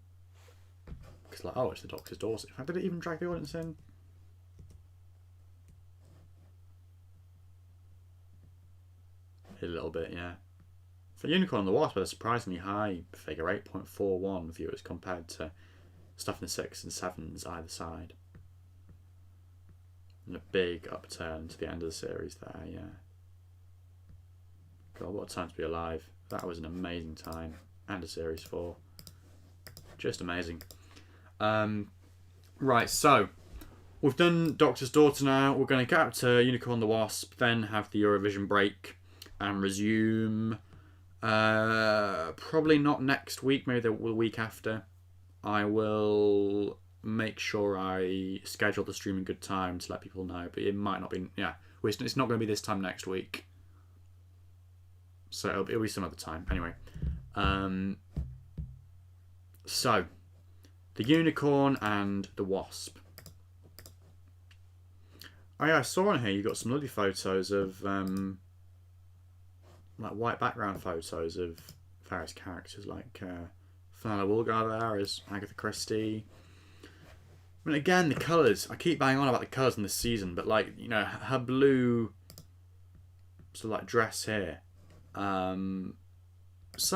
Because like, oh, it's the Doctor's daughter. In fact, did it even drag the audience in? A little bit, yeah. For Unicorn and the Wasp, had a surprisingly high figure, 8.41 viewers compared to stuff in the 6s and 7s either side. And a big upturn to the end of the series there, yeah. God, what a time to be alive. That was an amazing time. And a series 4. Just amazing. Right, so we've done Doctor's Daughter now. We're going to get up to Unicorn and the Wasp, then have the Eurovision break and resume. Probably not next week, maybe the week after. I will make sure I schedule the stream in good time to let people know, but it might not be. Yeah, it's not going to be this time next week, so it'll be some other time. Anyway, so the Unicorn and the Wasp. Oh yeah, I saw on here you got some lovely photos of like white background photos of various characters, like Fenella Woolgar there as Agatha Christie. I mean, again, the colours. I keep banging on about the colours in this season, but like, you know, her blue sort of like dress here, so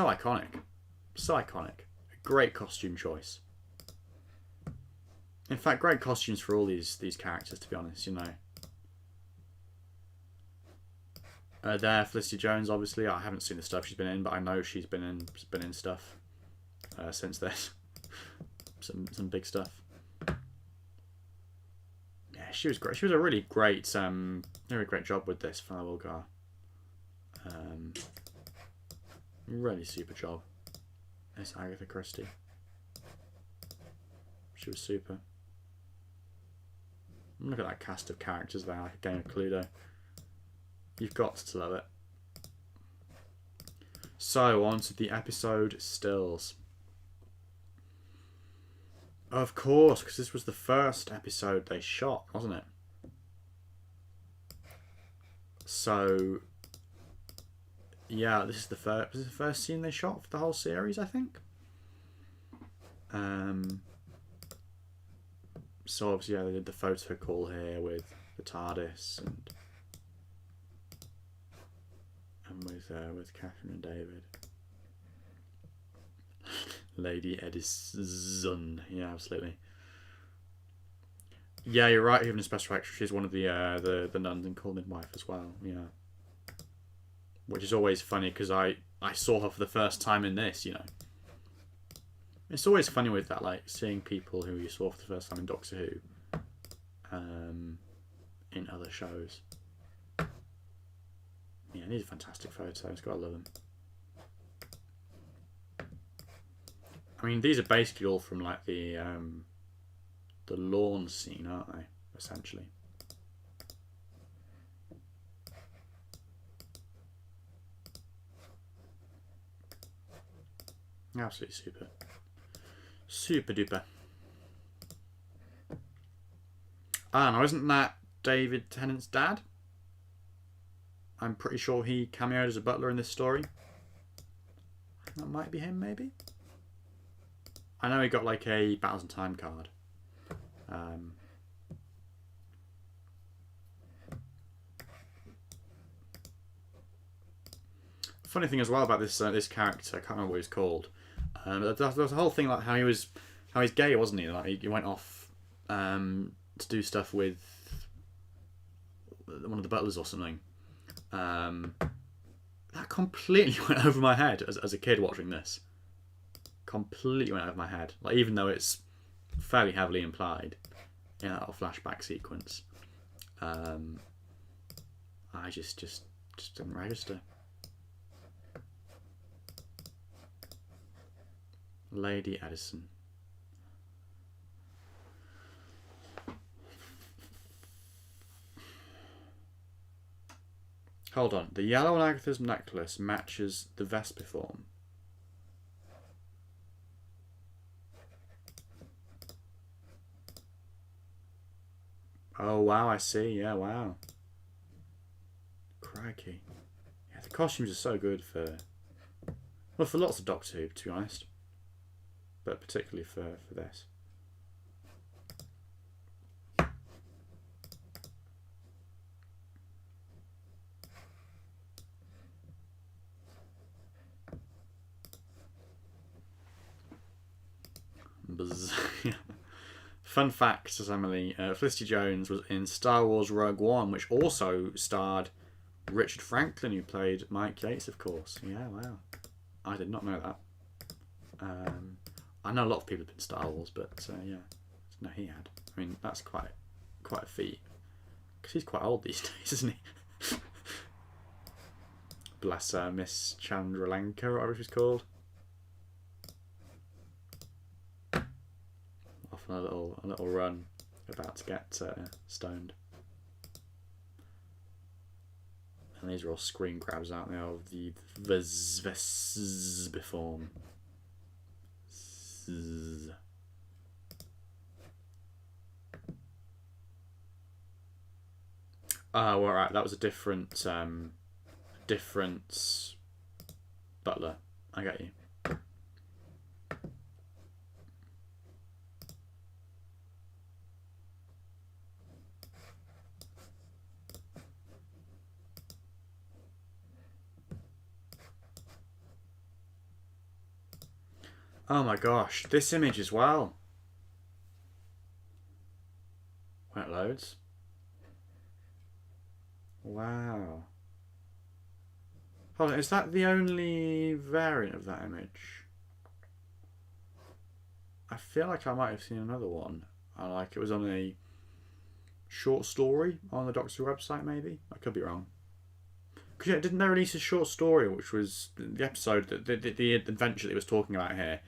iconic, so iconic. Great costume choice. In fact, great costumes for all these characters, to be honest. You know. There, Felicity Jones. Obviously, I haven't seen the stuff she's been in, but I know she's been in stuff since this. some big stuff. Yeah, she was great. She was a really great, very great job with this, Fenella Woolgar. Really super job. It's Agatha Christie. She was super. Look at that cast of characters there, like a game of Cluedo. You've got to love it. So, on to the episode stills. Of course, because this was the first episode they shot, wasn't it? So, yeah, this is the first scene they shot for the whole series, I think. So obviously, yeah, they did the photo call here with the TARDIS and with Catherine and David. Lady Edison, yeah, absolutely. Yeah, you're right. Even a special extra, she's one of the nuns in Call Midwife as well. Yeah, which is always funny because I saw her for the first time in this. You know, it's always funny with that, like seeing people who you saw for the first time in Doctor Who, in other shows. Yeah, these are fantastic photos. Gotta love them. I mean, these are basically all from like the lawn scene, aren't they? Essentially. Absolutely super. Super duper. Ah, now isn't that David Tennant's dad? I'm pretty sure he cameoed as a butler in this story. That might be him, maybe? I know he got like a Battles in Time card. Funny thing as well about this this character, I can't remember what he's called. There was a whole thing like how he's gay, wasn't he? Like he went off to do stuff with one of the butlers or something. That completely went over my head as a kid watching this. Completely went over my head. Like, even though it's fairly heavily implied in that little flashback sequence, I just didn't register. Lady Edison. Hold on. The yellow on Agatha's necklace matches the Vespiform. Oh, wow, I see. Yeah, wow. Crikey. Yeah, the costumes are so good for lots of Doctor Who, to be honest, but particularly for this. Fun fact, says Emily, Felicity Jones was in Star Wars Rogue One, which also starred Richard Franklin, who played Mike Yates, of course. Yeah, wow. I did not know that. I know a lot of people have been Star Wars, but yeah, no, he had. I mean, that's quite a feat, because he's quite old these days, isn't he? Bless her, Miss Chandralanka, or whatever she's called. Off on a little run, about to get stoned. And these are all screen grabs, aren't they, of the Vesb form. Oh, alright, that was a different butler. I get you. Oh my gosh, this image as well. When it loads. Wow. Hold on, is that the only variant of that image? I feel like I might have seen another one. Like it was on a short story on the Doctor Who website, maybe? I could be wrong. Because yeah, didn't they release a short story, which was the episode, the adventure that he was talking about here?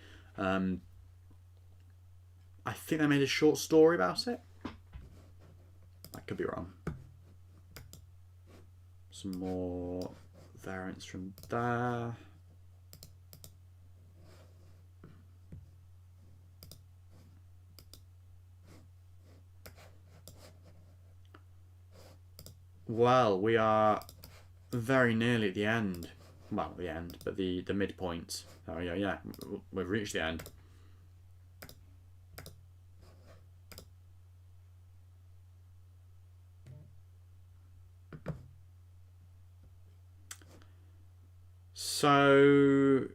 I think they made a short story about it. I could be wrong. Some more variants from there. Well, we are very nearly at the end. Well, the end, but the midpoint. Oh yeah, we've reached the end. So,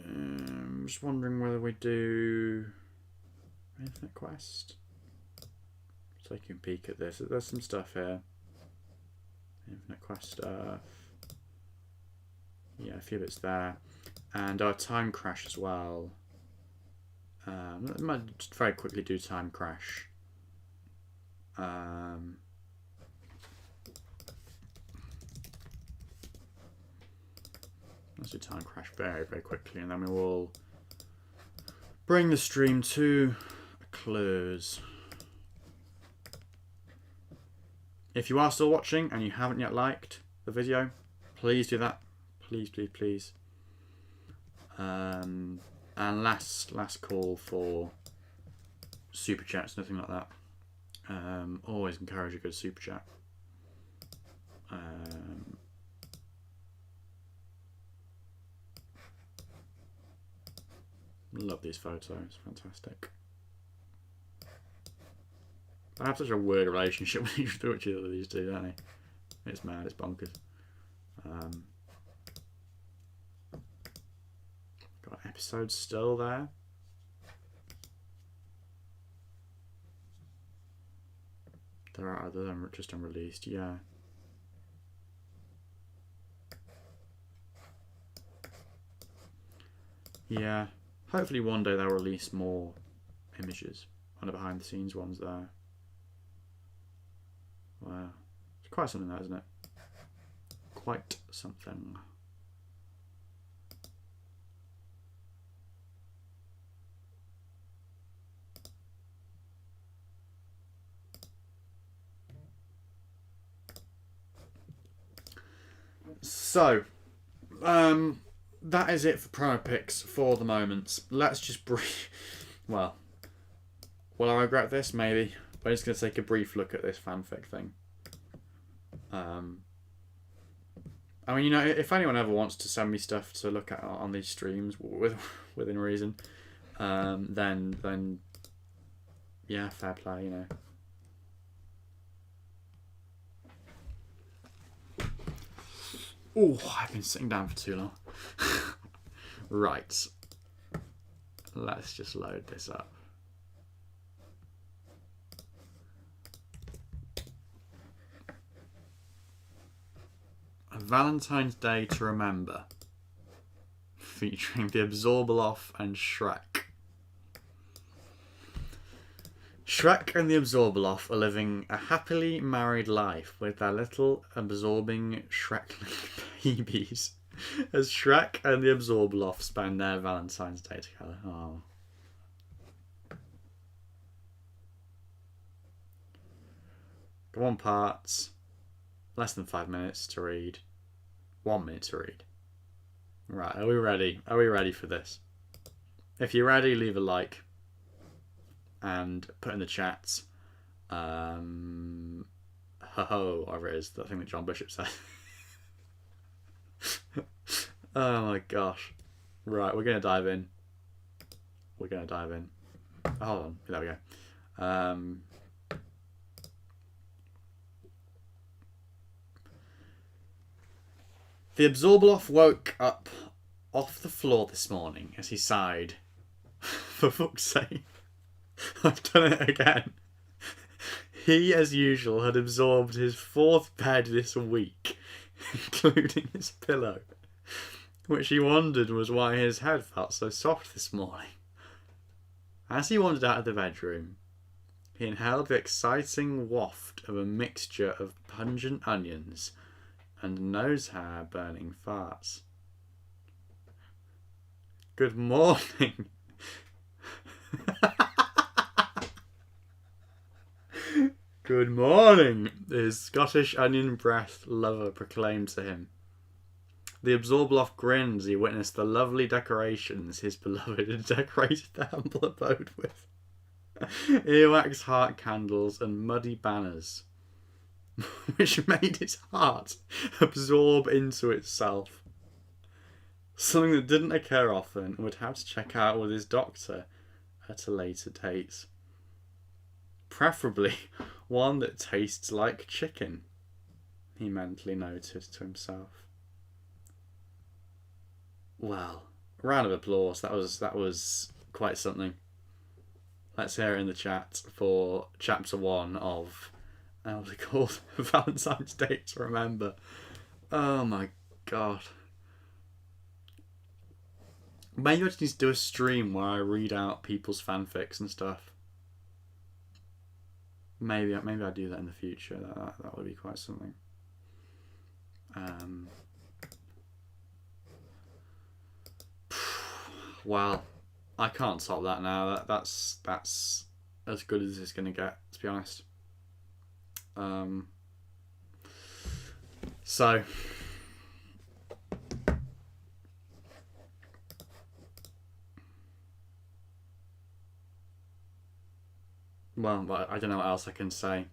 I'm just wondering whether we do Infinite Quest. Taking a peek at this. There's some stuff here. Infinite Quest stuff. Yeah, a few bits there. And our Time Crash as well. I might just very quickly do Time Crash. Let's do Time Crash very, very quickly, and then we will bring the stream to a close. If you are still watching and you haven't yet liked the video, please do that. Please, please, please. And last call for super chats, nothing like that. Always encourage a good super chat. Love these photos, fantastic. I have such a weird relationship with each of these two, don't I? It's mad, it's bonkers. Got episodes still there. There are others just unreleased, yeah. Yeah. Hopefully one day they'll release more images on the behind the scenes ones there. Wow. It's quite something that, isn't it? Quite something. So, that is it for promo pics for the moment. Let's just well, will I regret this? Maybe. We're just going to take a brief look at this fanfic thing. I mean, if anyone ever wants to send me stuff to look at on these streams within reason, then yeah, fair play, Oh, I've been sitting down for too long. Right. Let's just load this up. A Valentine's Day to Remember, featuring the Absorbaloff and Shrek. Shrek and the Absorbaloff are living a happily married life with their little absorbing Shrekling babies as Shrek and the Absorbaloff spend their Valentine's Day together. Oh. Go on, parts. Less than 5 minutes to read. 1 minute to read. Right, are we ready? Are we ready for this? If you're ready, leave a like. And put in the chat, ho-ho, whatever it is, that thing that John Bishop said. Oh my gosh. Right, we're going to dive in. Hold on, there we go. The Absorbaloff woke up off the floor this morning as he sighed. For fuck's sake. I've done it again. He, as usual, had absorbed his 4th bed this week, including his pillow, which he wondered was why his head felt so soft this morning. As he wandered out of the bedroom, he inhaled the exciting waft of a mixture of pungent onions and nose hair burning farts. Good morning. Good morning, his Scottish onion breath lover proclaimed to him. The Absorbaloff grinned as he witnessed the lovely decorations his beloved had decorated their humble abode with. Earwax heart candles and muddy banners, which made his heart absorb into itself. Something that didn't occur often and would have to check out with his doctor at a later date. Preferably one that tastes like chicken, he mentally noted to himself. Well, round of applause. That was quite something. Let's hear it in the chat for chapter 1 of, what's it called? Valentine's Day to Remember. Oh my god. Maybe I just need to do a stream where I read out people's fanfics and stuff. Maybe I'll do that in the future. That would be quite something. Well, I can't top that now. That's as good as it's gonna get, to be honest. So well, I don't know what else I can say.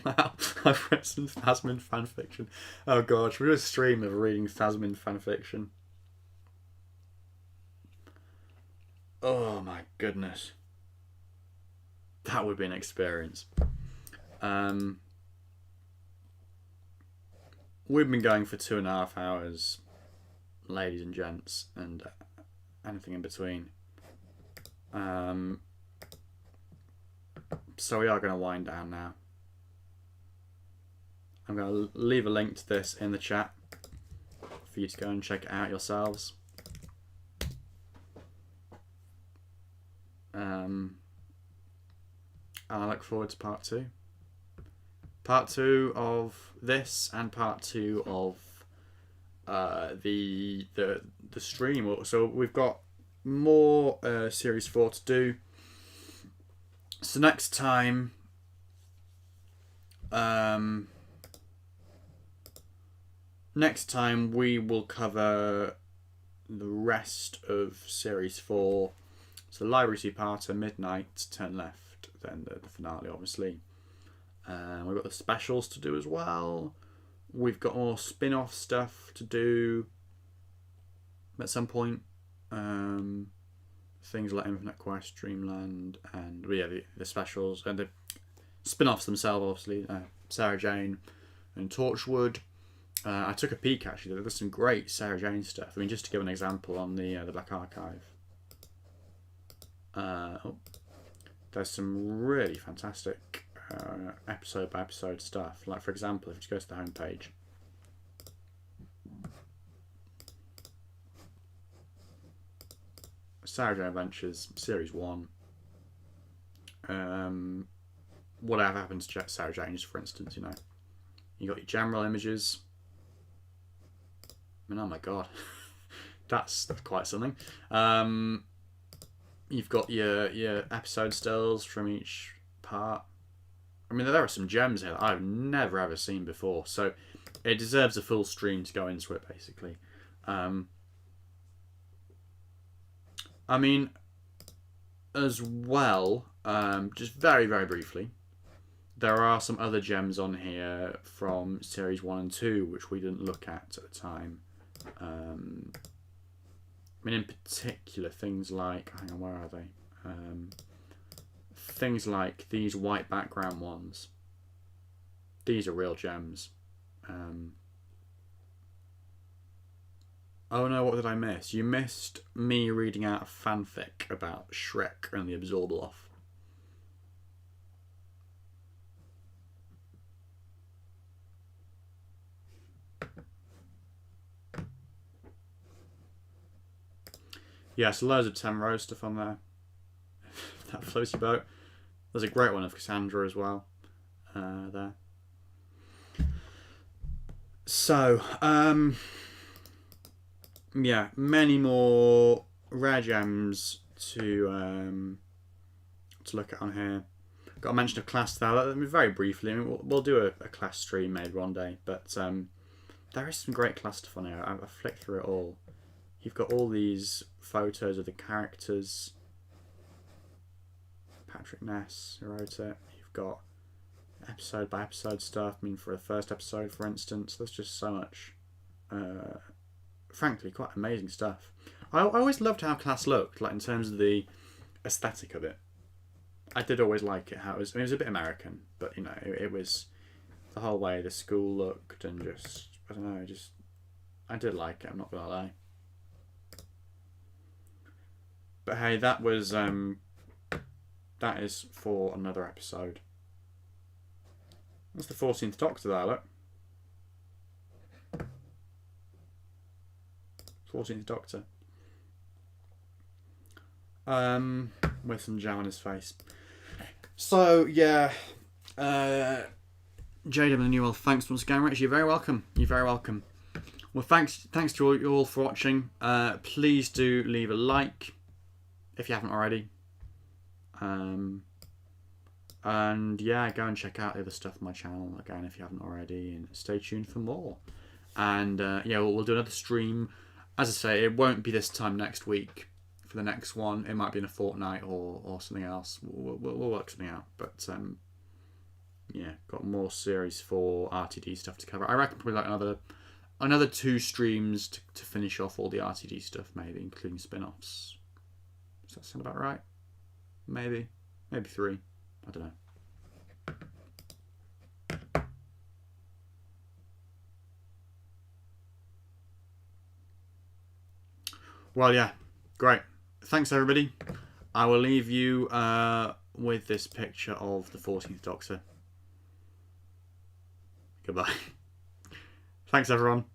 Wow, I've read some Thasmin fanfiction. Oh god, should we do a stream of reading Thasmin fanfiction? Oh my goodness. That would be an experience. We've been going for 2.5 hours, ladies and gents, and anything in between. So we are going to wind down now. I'm going to leave a link to this in the chat for you to go and check it out yourselves. And I look forward to part 2. Part 2 of this and part 2 of the stream. So we've got more series 4 to do. So next time, we will cover the rest of series 4. So Library 2-parter, Midnight, Turn Left, then the finale, obviously. We've got the specials to do as well. We've got more spin-off stuff to do at some point. Things like Infinite Quest, Dreamland, and the specials and the spin-offs themselves, obviously. Sarah Jane and Torchwood. I took a peek actually. There's some great Sarah Jane stuff. I mean, just to give an example on the Black Archive. There's some really fantastic episode by episode stuff. Like for example, if you go to the homepage, Sarah Jane Adventures Series 1. Whatever happens to Sarah Jane, for instance, you know. You got your general images. I mean, oh my god, that's quite something. You've got your episode stills from each part. I mean, there are some gems here that I've never ever seen before, so it deserves a full stream to go into it, basically. I mean, as well, just very, very briefly, there are some other gems on here from Series 1 and 2, which we didn't look at the time. I mean, in particular, things like... Hang on, where are they? Things like these white background ones. These are real gems. Oh no, what did I miss? You missed me reading out a fanfic about Shrek and the Absorbloff. Yes, loads of Temro stuff on there. That floats your boat. There's a great one of Cassandra as well. There. So, yeah, many more rare gems to look at on here. Got a mention of class there. Very briefly, I mean, we'll do a class stream maybe one day, but there is some great class stuff on here. I've flicked through it all. You've got all these photos of the characters. Patrick Ness who wrote it. You've got episode by episode stuff. I mean, for the first episode, for instance, there's just so much, frankly, quite amazing stuff. I always loved how class looked, like in terms of the aesthetic of it. I did always like it, how it was. I mean, it was a bit American, but you know, it was the whole way the school looked, and just, I don't know, just, I did like it, I'm not gonna lie. But hey, that was that is for another episode. That's the 14th Doctor there, look. 14th Doctor. With some jam on his face. So yeah, JW and the New World, thanks once again, Rich. You're very welcome. You're very welcome. Well, thanks to you all for watching. Please do leave a like if you haven't already. And yeah, go and check out the other stuff on my channel again if you haven't already, and stay tuned for more. And yeah, we'll do another stream. As I say, it won't be this time next week for the next one. It might be in a fortnight or something else. We'll work something out. But yeah, got more Series 4 RTD stuff to cover. I reckon probably like another 2 streams to finish off all the RTD stuff, maybe, including spin-offs. Does that sound about right? Maybe 3. I don't know. Well, yeah, great. Thanks, everybody. I will leave you with this picture of the 14th Doctor. Goodbye. Thanks, everyone.